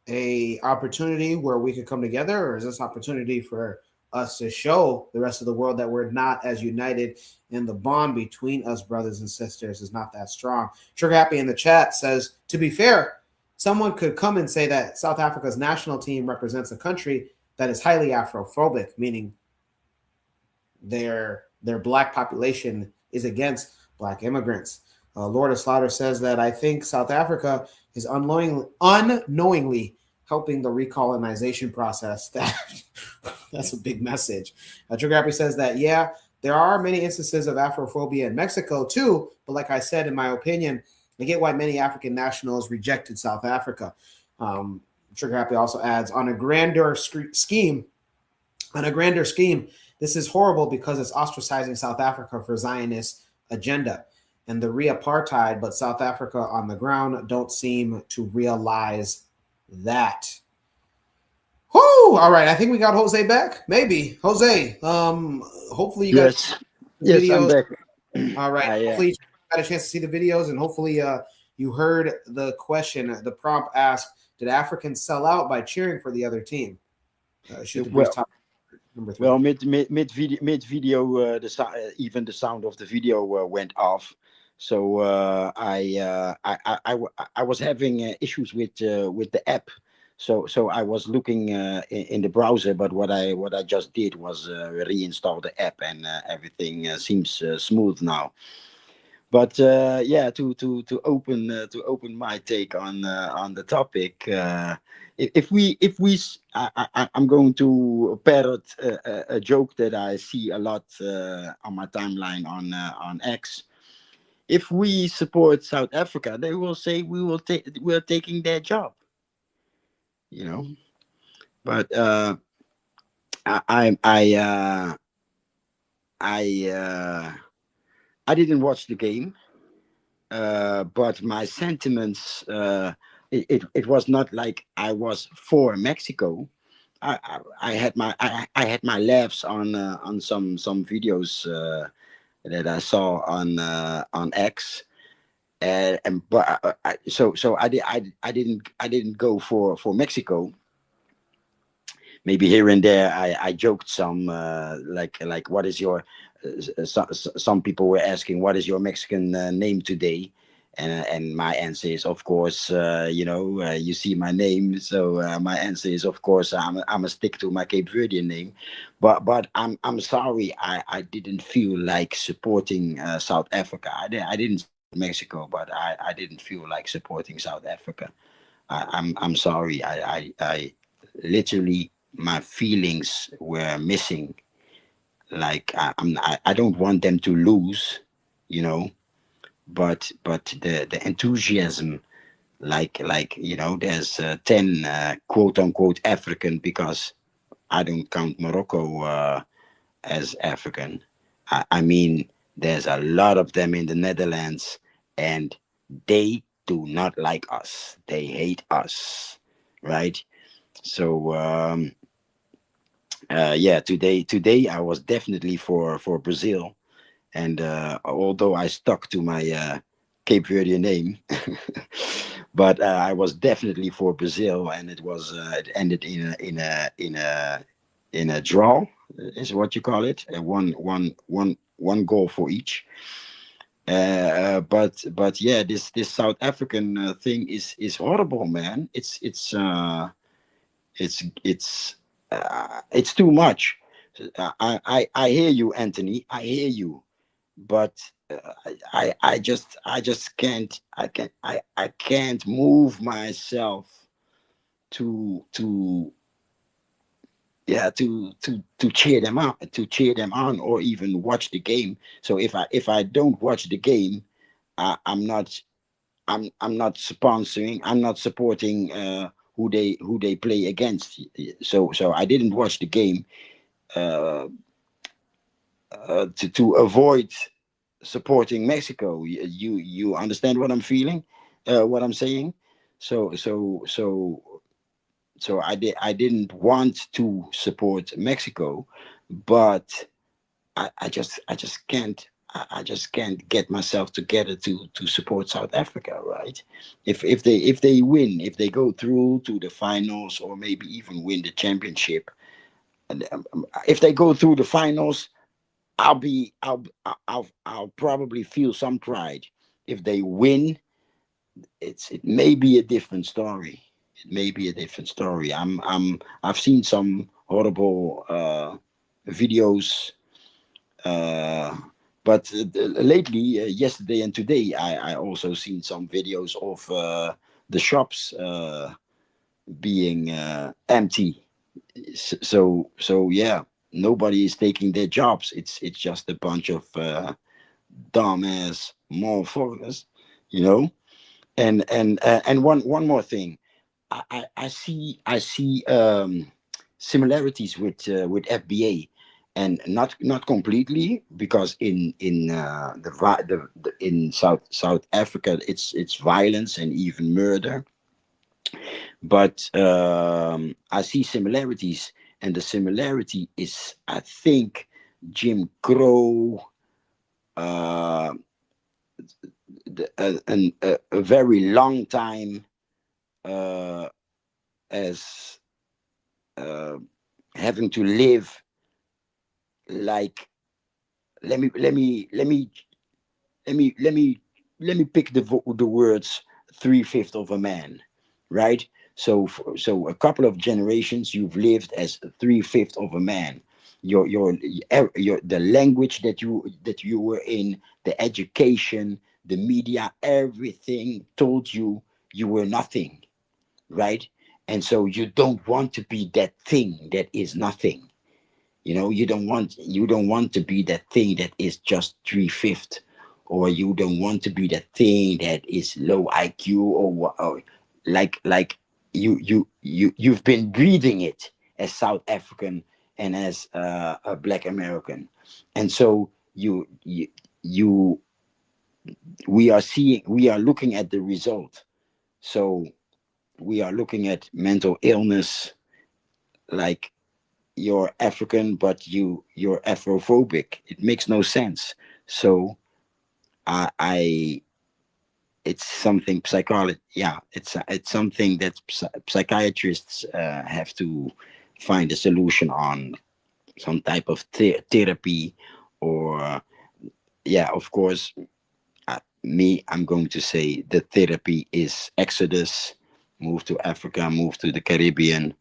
a opportunity where we could come together, or is this opportunity for us to show the rest of the world that we're not as united, and the bond between us brothers and sisters is not that strong? Trigger Happy in the chat says, to be fair, someone could come and say that South Africa's national team represents a country that is highly Afrophobic, meaning their black population is against black immigrants. Lord of Slaughter says that I think South Africa is unknowingly helping the recolonization process. That's a big message. Trigger Happy says that, yeah, there are many instances of Afrophobia in Mexico too, but like I said, in my opinion, I get why many African nationals rejected South Africa. Trigger Happy also adds, on a grander scheme, this is horrible because it's ostracizing South Africa for Zionist agenda and the re-apartheid, but South Africa on the ground don't seem to realize that. Whoo! All right, I think we got Jose back. Maybe. Jose, hopefully you got videos. I'm back. All right, hopefully you got a chance to see the videos, and hopefully you heard the question. The prompt asked, did Africans sell out by cheering for the other team? Number 3. Well, mid video, even the sound of the video went off. So I was having issues with the app. So I was looking in the browser, but what I just did was reinstall the app, and everything seems smooth now. But to open my take on the topic, I'm going to parrot a joke that I see a lot on my timeline on X. If we support South Africa, they will say we're taking their job. But I didn't watch the game, but my sentiments, it was not like I was for Mexico. I had my laughs on some videos that I saw on X, but I didn't go for Mexico. Maybe here and there I joked some like what is your some people were asking what is your Mexican name today, and my answer is of course you see my name, so my answer is of course I'm a stick to my Cape Verdean name, but I'm sorry, I didn't feel like supporting South Africa. I didn't support Mexico, but I didn't feel like supporting South Africa. I'm sorry, I literally, my feelings were missing. Like I don't want them to lose, but the enthusiasm, like there's 10 quote unquote African, because I don't count Morocco as African. I mean, there's a lot of them in the Netherlands, and they do not like us. They hate us, right? So yeah, today I was definitely for Brazil, and although I stuck to my Cape Verdean name, but I was definitely for Brazil, and it ended in a draw, is what you call it, one goal for each. But yeah, this South African thing is horrible, man. It's too much. I hear you, Anthony. I hear you, but I just can't. I can't move myself to yeah to cheer them on, or even watch the game. So if I don't watch the game, I'm not I'm not sponsoring, I'm not supporting who they play against. So I didn't watch the game uh, to avoid supporting Mexico. You understand what I'm feeling, what I'm saying? So I didn't want to support Mexico, but I just can't. I just can't get myself together to support South Africa, right? If they win, if they go through to the finals, or maybe even win the championship, and if they go through the finals, I'll probably feel some pride. If they win, it may be a different story. It may be a different story. I've seen some horrible videos, uh, but lately, yesterday and today, I also seen some videos of the shops being empty. So yeah, nobody is taking their jobs. It's just a bunch of dumbass motherfuckers, you know. And one more thing, I see similarities with FBA, and not completely, because in in South Africa it's violence and even murder, but I see similarities, and the similarity is, I think, Jim Crow, uh, a very long time uh, as uh, having to live like, let me pick the words, 3/5 of a man, right? So a couple of generations you've lived as 3/5 of a man. Your the language that you were in, the education, the media, everything told you you were nothing, right? And so you don't want to be that thing that is nothing. You don't want to be that thing that is just 3/5, or you don't want to be that thing that is low IQ, or like you've been breathing it as South African and as a Black American. And so you we are looking at the result. So we are looking at mental illness, like, you're African, but you're Afrophobic. It makes no sense. So I it's something psychology. Yeah, it's something that psychiatrists have to find a solution on, some type of therapy, or yeah, of course. I'm going to say the therapy is exodus, move to Africa, move to the Caribbean,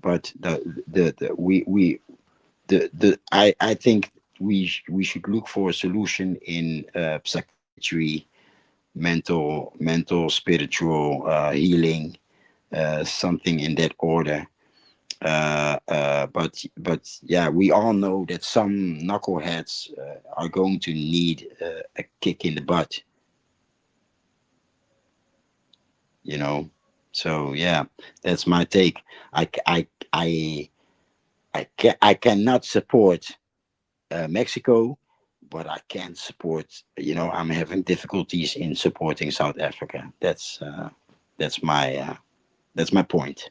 but the we I think we should look for a solution in psychiatry, mental spiritual healing, something in that order. But yeah, we all know that some knuckleheads are going to need a kick in the butt, you know. So yeah, that's my take. I cannot support Mexico, but I can support. I'm having difficulties in supporting South Africa. That's my point.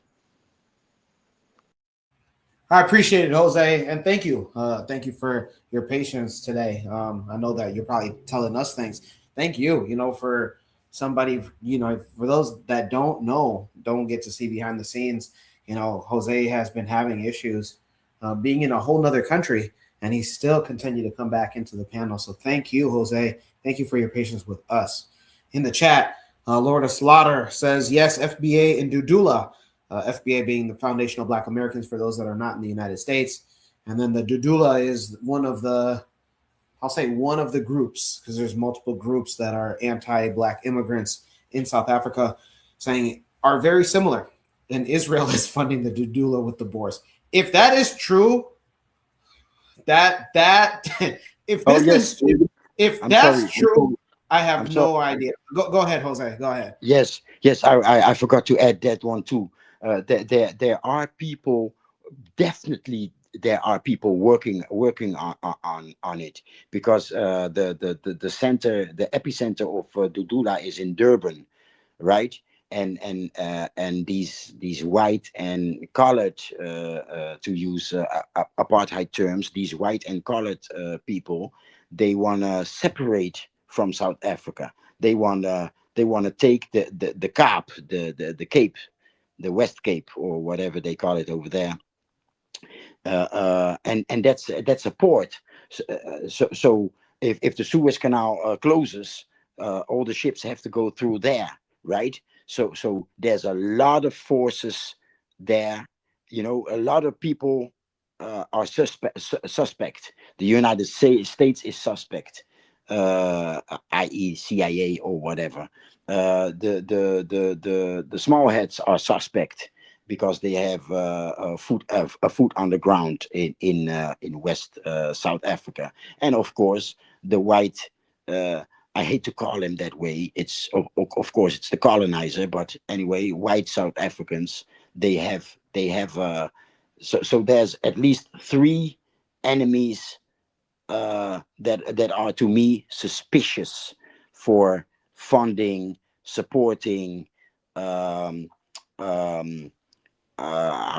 I appreciate it, Jose, and thank you. Thank you for your patience today. I know that you're probably telling us things. Thank you. For somebody, for those that don't get to see behind the scenes. Jose has been having issues being in a whole nother country, and he still continued to come back into the panel. So thank you, Jose. Thank you for your patience with us. In the chat, Lord of Slaughter says yes, FBA and Dudula. FBA being the Foundation of Black Americans for those that are not in the United States. And then the Dudula is one of the groups, because there's multiple groups that are anti-Black immigrants in South Africa, saying are very similar. And Israel is funding the Dudula with the Boers. If that is true, if that's true, I have no idea. Go ahead, Jose. Go ahead. Yes, I forgot to add that one too. There are people, definitely there are people working on it, because the center, the epicenter of Dudula is in Durban, right? And these white and colored, to use apartheid terms, these white and colored people, they want to separate from South Africa. They want to take the Cape, the Cape, the West Cape, or whatever they call it over there. And that's a port. So if the Suez Canal closes, all the ships have to go through there, right? So there's a lot of forces there. A lot of people are suspect. The United States is suspect, i.e., CIA or whatever. The small heads are suspect, because they have a foot on the ground in West South Africa. And of course the white, I hate to call him that way, it's of course it's the colonizer, but anyway, white South Africans, they have so there's at least three enemies that are, to me, suspicious for funding, supporting, how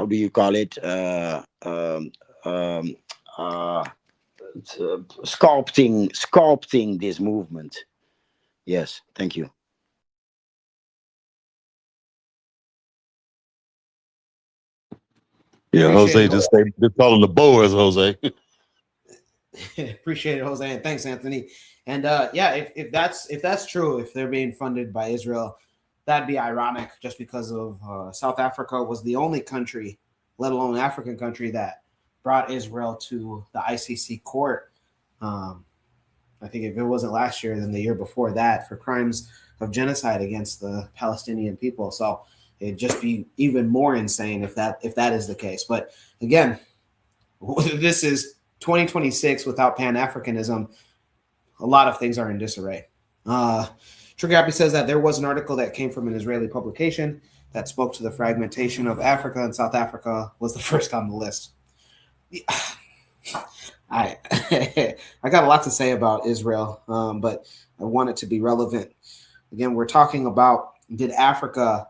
do you call it, sculpting this movement. Yes, thank you. Yeah, Jose, just call them the Boers, Jose. Appreciate it, Jose, and thanks, Anthony. And if that's true, if they're being funded by Israel, that'd be ironic, just because of South Africa was the only country, let alone African country, that brought Israel to the ICC court. I think if it wasn't last year, then the year before that, for crimes of genocide against the Palestinian people. So it'd just be even more insane if that is the case. But again, this is 2026 without Pan-Africanism. A lot of things are in disarray. Trigger Happy says that there was an article that came from an Israeli publication that spoke to the fragmentation of Africa, and South Africa was the first on the list. I got a lot to say about Israel, but I want it to be relevant. Again, we're talking about did Africans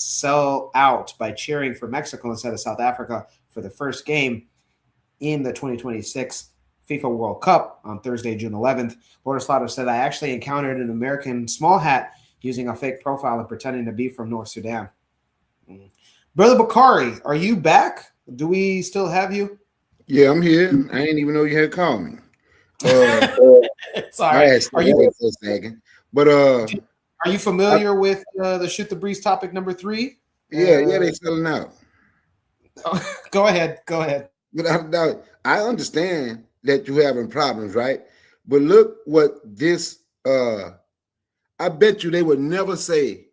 sell out by cheering for Mexico instead of South Africa for the first game in the 2026 FIFA World Cup on Thursday, June 11th. Lord Slaughter said, I actually encountered an American small hat using a fake profile and pretending to be from North Sudan. Brother Bakari, are you back? Do we still have you? Yeah, I'm here. I didn't even know you had called me. Sorry. Are you for a second? But are you familiar with the Shoot the Breeze topic number 3? Yeah, they selling out. Go ahead. But I understand that you're having problems, right? But look what this. I bet you they would never say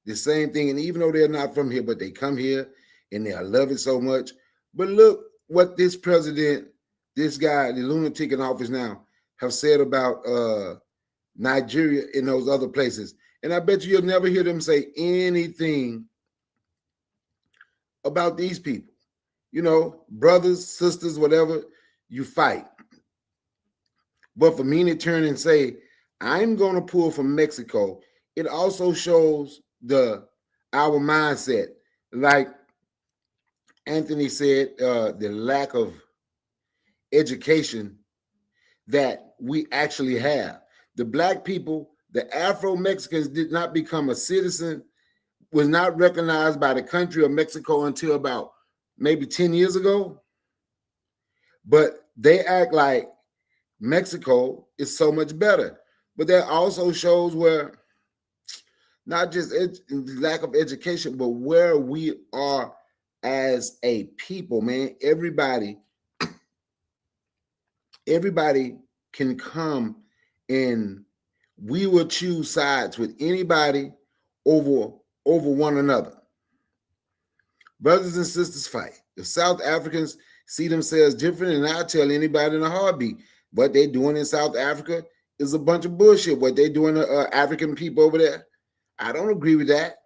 the same thing, and even though they're not from here, but they come here and they love it so much. But look what this president, this guy, the lunatic in office now, have said about Nigeria and those other places. And I bet you'll never hear them say anything about these people. You know, brothers, sisters, whatever, you fight. But for me to turn and say, I'm going to pull from Mexico, it also shows our mindset. Like Anthony said, the lack of education that we actually have. The black people, the Afro-Mexicans did not become a citizen, was not recognized by the country of Mexico until about maybe 10 years ago. But they act like Mexico is so much better. But that also shows where not just lack of education, but where we are as a people, man. Everybody can come and we will choose sides with anybody over one another. Brothers and sisters fight. The South Africans see themselves different, and I'll tell anybody in a heartbeat, what they're doing in South Africa is a bunch of bullshit. What they're doing to African people over there, I don't agree with that.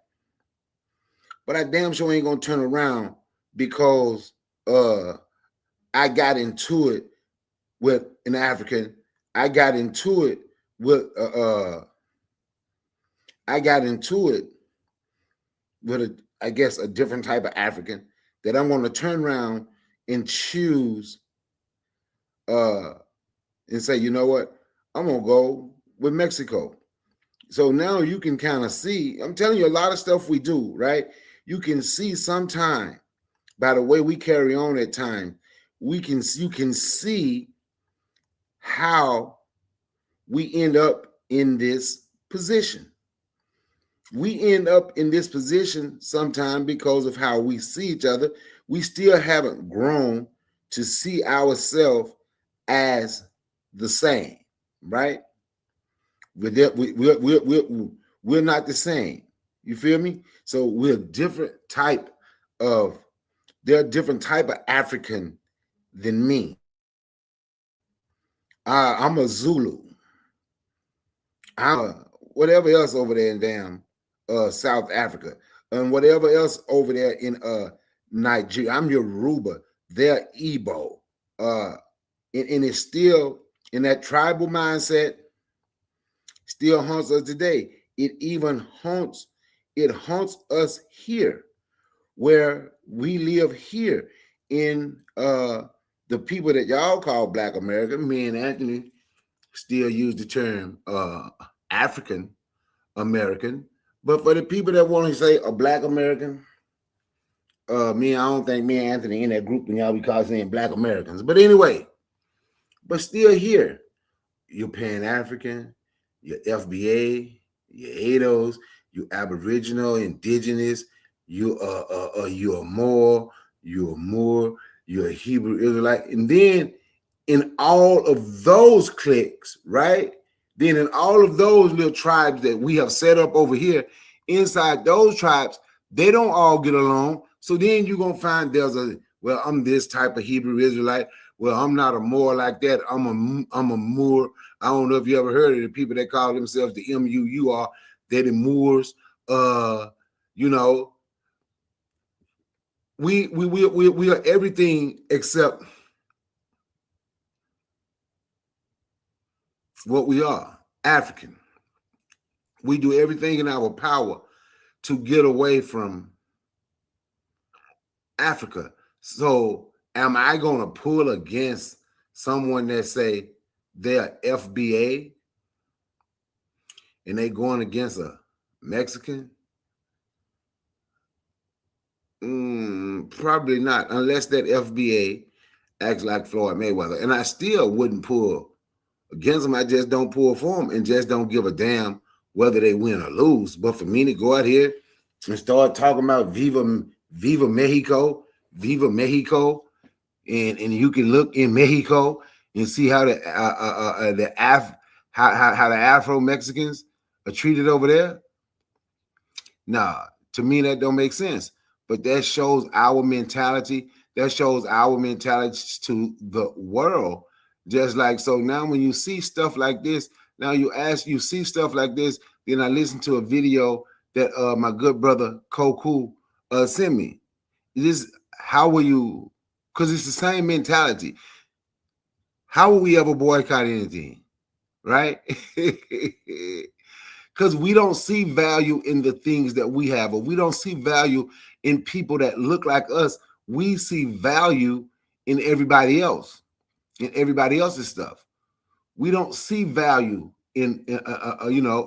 But I damn sure ain't gonna turn around because I got into it with an African. I got into it with I guess a different type of African that I'm going to turn around and choose and say, you know what, I'm going to go with Mexico. So now you can kind of see, I'm telling you, a lot of stuff we do, right? You can see sometime by the way we carry on at time, you can see how we end up in this position. We end up in this position sometime because of how we see each other. We still haven't grown to see ourselves as the same, right? We're not the same. You feel me? So we're different type of, they're a different type of African than me. I'm a Zulu. I'm a whatever else over there in damn South Africa, and whatever else over there in Nigeria. I'm Yoruba. They're Igbo. And it's still in that tribal mindset. Still haunts us today. It even haunts us here, where we live here in the people that y'all call Black American. Me and Anthony still use the term African American. But for the people that want to say a Black American, I don't think me and Anthony in that group and y'all be saying Black Americans. But anyway, but still here, you're Pan-African, you're FBA, you're ADOS, you're Aboriginal, Indigenous, you're a Moor, you're a Hebrew Israelite. And then in all of those cliques, right? Then in all of those little tribes that we have set up over here, inside those tribes, they don't all get along. So then you're going to find well, I'm this type of Hebrew Israelite. Well, I'm not a Moor like that. I'm a Moor. I don't know if you ever heard of the people that call themselves the M-U-U-R. They're the Moors. You know, we are everything except what we are, African. We do everything in our power to get away from Africa. So am I going to pull against someone that say they're FBA and they going against a Mexican? Probably not, unless that FBA acts like Floyd Mayweather. And I still wouldn't pull against them. I just don't pull for them and just don't give a damn whether they win or lose. But for me to go out here and start talking about Viva Mexico, and you can look in Mexico and see how the Afro-Mexicans are treated over there. Nah, to me that don't make sense. But that shows our mentality. That shows our mentality to the world. Just like, so now when you see stuff like this, Now you see stuff like this. Then I listen to a video that my good brother Koku sent me. This how will you? Because it's the same mentality. How will we ever boycott anything, right? Because we don't see value in the things that we have, or we don't see value in people that look like us. We see value in everybody else, in everybody else's stuff. We don't see value in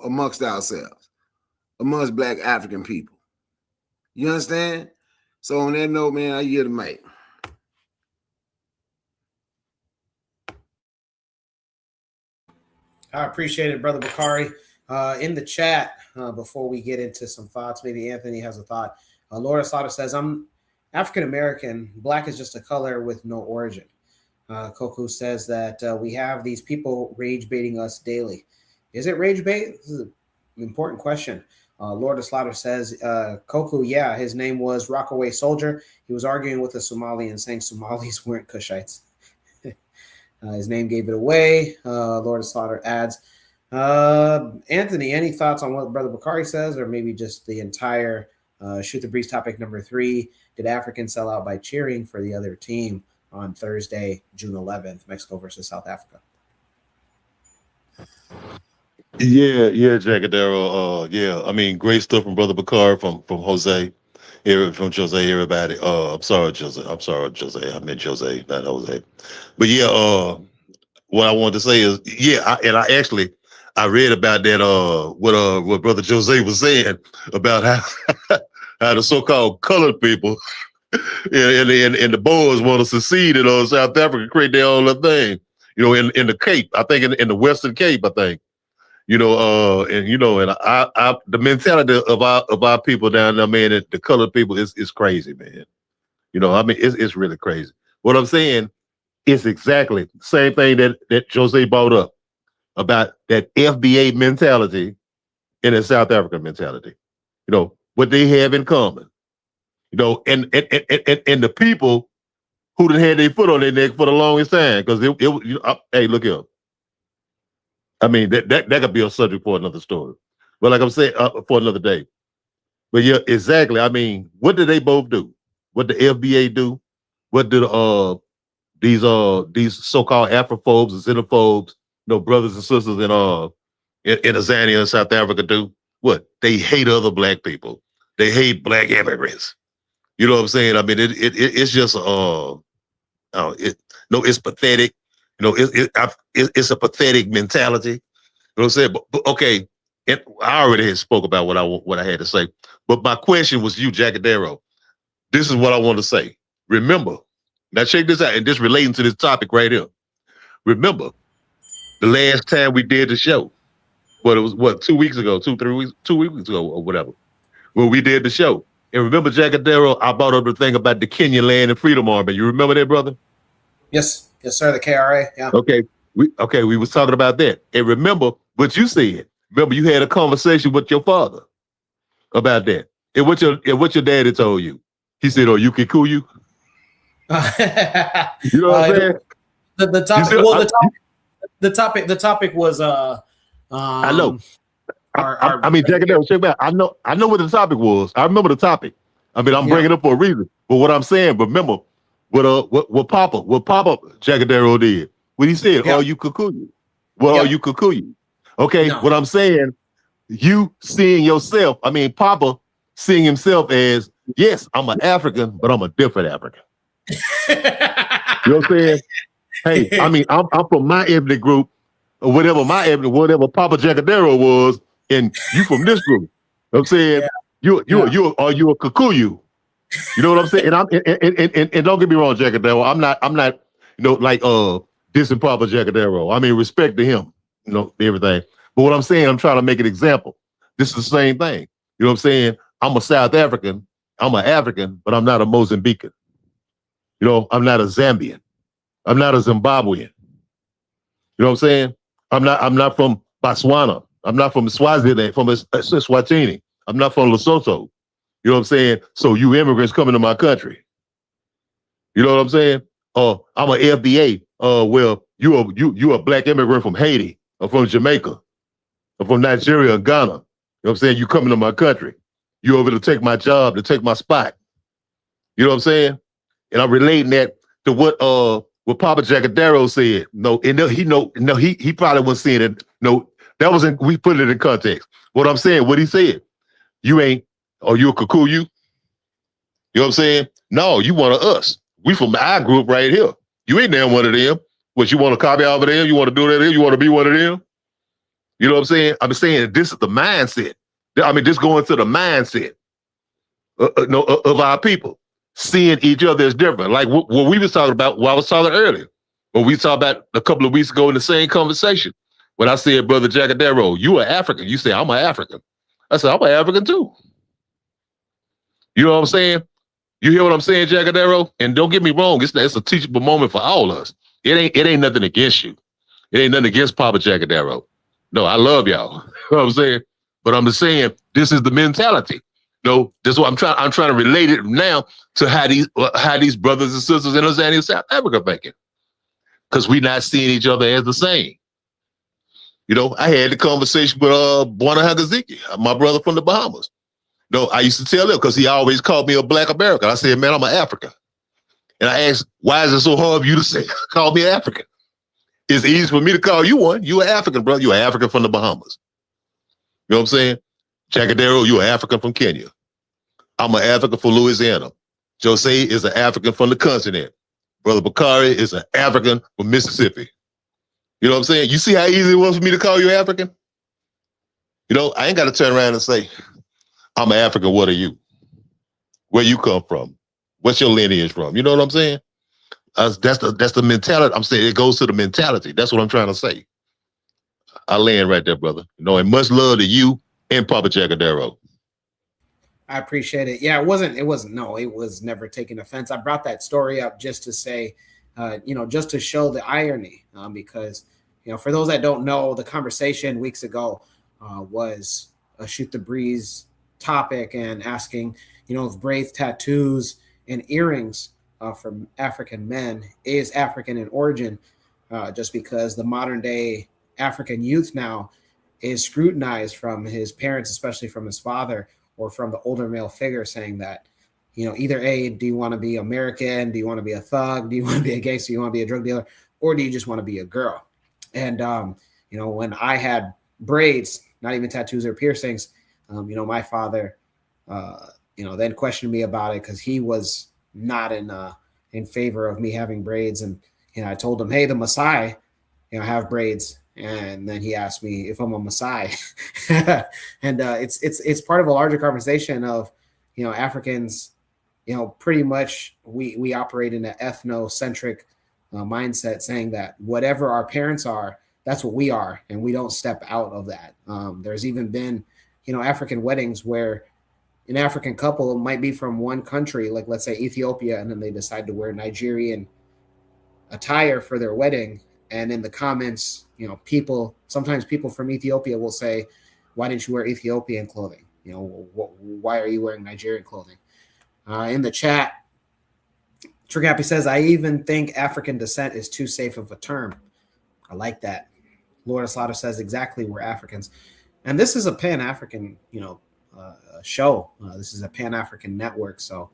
amongst ourselves, amongst Black African people. You understand? So on that note, man, I yield the mic. I appreciate it, Brother Bakari. In the chat, before we get into some thoughts, maybe Anthony has a thought. Laura Slaughter says, I'm African American. Black is just a color with no origin. Koku says that we have these people rage baiting us daily. Is it rage bait? This is an important question. Lord Slaughter says, Koku, yeah, his name was Rockaway Soldier. He was arguing with a Somali and saying Somalis weren't Kushites. His name gave it away. Lord Slaughter adds, Anthony, any thoughts on what Brother Bakari says, or maybe just the entire Shoot the Breeze topic number 3? Did Africans sell out by cheering for the other team on Thursday, June 11th, Mexico versus South Africa? Yeah, Jagadero. Yeah, I mean, great stuff from Brother Bakari, from Jose, from Jose, everybody. I'm sorry, Jose. I meant Jose, not Jose. But yeah, what I wanted to say is, yeah, I read about that. What Brother Jose was saying about how how the so-called colored people and the Boers want to secede in South Africa, create their own little thing. In the Cape, I think in the Western Cape, I think. And the mentality of our people down there, man, the colored people is crazy, man. I mean, it's really crazy. What I'm saying is exactly the same thing that Jose brought up about that FBA mentality and the South African mentality. What they have in common. And the people who done had their foot on their neck for the longest time, because hey, look here. I mean, that could be a subject for another story. But like I'm saying, for another day. But yeah, exactly. I mean, what did they both do? What the FBA do? What did these so-called Afrophobes and xenophobes, brothers and sisters in Tanzania and South Africa do? What? They hate other Black people. They hate Black immigrants. You know what I'm saying? I mean, it's just it's pathetic. It's a pathetic mentality. You know what I'm saying? But okay, I already had spoke about what I had to say. But my question was you, Jagadero. This is what I want to say. Remember, now check this out, and this relating to this topic right here. Remember, the last time we did the show, it was 2 weeks ago, 2 weeks ago, or whatever, when we did the show. And remember, Jagadero, I brought up the thing about the Kenyan Land and Freedom Army. You remember that, brother? Yes, sir. The KRA. Yeah. Okay. We was talking about that. And remember what you said. Remember, you had a conversation with your father about that. And what your daddy told you. He said, "Oh, you can cool you." You know what I'm saying? The topic was I know. I mean, Jagadero, check back. I know what the topic was. I remember the topic. I mean, I'm bringing it up for a reason. But what I'm saying, remember what Papa Jagadero did. What he said, "Oh, you Kikuyu." Well, are you Kikuyu? Okay, what I'm saying, you seeing yourself. I mean, Papa seeing himself as, yes, I'm an African, but I'm a different African. You know what I'm saying? Hey, I mean, I'm from my ethnic group, or whatever whatever Papa Jagadero was, and you from this group. You know what I'm saying, are you a Kikuyu? You know what I'm saying? And don't get me wrong, Jagadero. I'm not dissing Papa Jagadero. I mean, respect to him, everything. But what I'm saying, I'm trying to make an example. This is the same thing. You know what I'm saying? I'm a South African. I'm an African, but I'm not a Mozambican. I'm not a Zambian. I'm not a Zimbabwean. You know what I'm saying? I'm not from Botswana. I'm not from Swaziland, from Eswatini. I'm not from Lesotho. You know what I'm saying? So you immigrants coming to my country. You know what I'm saying? I'm an FBA. Well, you a Black immigrant from Haiti. I'm from Jamaica. I'm from Nigeria and Ghana. You know what I'm saying? You coming to my country. You over to take my job, to take my spot. You know what I'm saying? And I'm relating that to what Papa Jacadero said. No, and he probably wasn't saying it. No, that wasn't, we put it in context. What I'm saying, what he said, you ain't, or you a Kikuyu? You know what I'm saying? No, you one of us. We from our group right here. You ain't damn one of them. What, you want to copy over there? You want to do that here? You want to be one of them? You know what I'm saying? I'm saying this is the mindset. I mean, just going to the mindset of our people. Seeing each other as different. Like what we was talking about, what I was talking earlier. What we talked about a couple of weeks ago in the same conversation. When I said, Brother Jacadero, you are African. You say, I'm an African. I said, I'm an African too. You know what I'm saying? You hear what I'm saying, Jacadero? And don't get me wrong, it's a teachable moment for all of us. It ain't nothing against you. It ain't nothing against Papa Jacadero. No, I love y'all. You know what I'm saying? But I'm just saying, this is the mentality. No, that's what I'm trying to relate it now to how these brothers and sisters in Tanzania and South Africa thinking. Because we not seeing each other as the same. You know, I had the conversation with Bwana Hagaziki, my brother from the Bahamas. No, I used to tell him because he always called me a Black American. I said, man, I'm an African. And I asked, why is it so hard for you to say, call me an African? It's easy for me to call you one. You an African, brother. You an African from the Bahamas. You know what I'm saying? Jacadero, you an African from Kenya. I'm an African from Louisiana. Jose is an African from the continent. Brother Bakari is an African from Mississippi. You know what I'm saying? You see how easy it was for me to call you African? You know, I ain't got to turn around and say, I'm an African, what are you? Where you come from? What's your lineage from? You know what I'm saying? That's the mentality. I'm saying it goes to the mentality. That's what I'm trying to say. I land right there, brother. You know, and much love to you and Papa Jacadero. I appreciate it. Yeah, it was never taking offense. I brought that story up just to say, just to show the irony, because, for those that don't know, the conversation weeks ago was a shoot the breeze topic and asking, if braids, tattoos, and earrings from African men is African in origin, just because the modern day African youth now is scrutinized from his parents, especially from his father, or from the older male figure, saying that, either A, do you want to be American? Do you want to be a thug? Do you want to be a gangster? Do you want to be a drug dealer? Or do you just want to be a girl? And, when I had braids, not even tattoos or piercings, my father, then questioned me about it because he was not in favor of me having braids. And, I told him, hey, the Maasai, have braids. And then he asked me if I'm a Maasai. And it's part of a larger conversation of, Africans, pretty much we operate in an ethnocentric mindset, saying that whatever our parents are, that's what we are. And we don't step out of that. There's even been, African weddings where an African couple might be from one country, like let's say Ethiopia, and then they decide to wear Nigerian attire for their wedding. And in the comments, sometimes people from Ethiopia will say, why didn't you wear Ethiopian clothing? Why are you wearing Nigerian clothing? In the chat, Trighappy says, I even think African descent is too safe of a term. I like that. Laura Slaughter says, exactly, we're Africans. And this is a Pan-African, show. This is a Pan-African network. So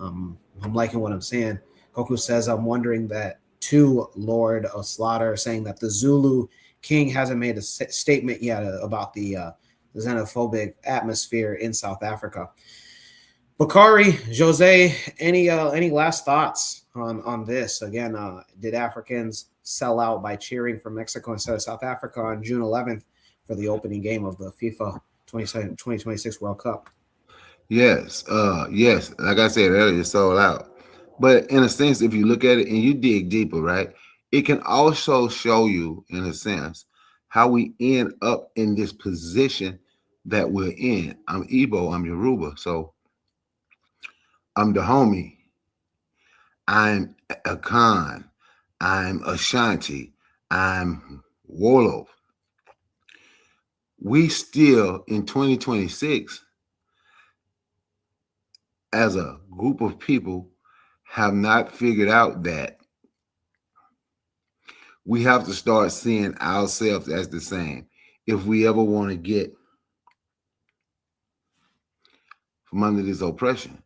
I'm liking what I'm saying. Goku says, I'm wondering that to Lord of Slaughter, saying that the Zulu king hasn't made a statement yet about the xenophobic atmosphere in South Africa. Bakari, Jose, any last thoughts on this? Again, did Africans sell out by cheering for Mexico instead of South Africa on June 11th for the opening game of the FIFA 2026 World Cup? Yes, yes. Like I said earlier, it's sold out. But in a sense, if you look at it and you dig deeper, right, it can also show you, in a sense, how we end up in this position that we're in. I'm Igbo, I'm Yoruba, so I'm the homie. I'm a Khan. I'm Ashanti. I'm Wolof. We still, in 2026, as a group of people, have not figured out that We have to start seeing ourselves as the same. If we ever want to get from under this oppression,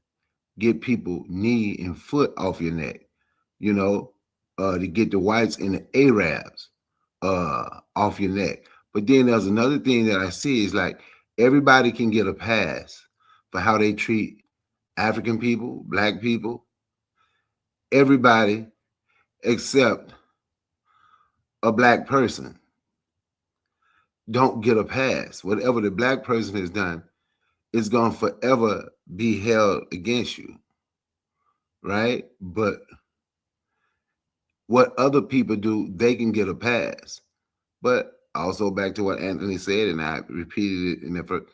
get people knee and foot off your neck, you know, to get the whites and the Arabs off your neck. But then there's another thing that I see is like everybody can get a pass for how they treat African people, black people, everybody except a black person don't get a pass. Whatever the black person has done is going to forever be held against you, right? But what other people do, they can get a pass. But also back to what Anthony said, and I repeated it in the first,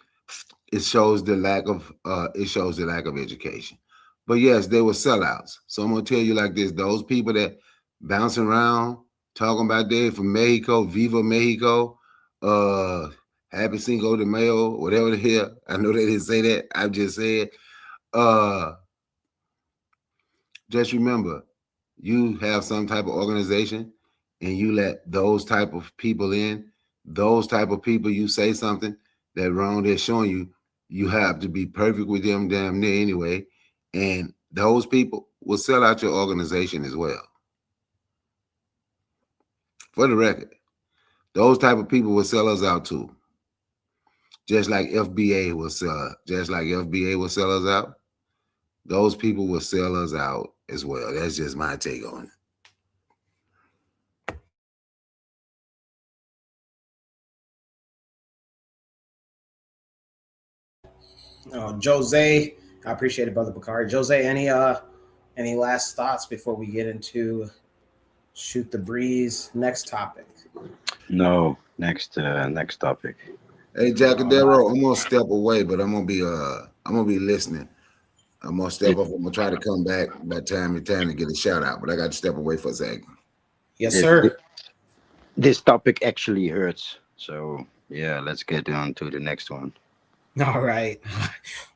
it shows the lack of education. But yes, they were sellouts. So I'm gonna tell you like this: those people that bouncing around talking about they from Mexico, Viva Mexico, Happy Cinco de Mayo, whatever the hell. I know they didn't say that. I just said, just remember, you have some type of organization and you let those type of people in, those type of people, you say something that wrong, they're showing you, you have to be perfect with them damn near anyway. And those people will sell out your organization as well. For the record, those type of people will sell us out too. Just like FBA will sell us out. Those people will sell us out as well. That's just my take on it. Jose, I appreciate it, Brother Bakari. Jose, any last thoughts before we get into Shoot the Breeze? Next topic. No, next topic. Hey, Jackadero, I'm gonna step away, but I'm gonna be listening. I'm gonna step up. I'm gonna try to come back by time to get a shout out, but I got to step away for a second. Yes, sir. This topic actually hurts. So yeah, let's get on to the next one. All right.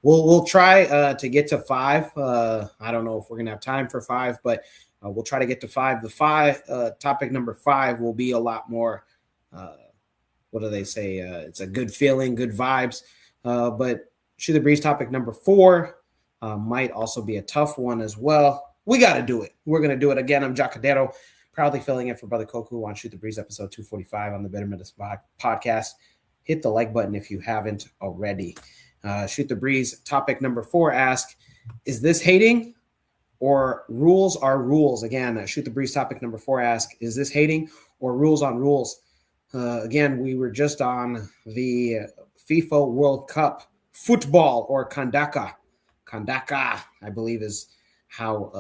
We'll try to get to 5. I don't know if we're gonna have time for 5, but we'll try to get to 5. The topic number 5 will be a lot more. What do they say? It's a good feeling, good vibes. But Shoot the Breeze topic number 4 might also be a tough one as well. We got to do it. We're going to do it again. I'm Jacadero, proudly filling in for Brother Koku on Shoot the Breeze episode 245 on the Better Medicine podcast. Hit the like button if you haven't already. Shoot the Breeze topic number 4 asks, is this hating or rules are rules? Again, Shoot the Breeze topic number 4 asks, is this hating or rules on rules? Again, we were just on the FIFA World Cup football, or Kandaka. Kandaka, I believe, is how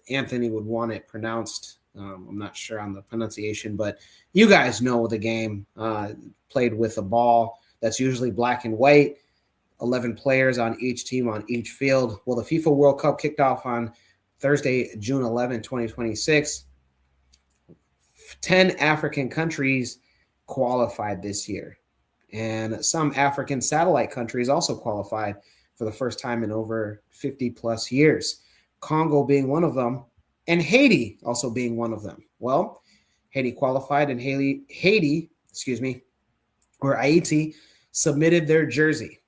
Anthony would want it pronounced. I'm not sure on the pronunciation, but you guys know the game. Played with a ball that's usually black and white, 11 players on each team on each field. Well, the FIFA World Cup kicked off on Thursday, June 11, 2026. 10 African countries qualified this year, and some African satellite countries also qualified for the first time in over 50 plus years, Congo being one of them, and Haiti also being one of them. Well, Haiti qualified, and Haiti, or Haiti, submitted their jersey.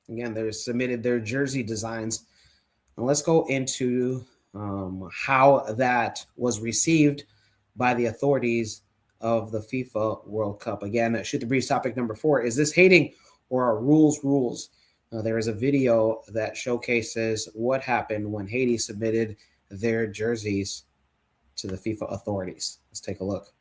Again, they submitted their jersey designs. And let's go into how that was received by the authorities of the FIFA World Cup. Again, Shoot the Breeze topic number 4. Is this hating or are rules? There is a video that showcases what happened when Haiti submitted their jerseys to the FIFA authorities. Let's take a look.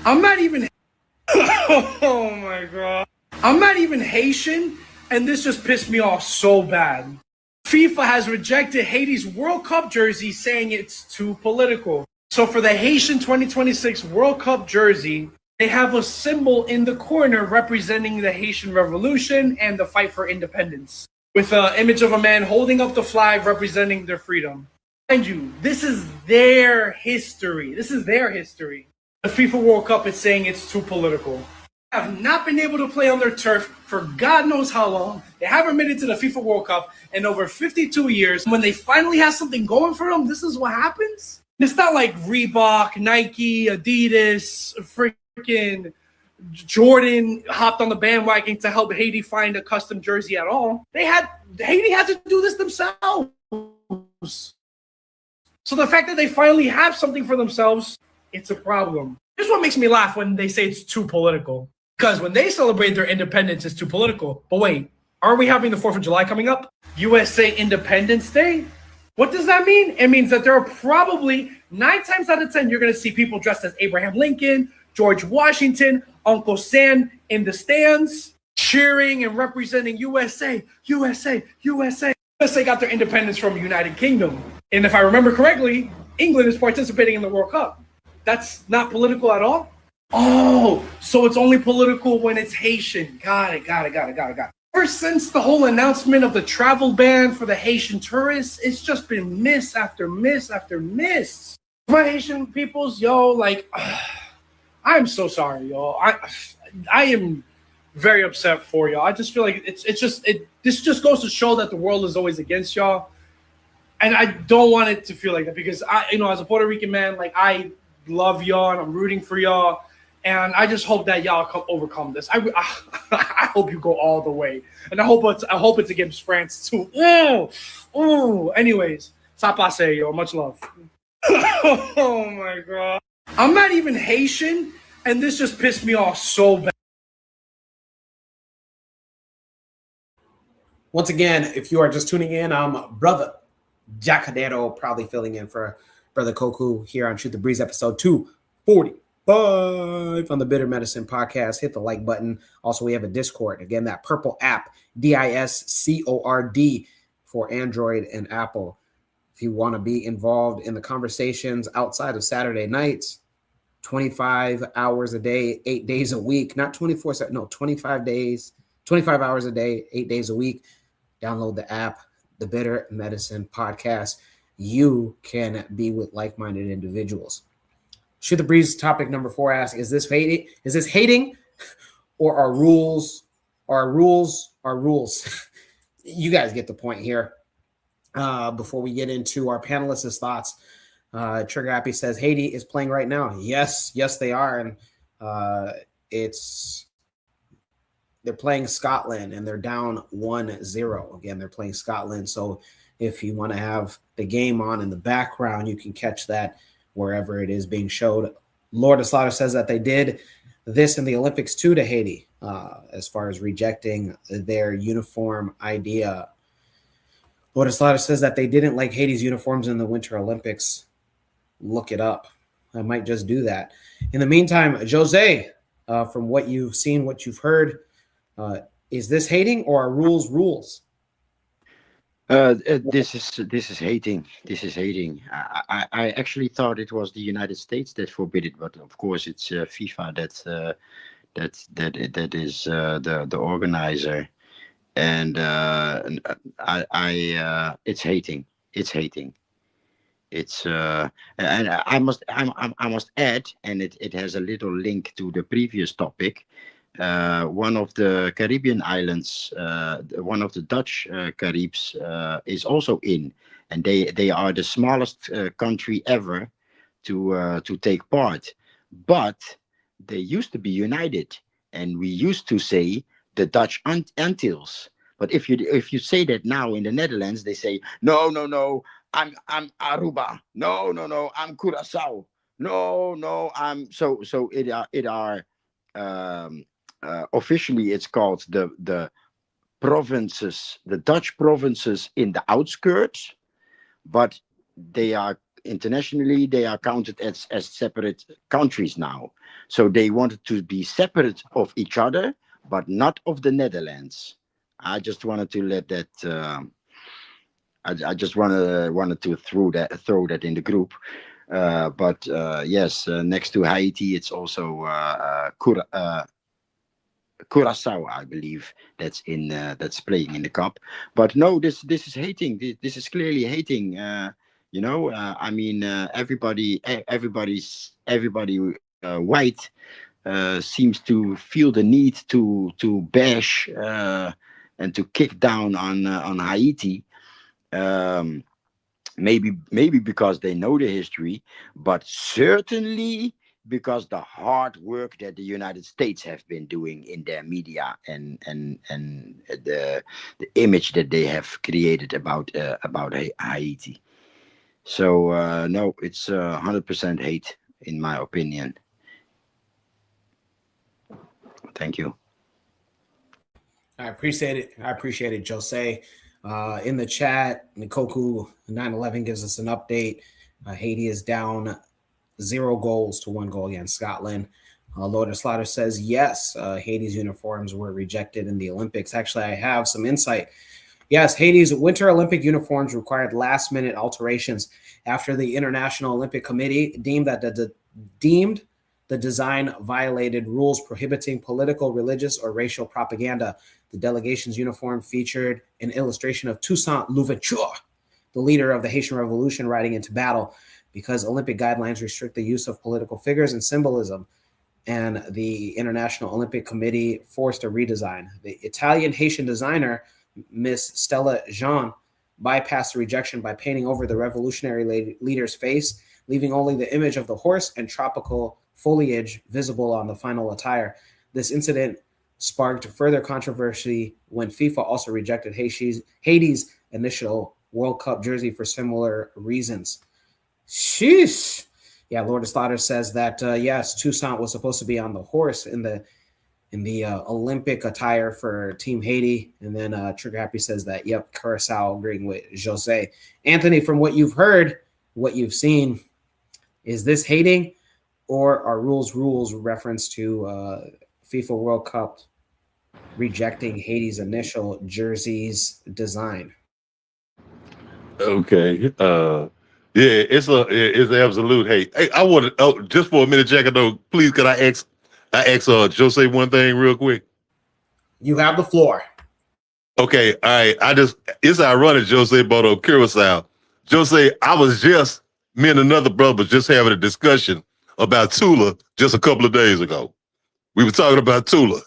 I'm not even oh my god. I'm not even Haitian, and this just pissed me off so bad. FIFA has rejected Haiti's World Cup jersey, saying it's too political. So for the Haitian 2026 World Cup jersey, they have a symbol in the corner representing the Haitian Revolution and the fight for independence, with an image of a man holding up the flag representing their freedom. Mind you, this is their history. The FIFA World Cup is saying it's too political. have not been able to play on their turf for God knows how long. They haven't made it to the FIFA World Cup in over 52 years. When they finally have something going for them, this is what happens. It's not like Reebok, Nike, Adidas, freaking Jordan hopped on the bandwagon to help Haiti find a custom jersey at all. Haiti had to do this themselves. So the fact that they finally have something for themselves, it's a problem. This is what makes me laugh when they say it's too political. Because when they celebrate their independence, it's too political. But wait, aren't we having the 4th of July coming up? USA Independence Day? What does that mean? It means that there are probably 9 times out of 10, you're going to see people dressed as Abraham Lincoln, George Washington, Uncle Sam in the stands, cheering and representing USA, USA, USA. USA got their independence from the United Kingdom. And if I remember correctly, England is participating in the World Cup. That's not political at all? Oh, so it's only political when it's Haitian. Got it. Ever since the whole announcement of the travel ban for the Haitian tourists, it's just been miss after miss after miss. My Haitian peoples, yo, like, I'm so sorry, yo. I am very upset for y'all. I just feel like this just goes to show that the world is always against y'all. And I don't want it to feel like that because as a Puerto Rican man, like I love y'all and I'm rooting for y'all. And I just hope that y'all overcome this. I hope you go all the way, and I hope it's against France too. Anyways, ça passe, yo. Much love. Oh my God, I'm not even Haitian, and this just pissed me off so bad. Once again, if you are just tuning in, I'm Brother Jacadero, proudly filling in for Brother Koku here on Shoot the Breeze episode 245 on the Bitter Medicine podcast. Hit the like button. Also, we have a Discord. Again, that purple app, Discord for Android and Apple. If you want to be involved in the conversations outside of Saturday nights, 25 hours a day, 8 days a week, not 24/7, no, 25 days, 25 hours a day, 8 days a week. Download the app, the Bitter Medicine podcast. You can be with like-minded individuals. Shoot the Breeze topic number 4 asks, is this hating or are rules rules? You guys get the point here. Before we get into our panelists' thoughts, Trigger Happy says Haiti is playing right now. Yes, they are. And they're playing Scotland and they're down 1-0. Again, they're playing Scotland. So if you want to have the game on in the background, you can catch that wherever it is being showed. Lord of Slaughter says that they did this in the Olympics too to Haiti, as far as rejecting their uniform idea. Lord of Slaughter says that they didn't like Haiti's uniforms in the Winter Olympics. Look it up. I might just do that. In the meantime, Jose, from what you've seen, what you've heard, is this hating or are rules? This is hating. This is hating. I actually thought it was the United States that forbid it, but of course it's FIFA that is the organizer, and it's hating. It's hating. It's and I must add, and it has a little link to the previous topic. One of the Caribbean islands, one of the Dutch Caribs, is also in, and they are the smallest country ever to take part. But they used to be united, and we used to say the Dutch Antilles. But if you say that now in the Netherlands, they say no, I'm Aruba. No, I'm Curaçao. No, I'm so it are. Officially, it's called the provinces, the Dutch provinces in the outskirts, but they are internationally they are counted as separate countries now. So they wanted to be separate of each other, but not of the Netherlands. I just wanted to let that. I just wanted to throw that in the group. But yes, next to Haiti, it's also Curaçao, I believe, that's playing in the cup. But no, this is hating. This is clearly hating. I mean, everybody white seems to feel the need to bash and to kick down on Haiti. Maybe because they know the history, but certainly because the hard work that the United States have been doing in their media and the image that they have created about Haiti. So no, it's 100% hate in my opinion. Thank you. I appreciate it. I appreciate it, Jose. In the chat, Nikoku 911 gives us an update. Haiti is down 0 goals to 1 goal against Scotland. Lord of Slaughter says, yes, Haiti's uniforms were rejected in the Olympics. Actually, I have some insight. Yes, Haiti's Winter Olympic uniforms required last-minute alterations after the International Olympic Committee deemed the design violated rules prohibiting political, religious, or racial propaganda. The delegation's uniform featured an illustration of Toussaint Louverture, the leader of the Haitian Revolution, riding into battle. Because Olympic guidelines restrict the use of political figures and symbolism, and the International Olympic Committee forced a redesign. The Italian Haitian designer, Miss Stella Jean, bypassed the rejection by painting over the revolutionary leader's face, leaving only the image of the horse and tropical foliage visible on the final attire. This incident sparked further controversy when FIFA also rejected Haiti's initial World Cup jersey for similar reasons. Sheesh. Yeah, Lord of Slaughter says that yes, Toussaint was supposed to be on the horse in the Olympic attire for Team Haiti, and then Trigger Happy says that yep, Curacao agreeing with Jose. Anthony, from what you've heard, what you've seen, is this hating, or are rules reference to FIFA World Cup rejecting Haiti's initial jerseys design? Okay. Yeah, it's absolute hate. Hey, I want to just for a minute, Jack. Though, please, could I ask Jose one thing real quick? You have the floor. Okay, all right. It's ironic Jose brought up Curacao. Jose, I was just me and another brother just having a discussion about Tula just a couple of days ago. We were talking about Tula.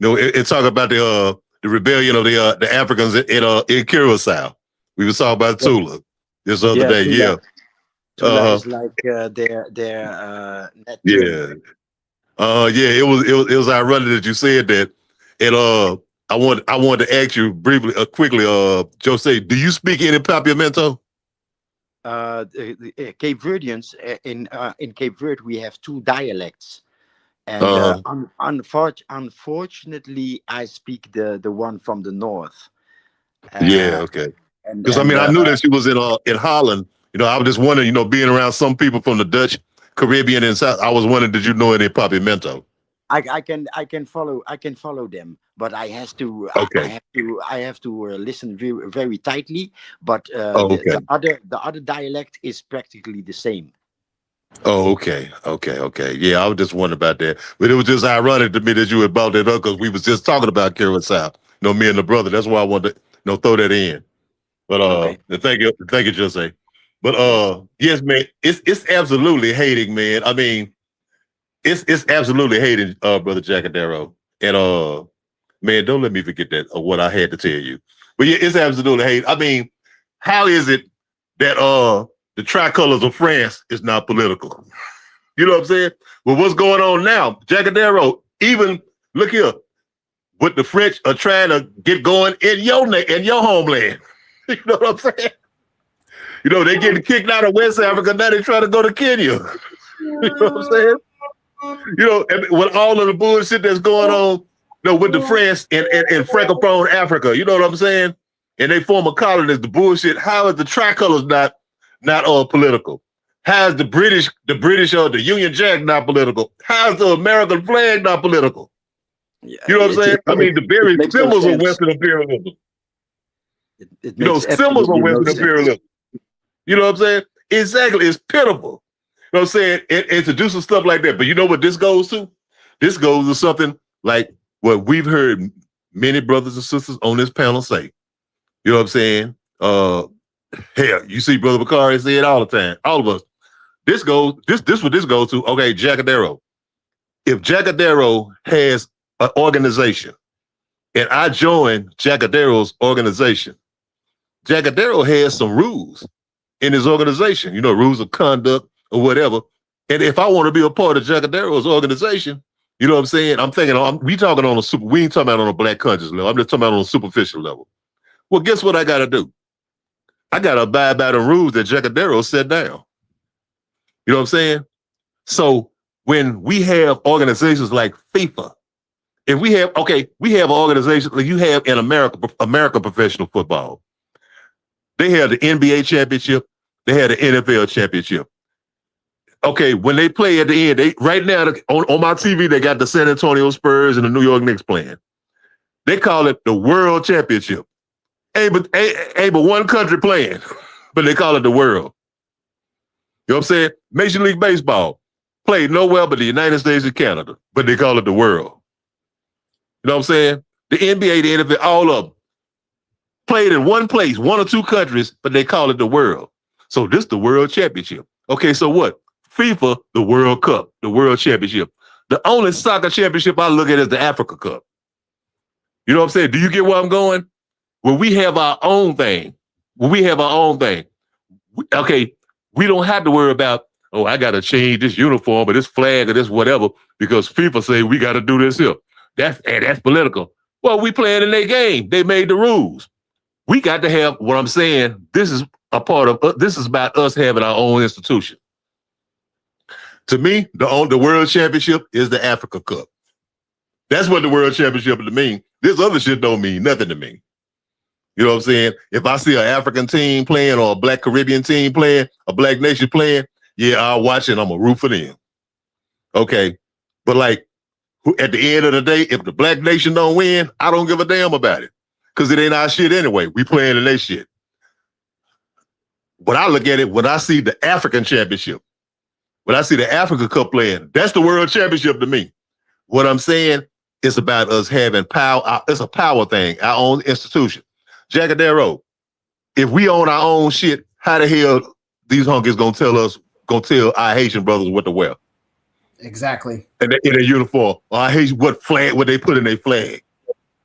It talking about the rebellion of the Africans in Curacao. We were talking about Tula this other day. Tula, yeah. Tula is like their net yeah. Yeah, it was ironic that you said that. And I wanted to ask you briefly, quickly, Jose, do you speak any Papiamento? Cape Verdeans in Cape Verde we have 2 dialects, and unfortunately I speak the one from the north. Yeah, okay. Because I knew that she was in Holland. I was just wondering, being around some people from the Dutch, Caribbean, and South. I was wondering, did you know any Papiamento? I can follow them, but I have to I have to listen very, very tightly. But the other dialect is practically the same. Oh, okay. Yeah, I was just wondering about that, but it was just ironic to me that you had brought that up because we was just talking about Curacao. Me and the brother. That's why I wanted to throw that in. But thank you, Jose. But yes, man, it's absolutely hating, man. I mean, it's absolutely hating, brother Jacadero. And man, don't let me forget that what I had to tell you. But yeah, it's absolutely hate. I mean, how is it that the tricolors of France is not political? You know what I'm saying? Well, what's going on now, Jacadero? Even look here, what the French are trying to get going in your homeland. You know what I'm saying? They're getting kicked out of West Africa. Now they're trying to go to Kenya. You know what I'm saying? With all of the bullshit that's going on, with the France and Francophone Africa, you know what I'm saying? And they former colonies, the bullshit. How is the tricolors not political? How is the British or the Union Jack not political? How is the American flag not political? You know what I'm saying? I mean, the very symbols of Western imperialism. Symbols of Western imperialism. You know what I'm saying? Exactly. It's pitiful. You know what I'm saying? And to do some stuff like that. But you know what this goes to? This goes to something like what we've heard many brothers and sisters on this panel say. You know what I'm saying? Hell, you see Brother Bakari say it all the time. All of us. This what this goes to. Okay, Jacadero. if Jacadero has an organization and I join Jacadero's organization, Jacadero has some rules in his organization, rules of conduct or whatever. And if I want to be a part of Jacadero's organization, you know what I'm saying? I'm thinking, we ain't talking about on a black conscious level. I'm just talking about on a superficial level. Well, guess what I got to do? I got to abide by the rules that Jacadero set down. You know what I'm saying? So when we have organizations like FIFA, if we have an organization like you have in American professional football. They have the NBA championship. They have the NFL championship. Okay, when they play at the end, right now on my TV, they got the San Antonio Spurs and the New York Knicks playing. They call it the World Championship. Ain't but one country playing, but they call it the world. You know what I'm saying? Major League Baseball played nowhere but the United States and Canada, but they call it the world. You know what I'm saying? The NBA, the NFL, all of them played in one place, one or two countries, but they call it the world. So this is the World Championship. Okay, so what? FIFA, the World Cup, the World Championship. The only soccer championship I look at is the Africa Cup. You know what I'm saying? Do you get where I'm going? When we have our own thing, okay, we don't have to worry about, I got to change this uniform or this flag or this whatever because FIFA say we got to do this here. That's political. Well, we playing in their game. They made the rules. We got to have what I'm saying. This is about us having our own institution. To me, the World Championship is the Africa Cup. That's what the World Championship means. This other shit don't mean nothing to me. You know what I'm saying? If I see an African team playing or a Black Caribbean team playing, a Black nation playing, yeah, I'll watch it. I'm going to root for them. Okay. But like, at the end of the day, if the Black nation don't win, I don't give a damn about it. Because it ain't our shit anyway. We playing in their shit. When I look at it, when I see the African Championship, when I see the Africa Cup playing, that's the World Championship to me. What I'm saying is about us having power. It's a power thing, our own institution. Jacadero, if we own our own shit, how the hell these hunkies gonna tell our Haitian brothers what to wear? Exactly. And in a uniform. Or I hate what they put in their flag.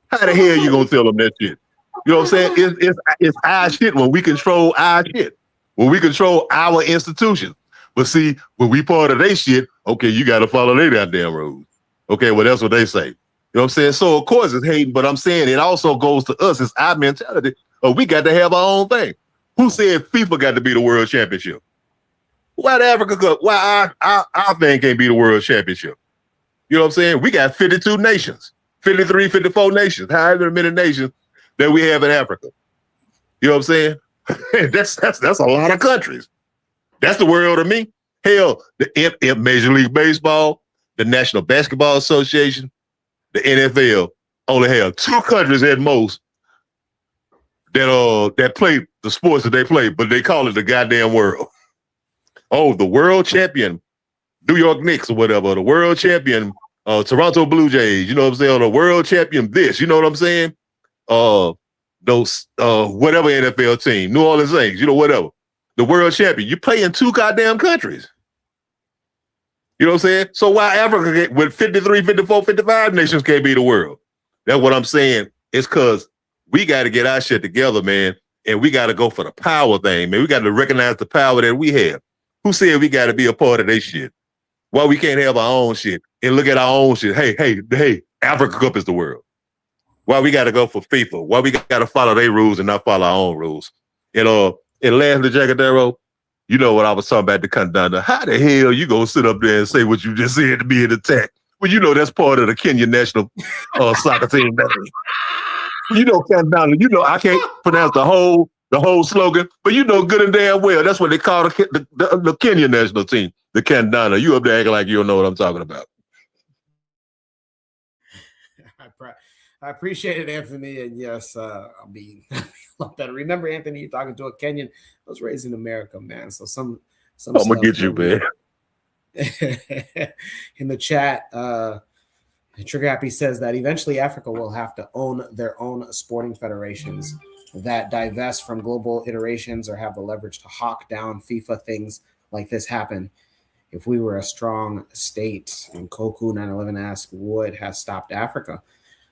How the hell you gonna tell them that shit? You know what I'm saying? It's our shit when we control our shit. When we control our institutions. But see, when we part of their shit, okay, you gotta follow their goddamn rules. Okay, well, that's what they say. You know what I'm saying? So of course it's hating, but I'm saying it also goes to us. It's our mentality. We got to have our own thing. Who said FIFA got to be the World Championship? Why the Africa Cup? Why our thing can't be the World Championship? You know what I'm saying? We got 52 nations, 53, 54 nations, however many nations that we have in Africa. You know what I'm saying? that's a lot of countries. That's the world to me. Hell, the Major League Baseball, the National Basketball Association, the NFL only have 2 countries at most that play the sports that they play, but they call it the goddamn world. Oh, the world champion, New York Knicks or whatever, the world champion, Toronto Blue Jays, you know what I'm saying? Or the world champion this, you know what I'm saying? Those whatever NFL team, New Orleans Saints, you know, whatever. The world champion. You play in 2 goddamn countries. You know what I'm saying? So why Africa with 53, 54, 55 nations can't be the world? That's what I'm saying. It's because we got to get our shit together, man. And we got to go for the power thing, man. We got to recognize the power that we have. Who said we got to be a part of their shit? Why we can't have our own shit and look at our own shit? Hey, Africa Cup is the world. Why we got to go for FIFA? Why we got to follow their rules and not follow our own rules? And lastly, Jacadero, you know what I was talking about to come down to. How the hell you gonna sit up there and say what you just said to be an attack? Well, you know that's part of the Kenya national soccer team. You know, Kandana, you know I can't pronounce the whole slogan, but you know good and damn well that's what they call the Kenya national team, the Kandana. You up there acting like you don't know what I'm talking about. I appreciate it, Anthony. And yes, I'll be love that. Remember, Anthony, you're talking to a Kenyan. I was raised in America, man. So some I'm gonna get you, man. In the chat, Trigger Happy says that eventually Africa will have to own their own sporting federations that divest from global iterations or have the leverage to hawk down FIFA. Things like this happen. if we were a strong state. And Koku 911 asks, what has stopped Africa?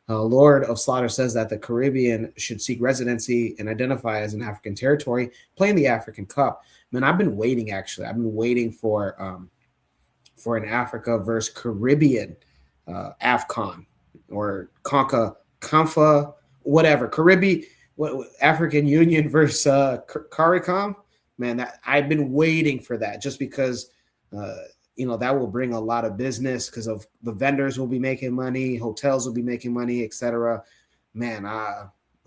Lord of Slaughter says that the Caribbean should seek residency and identify as an African territory, play in the African Cup. Man, I've been waiting, actually. I've been waiting for an Africa versus Caribbean AFCON or CONFA, whatever. Caribbean, African Union versus CARICOM. Man, that I've been waiting for that just because that will bring a lot of business because of the vendors will be making money, hotels will be making money, etc. Man,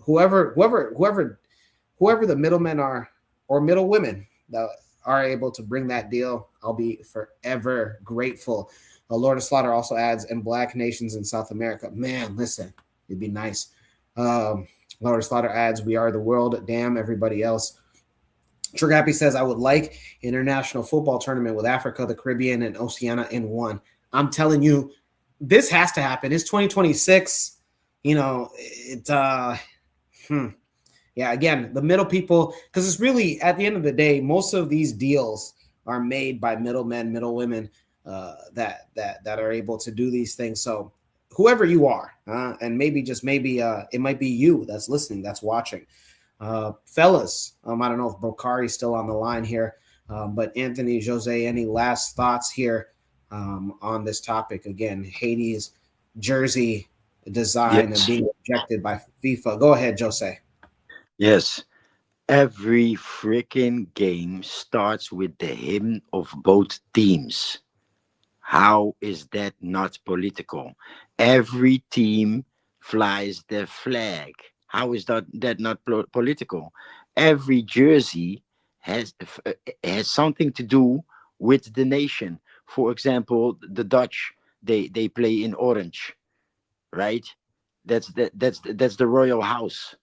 whoever the middlemen are or middle women that are able to bring that deal, I'll be forever grateful. Lord of Slaughter also adds, and Black nations in South America. Man, listen, it'd be nice. Lord of Slaughter adds, we are the world, damn everybody else. Tragapi says, I would like international football tournament with Africa, the Caribbean, and Oceania in one. I'm telling you, this has to happen. It's 2026. Yeah, again, the middle people, because it's really, at the end of the day, most of these deals are made by middlemen, middle women that are able to do these things. So whoever you are, and maybe it might be you that's listening, that's watching. Fellas, I don't know if Bokari's still on the line here, but Anthony, Jose, any last thoughts here on this topic? Again, Haiti's jersey design and being rejected by FIFA. Go ahead, Jose. Yes. Every freaking game starts with the hymn of both teams. How is that not political? Every team flies their flag. How is that not political? Every jersey has something to do with the nation. For example, the Dutch, they play in orange, right? That's the royal house.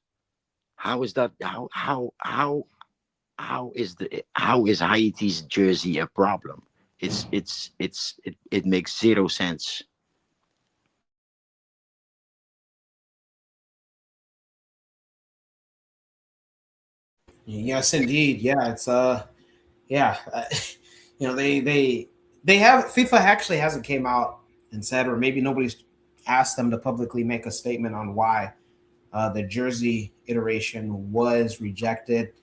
How is that? How is Haiti's jersey a problem? It makes zero sense. Yes, indeed. Yeah, it's they have FIFA actually hasn't came out and said, or maybe nobody's asked them to publicly make a statement on why the jersey iteration was rejected.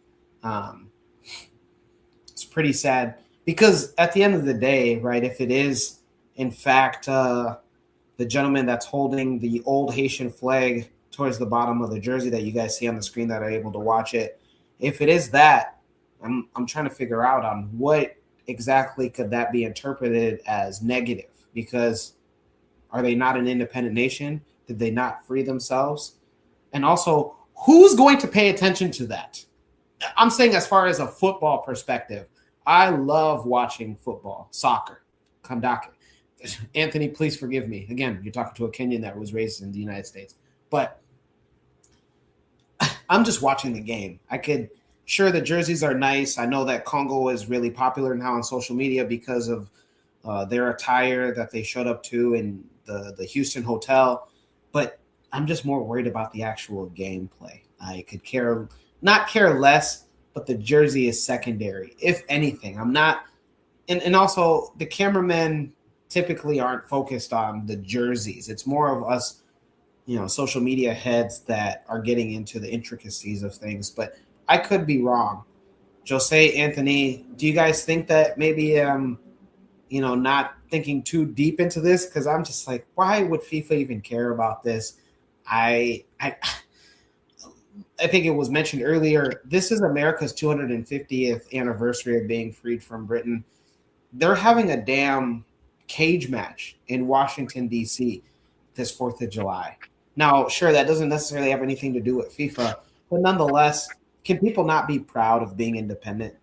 It's pretty sad because at the end of the day, right, if it is in fact the gentleman that's holding the old Haitian flag towards the bottom of the jersey that you guys see on the screen that are able to watch it, if it is that, I'm trying to figure out on what exactly could that be interpreted as negative, because are they not an independent nation? Did they not free themselves? And also, who's going to pay attention to that? I'm saying as far as a football perspective, I love watching football, soccer, kandake. Anthony, please forgive me. Again, you're talking to a Kenyan that was raised in the United States. But I'm just watching the game. Sure, the jerseys are nice. I know that Congo is really popular now on social media because of their attire that they showed up to in the Houston hotel. But I'm just more worried about the actual gameplay. I could not care less, but the jersey is secondary, if anything. I'm not, and also the cameramen typically aren't focused on the jerseys. It's more of us, social media heads that are getting into the intricacies of things. But I could be wrong. Jose, Anthony, do you guys think that maybe not thinking too deep into this? Because I'm just like, why would FIFA even care about this? I think it was mentioned earlier, this is America's 250th anniversary of being freed from Britain. They're having a damn cage match in Washington, D.C. this 4th of July. Now, sure, that doesn't necessarily have anything to do with FIFA, but nonetheless, can people not be proud of being independent?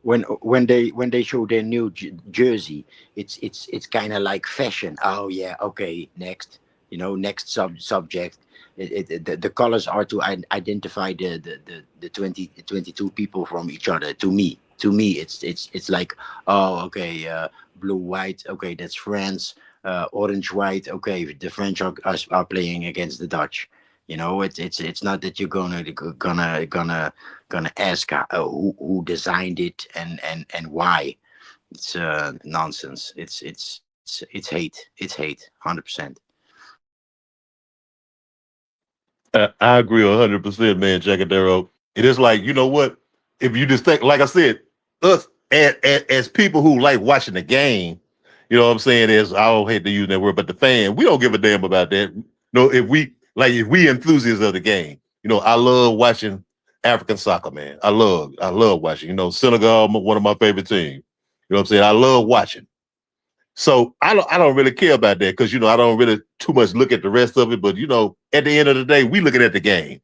When they show their new jersey, it's kind of like fashion. Oh yeah, okay, next. Next subject. The colors are to identify the 22 people from each other. To me, it's like, oh, okay, blue, white, okay, that's France. Orange, white, okay, the French are playing against the Dutch. It's not that you're gonna ask who designed it and why. It's nonsense. It's hate. It's hate. 100%. I agree 100%, man, Jackadero. It is like, you know what? If you just think, like I said, us as people who like watching the game, you know what I'm saying? Is I don't hate to use that word, but the fan, we don't give a damn about that. No, if we enthusiasts of the game, you know, I love watching African soccer, man. I love watching. You know, Senegal, one of my favorite teams. You know what I'm saying? I love watching. So I don't really care about that because, you know, I don't really too much look at the rest of it. But, you know, at the end of the day, we looking at the game.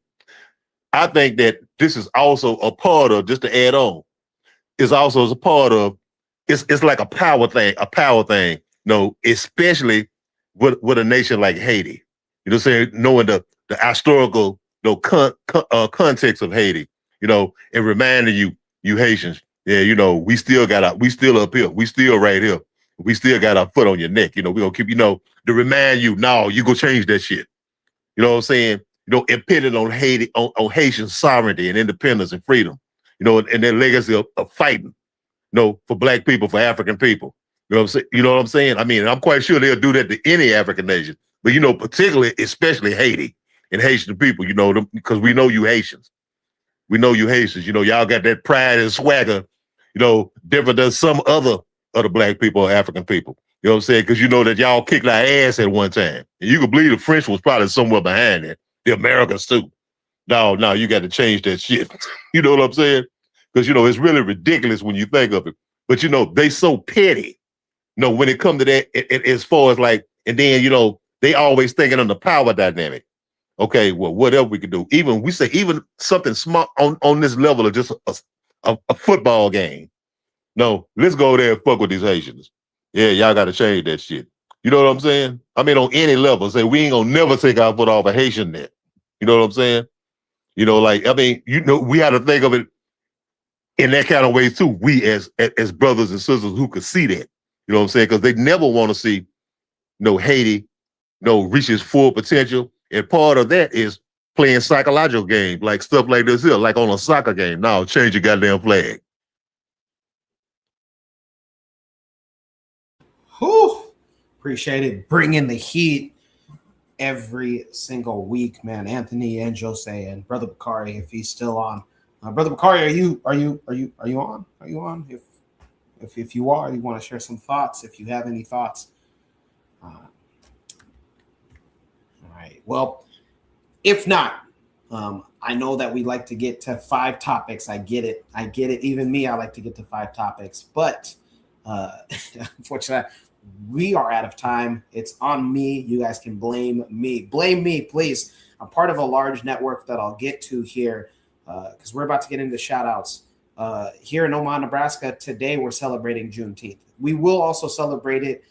I think that this is also a part of, just to add on, is also as a part of, it's like a power thing, you know, especially with a nation like Haiti. You know what I'm saying? Knowing the historical, you know, context of Haiti, you know, and reminding you Haitians, yeah, you know, we still up here. We still right here. We still got our foot on your neck. You know, we gonna keep, you know, to remind you, no, you go change that shit. You know what I'm saying? You know, impeded on Haiti, on Haitian sovereignty and independence and freedom, you know, and their legacy of fighting, you know, for black people, for African people. You know what I'm saying? You know what I'm saying? I mean, I'm quite sure they'll do that to any African nation, but, you know, particularly, especially Haiti and Haitian people, you know, because we know you Haitians. We know you Haitians. You know, y'all got that pride and swagger, you know, different than some other black people or African people. You know what I'm saying? Because you know that y'all kicked our ass at one time. And you can believe the French was probably somewhere behind that. The Americans too. No, you got to change that shit. You know what I'm saying? Because, you know, it's really ridiculous when you think of it. But, you know, they so petty. You know, when it comes to that, as far as like, and then, you know, they always thinking on the power dynamic. Okay, well, whatever we could do. Even something small on this level of just a football game. No, let's go there and fuck with these Haitians. Yeah, y'all got to change that shit. You know what I'm saying? I mean, on any level, say we ain't gonna never take our foot off a Haitian net. You know what I'm saying? You know, like, I mean, you know, we had to think of it in that kind of way too. We as brothers and sisters who could see that. You know what I'm saying? Because they never want to see Haiti, reach its full potential. And part of that is playing psychological games, like stuff like this here, like on a soccer game. Now change your goddamn flag. Whew. Appreciate it. Bringing the heat every single week, man. Anthony and Jose and Brother Bakari, if he's still on. Brother Bakari, are you on? Are you on? If you are, you want to share some thoughts, if you have any thoughts. All right. Well, if not, I know that we like to get to 5 topics. I get it. Even me, I like to get to 5 topics. But unfortunately, we are out of time. It's on me. You guys can blame me. Blame me, please. I'm part of a large network that I'll get to here because we're about to get into shout outs. Here in Omaha, Nebraska, today we're celebrating Juneteenth. We will also celebrate it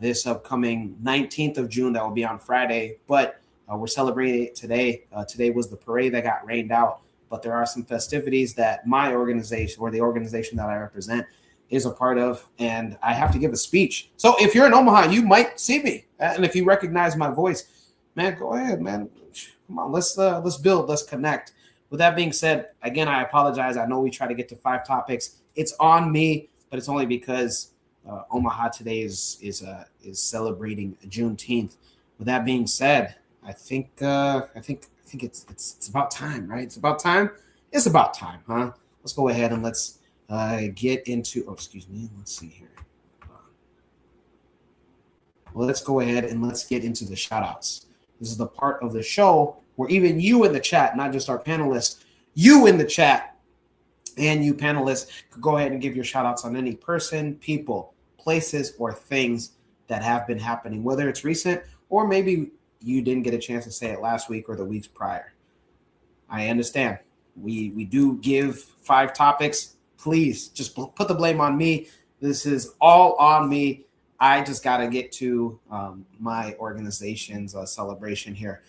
this upcoming 19th of June. That will be on Friday, but we're celebrating it today. Today was the parade that got rained out, but there are some festivities that my organization, or the organization that I represent, is a part of, and I have to give a speech. So if you're in Omaha, you might see me, and if you recognize my voice, man, go ahead, man. Come on, let's build, let's connect. With that being said, again, I apologize. I know we try to get to 5 topics. It's on me, but it's only because Omaha today is celebrating Juneteenth. With that being said, I think it's about time, right? It's about time. It's about time, huh? Let's go ahead and let's get into. Oh, excuse me. Let's see here. Let's go ahead and let's get into the shout outs. This is the part of the show where even you in the chat, not just our panelists, you in the chat and you panelists could go ahead and give your shout outs on any person, people, places, or things that have been happening, whether it's recent or maybe you didn't get a chance to say it last week or the weeks prior. I understand. We do give 5 topics. Please just put the blame on me. This is all on me. I just got to get to my organization's celebration here.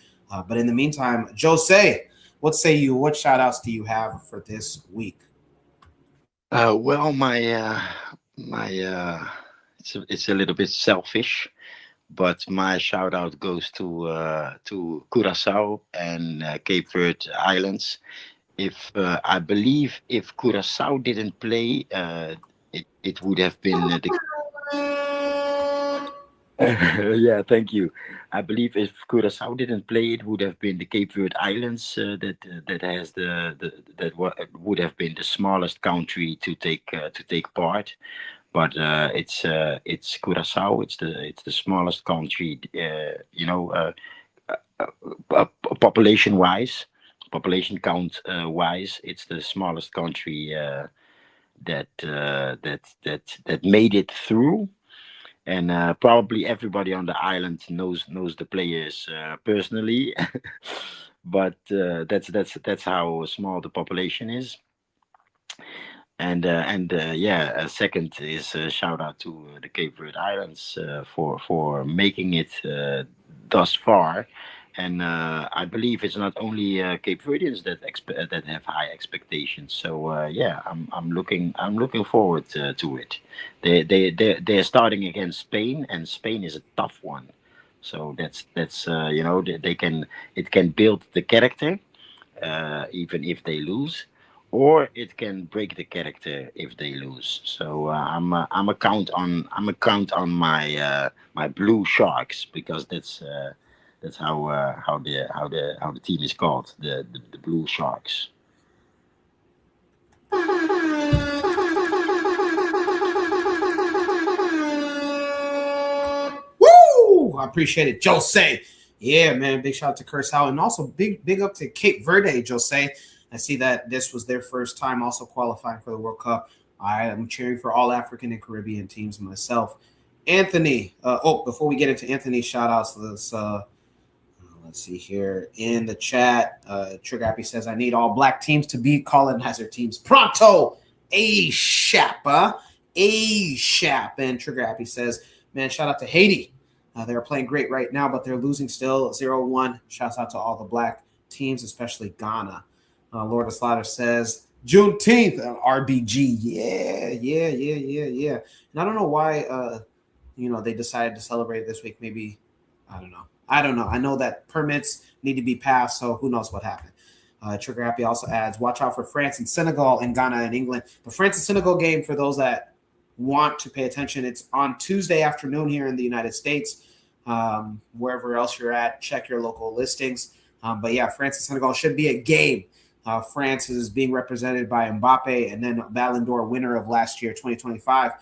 But in the meantime, Jose, what say you? What shout outs do you have for this week? Well, it's a little bit selfish, but my shout out goes to Curacao and Cape Verde Islands. I believe if Curacao didn't play it would have been yeah, thank you. I believe if Curaçao didn't play, it would have been the Cape Verde Islands that has would have been the smallest country to take part. But it's Curaçao. It's the smallest country. Population wise, population count wise, it's the smallest country that made it through. And probably everybody on the island knows the players personally, but that's how small the population is. And yeah, second is shout out to the Cape Verde Islands for making it thus far. And I believe it's not only Cape Verdeans that have high expectations. So yeah, I'm looking forward to it. They're starting against Spain, and Spain is a tough one. So that's it can build the character even if they lose, or it can break the character if they lose. So I'm a count on my blue sharks, because that's how the team is called, the blue sharks. Woo! I appreciate it, Jose. Yeah, man. Big shout out to Curacao, and also big up to Cape Verde, Jose. I see that this was their first time also qualifying for the World Cup. I am cheering for all African and Caribbean teams myself. Anthony. Before we get into Anthony's shout outs, let's see here in the chat. Trigger Happy says, I need all black teams to beat colonizer teams pronto. ASAP. ASAP. And Trigger Happy says, man, shout out to Haiti. They're playing great right now, but they're losing still 0-1. Shouts out to all the black teams, especially Ghana. Lord of Slaughter says, Juneteenth, RBG. Yeah. And I don't know why, they decided to celebrate this week. Maybe, I don't know. I know that permits need to be passed, so who knows what happened. Trigger Happy also adds, watch out for France and Senegal and Ghana and England. The France and Senegal game, for those that want to pay attention, it's on Tuesday afternoon here in the United States. Wherever else you're at, check your local listings. But yeah, France and Senegal should be a game. France is being represented by Mbappe, and then Ballon d'Or winner of last year, 2025,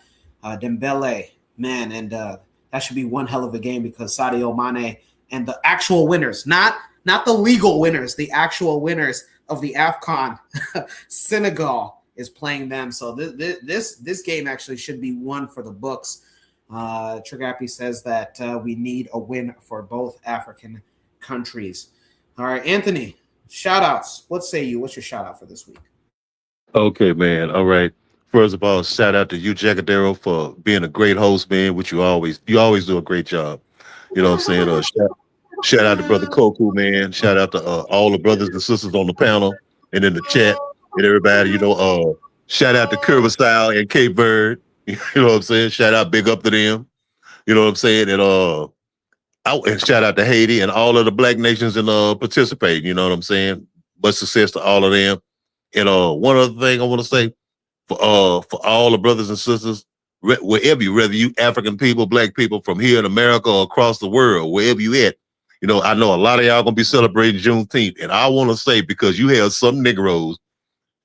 Dembele. Man, and that should be one hell of a game, because Sadio Mane and the actual winners, not the legal winners, the actual winners of the AFCON, Senegal, is playing them. So this game actually should be one for the books. Trigger Happy says that we need a win for both African countries. All right, Anthony, shout outs. What say you? What's your shout out for this week? Okay, man. All right. First of all, shout out to you, Jackadero, for being a great host, man, which you always do a great job. You know what I'm saying? Shout out to Brother Koku, man. Shout out to all the brothers and sisters on the panel and in the chat and everybody. Shout out to Curacao and Cape Verde. You know what I'm saying? Shout out, big up to them. You know what I'm saying? And shout out to Haiti and all of the black nations in participating. You know what I'm saying? Much success to all of them. And one other thing I want to say, for all the brothers and sisters, wherever whether you African people, black people from here in America or across the world, wherever you at, I know a lot of y'all gonna be celebrating Juneteenth, and I want to say, because you have some Negroes,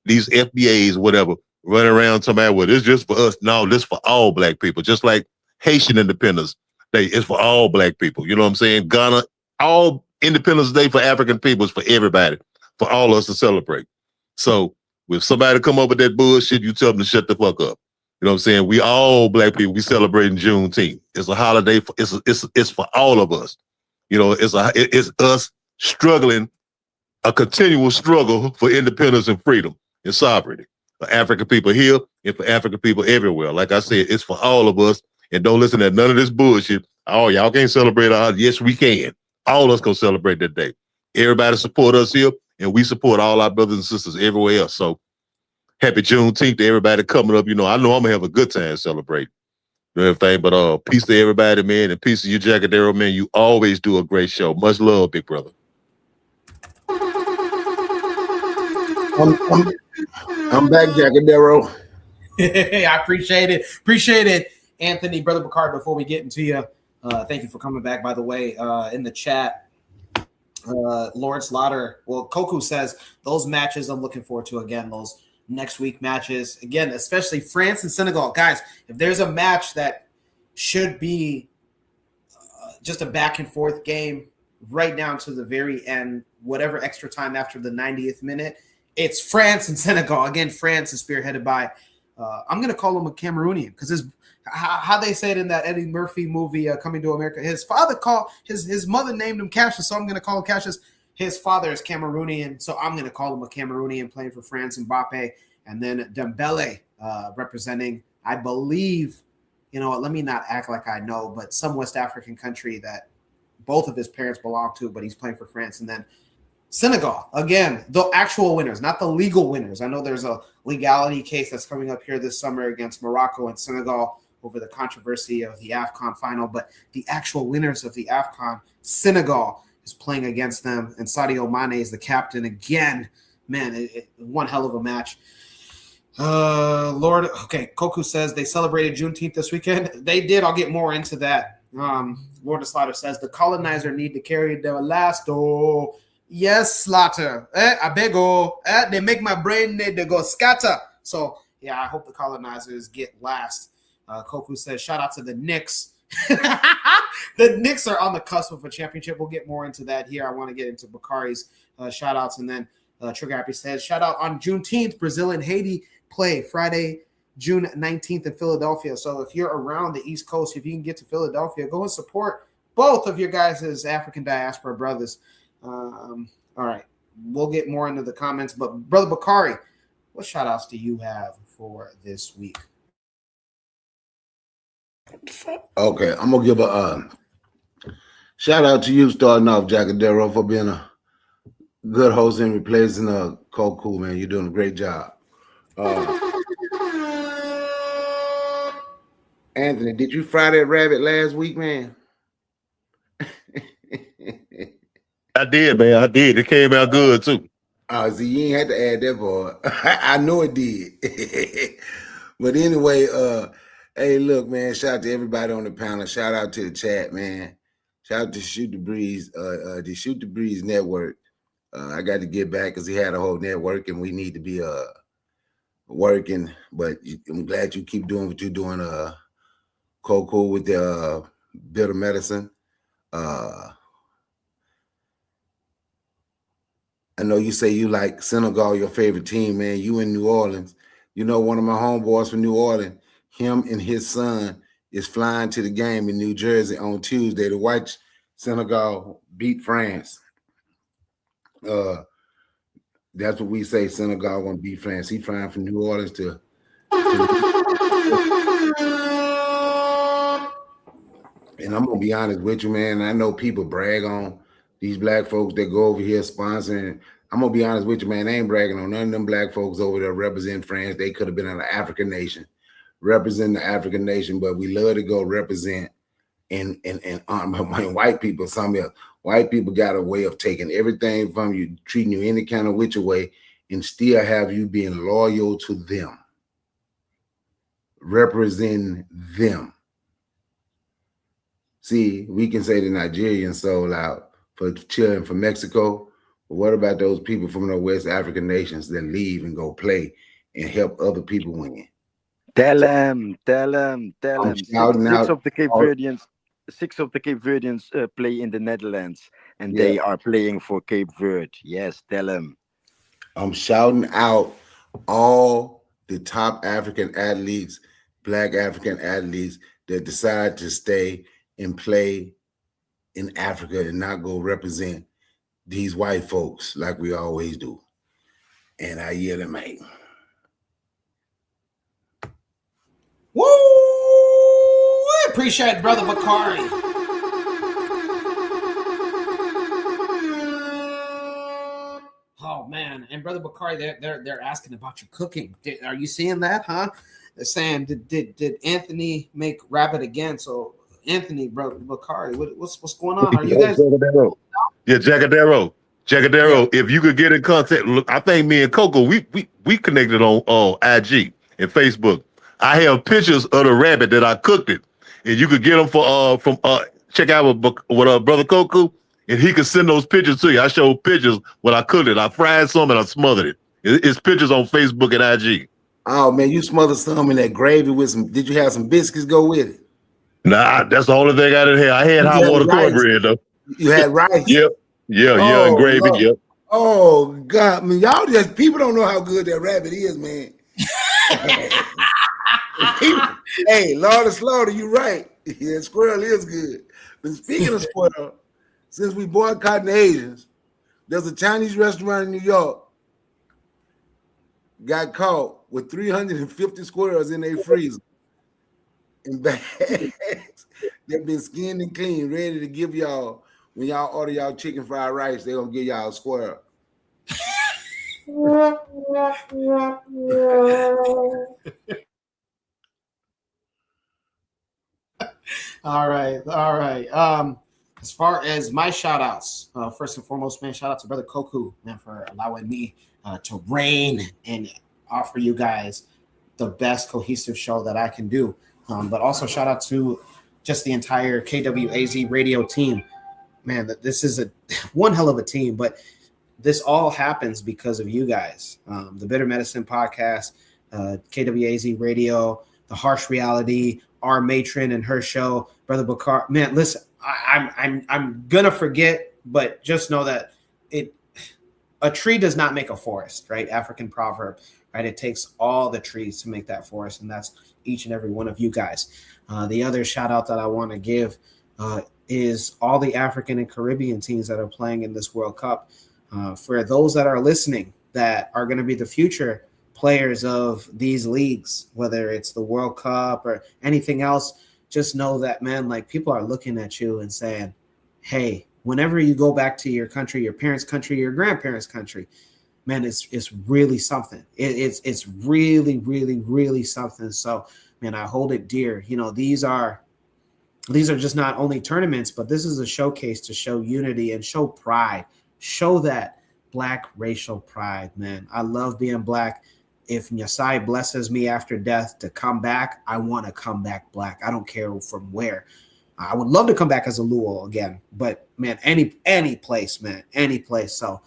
these FBAs, whatever, running around talking about, well, it's just for us. No, this for all black people, just like Haitian Independence Day is for all black people. You know what I'm saying? Ghana, all Independence Day for African people is for everybody, for all of us to celebrate. So if somebody come up with that bullshit, you tell them to shut the fuck up. You know what I'm saying? We all black people, we celebrating Juneteenth. It's a holiday. It's for all of us. It's us struggling, a continual struggle for independence and freedom and sovereignty for African people here and for African people everywhere. Like I said, it's for all of us. And don't listen to none of this bullshit. Oh, y'all can't celebrate yes, we can. All of us gonna celebrate that day. Everybody support us here, and we support all our brothers and sisters everywhere else. So happy Juneteenth to everybody coming up. I know I'm gonna have a good time celebrating. Everything, but peace to everybody, man, and peace to you, Jackadero, man. You always do a great show. Much love, big brother. I'm back, Jackadero. I appreciate it. Appreciate it, Anthony, Brother Bakari. Before we get into you, thank you for coming back, by the way, in the chat. Lord Slaughter, well, Koku says those matches I'm looking forward to again, those next week matches. Again, especially France and Senegal. Guys, if there's a match that should be just a back and forth game right down to the very end, whatever extra time after the 90th minute, it's France and Senegal. Again, France is spearheaded by, I'm going to call him a Cameroonian because how they say it in that Eddie Murphy movie, Coming to America, his father called, his mother named him Cassius, so I'm going to call him Cassius. His father is Cameroonian, so I'm going to call him a Cameroonian playing for France, Mbappe, and then Dembele representing, I believe, you know what, let me not act like I know, but some West African country that both of his parents belong to, but he's playing for France. And then Senegal, again, the actual winners, not the legal winners. I know there's a legality case that's coming up here this summer against Morocco and Senegal over the controversy of the AFCON final, but the actual winners of the AFCON, Senegal, is playing against them, and Sadio Mane is the captain again. Man, one hell of a match. Lord, okay, Koku says they celebrated Juneteenth this weekend. They did. I'll get more into that. Lord of Slaughter says the colonizer need to carry the last. Oh, yes, Slaughter. I beg. Oh, they make my brain need to go scatter. So yeah, I hope the colonizers get last. Koku says shout out to the Knicks. The Knicks are on the cusp of a championship. We'll get more into that here. I want to get into Bakari's shout outs, and then Trigger Happy says shout out on Juneteenth. Brazil and Haiti play Friday, June 19th in Philadelphia. So if you're around the East Coast, if you can get to Philadelphia, go and support both of your guys' African diaspora brothers. All right, we'll get more into the comments, but Brother Bakari, what shout outs do you have for this week? Okay, I'm gonna give a shout out to you starting off, Jackadero, for being a good host and replacing Koku, man. You're doing a great job. Anthony, did you fry that rabbit last week, man? I did, man. I did. It came out good too. See, you ain't had to add that part. I know it did. But anyway, hey, look, man, shout out to everybody on the panel. Shout out to the chat, man. Shout out to Shoot the Breeze, the Shoot the Breeze network. I got to get back because he had a whole network and we need to be working. But I'm glad you keep doing what you're doing, Coco, with the bitter medicine. I know you say you like Senegal, your favorite team, man. You in New Orleans. You know, one of my homeboys from New Orleans, him and his son is flying to the game in New Jersey on Tuesday to watch Senegal beat France. That's what we say, Senegal gonna beat France. He flying from New Orleans to and I'm gonna be honest with you, man. I know people brag on these black folks that go over here sponsoring. I'm gonna be honest with you, man. They ain't bragging on none of them black folks over there represent France. They could have been an African nation, represent the African nation, but we love to go represent and white people. Some white people got a way of taking everything from you, treating you any kind of which way, and still have you being loyal to them, representing them. See, we can say the Nigerians sold out for cheering for Mexico, but what about those people from the West African nations that leave and go play and help other people win? Tell them. Six of the Cape Verdeans play in the Netherlands, and they are playing for Cape Verde. Yes, tell them. I'm shouting out all the top African athletes, black African athletes that decide to stay and play in Africa and not go represent these white folks like we always do. And I yell at mate. Woo! I appreciate Brother Bakari. Oh man, and Brother Bakari, they're asking about your cooking. Are you seeing that, huh? They're saying, did Anthony make rabbit again? So Anthony, Brother Bakari, what's going on? Are you guys? Yeah, Jackadero. If you could get in contact, look, I think me and Coco, we connected on IG. and Facebook. I have pictures of the rabbit that I cooked it, and you could get them from check out with Brother Koku, and he could send those pictures to you. I showed pictures when I cooked it. I fried some and I smothered it. It's pictures on Facebook and IG. Oh man, you smothered some in that gravy with some. Did you have some biscuits go with it? Nah, that's the only thing I didn't have. I had hot water cornbread though. You had rice. Yep, yeah, and gravy. Lord. Yep. Oh God, I mean, y'all just people don't know how good that rabbit is, man. Hey, Lord of Slaughter, you right. Yeah, squirrel is good. But speaking of squirrel, since we boycotting the Asians, there's a Chinese restaurant in New York got caught with 350 squirrels in their freezer in bags. They've been skinned and clean, ready to give y'all when y'all order y'all chicken fried rice. They're gonna give y'all a squirrel. All right. As far as my shout outs, first and foremost, man, shout out to Brother Koku, man, for allowing me to reign and offer you guys the best cohesive show that I can do. But also shout out to just the entire KWAZ radio team. Man, this is one hell of a team, but this all happens because of you guys. The Bitter Medicine podcast, KWAZ radio, The Harsh Reality, our matron and her show, Brother Bakar. Man, listen, I'm gonna forget, but just know that a tree does not make a forest, right? African proverb, right? It takes all the trees to make that forest, and that's each and every one of you guys. The other shout out that I want to give is all the African and Caribbean teams that are playing in this World Cup. For those that are listening that are going to be the future players of these leagues, whether it's the World Cup or anything else, just know that, man, like people are looking at you and saying, hey, whenever you go back to your country, your parents' country, your grandparents' country, man, it's really something. It's really, really, really something. So, man, I hold it dear. You know, these are just not only tournaments, but this is a showcase to show unity and show pride. Show that Black racial pride, man. I love being Black. If Nyasai blesses me after death to come back, I want to come back Black. I don't care from where. I would love to come back as a Luo again, but man, any place, man, any place. So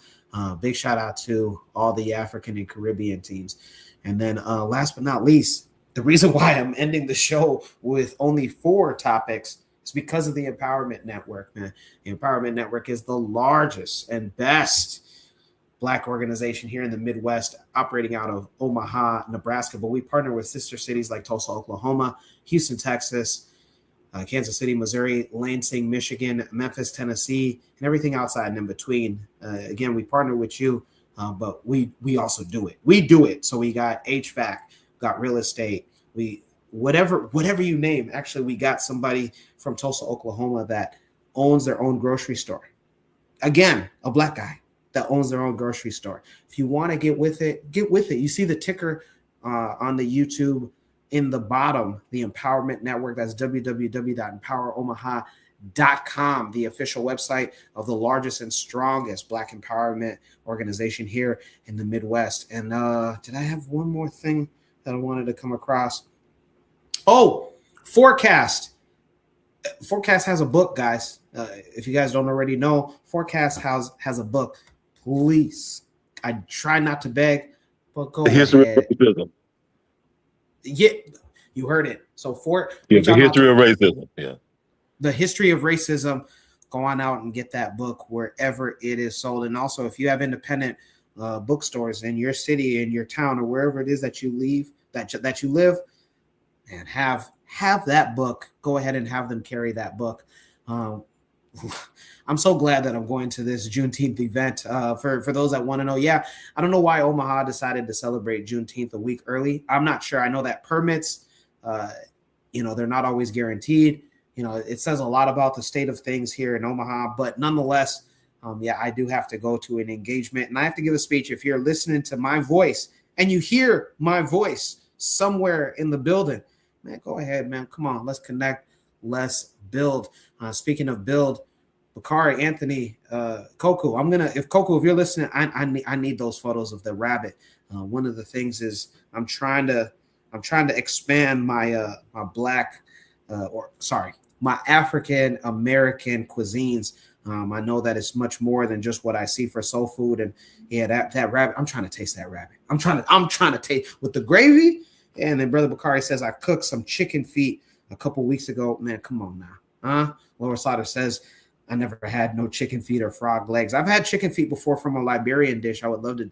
big shout out to all the African and Caribbean teams. And then last but not least, the reason why I'm ending the show with only 4 topics is because of the Empowerment Network, man. The Empowerment Network is the largest and best Black organization here in the Midwest, operating out of Omaha, Nebraska. But we partner with sister cities like Tulsa, Oklahoma, Houston, Texas, Kansas City, Missouri, Lansing, Michigan, Memphis, Tennessee, and everything outside and in between. Again, we partner with you, but we also do it. We do it. So we got HVAC, got real estate, whatever you name. Actually, we got somebody from Tulsa, Oklahoma that owns their own grocery store. Again, a Black guy that owns their own grocery store. If you want to get with it, get with it. You see the ticker on the YouTube in the bottom, the Empowerment Network. That's www.empoweromaha.com, the official website of the largest and strongest Black empowerment organization here in the Midwest. And did I have one more thing that I wanted to come across? Oh, Forecast. Forecast has a book, guys. If you guys don't already know, Forecast has a book. Please, I try not to beg, but go History ahead. of racism. Yeah, you heard it. So the history of racism. Yeah. The history of racism. Go on out and get that book wherever it is sold. And also, if you have independent bookstores in your city, in your town, or wherever it is that you live, and have that book. Go ahead and have them carry that book. I'm so glad that I'm going to this Juneteenth event. For those that want to know, I don't know why Omaha decided to celebrate Juneteenth a week early. I'm not sure. I know that permits, they're not always guaranteed. It says a lot about the state of things here in Omaha, but nonetheless, I do have to go to an engagement and I have to give a speech. If you're listening to my voice and you hear my voice somewhere in the building, man, go ahead, man. Come on, let's connect. Let's build. Speaking of build, Bakari, Anthony, Koku, if you're listening, I need those photos of the rabbit. One of the things is I'm trying to I'm trying to expand my my African American cuisines. I know that it's much more than just what I see for soul food. And yeah, that rabbit, I'm trying to taste that rabbit. I'm trying to taste with the gravy. And then Brother Bakari says I cooked some chicken feet a couple weeks ago. Man, come on now. Laura Slaughter says I never had no chicken feet or frog legs. I've had chicken feet before from a Liberian dish. I would love to,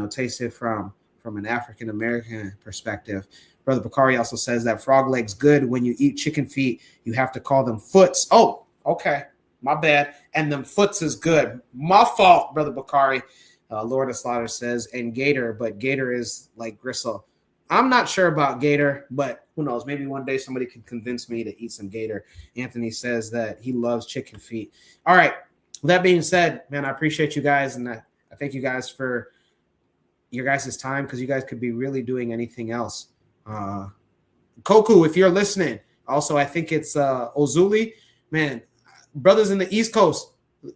taste it from an African American perspective. Brother Bakari also says that frog legs good. When you eat chicken feet, you have to call them foots. Oh, okay. My bad. And them foots is good. My fault, Brother Bakari. Lord Slaughter says, and gator, but gator is like gristle. I'm not sure about gator, but who knows? Maybe one day somebody can convince me to eat some gator. Anthony says that he loves chicken feet. All right. With that being said, man, I appreciate you guys. And I thank you guys for your guys' time, because you guys could be really doing anything else. Koku, if you're listening, also, I think it's Ozuli. Man, brothers in the East Coast,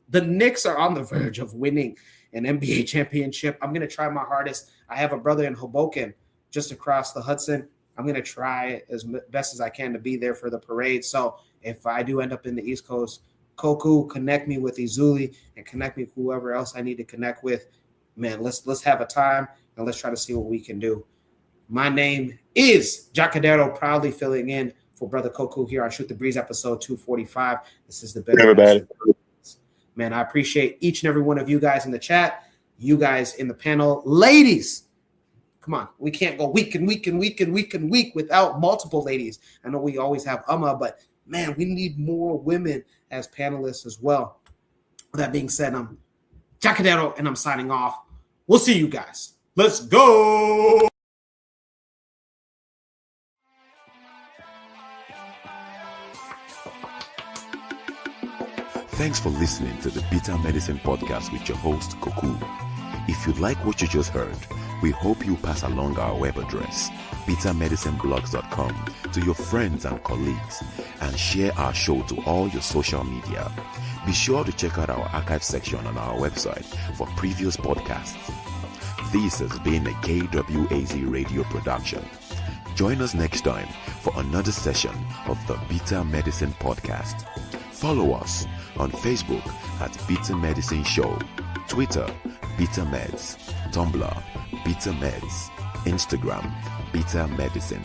the Knicks are on the verge of winning an NBA championship. I'm going to try my hardest. I have a brother in Hoboken, just across the Hudson. I'm going to try as best as I can to be there for the parade. So if I do end up in the East Coast, Koku, connect me with Izuli and connect me with whoever else I need to connect with. Man, let's have a time and let's try to see what we can do. My name is Jacadero, proudly filling in for Brother Koku here on Shoot the Breeze episode 245. This is the better. Everybody. Man, I appreciate each and every one of you guys in the chat, you guys in the panel. Ladies, come on. We can't go week without multiple ladies. I know we always have but man, we need more women as panelists as well. With that being said, I'm Jacadero and I'm signing off. We'll see you guys. Let's go. Thanks for listening to the Bitter Medicine Podcast with your host, Koku. If you like what you just heard, we hope you pass along our web address, bittermedicineblogs.com, to your friends and colleagues, and share our show to all your social media. Be sure to check out our archive section on our website for previous podcasts. This has been a KWAZ radio production. Join us next time for another session of the Bitter Medicine Podcast. Follow us on Facebook at Bitter Medicine Show, Twitter, Bitter Meds, Tumblr, Bitter Meds, Instagram, Bitter Medicine.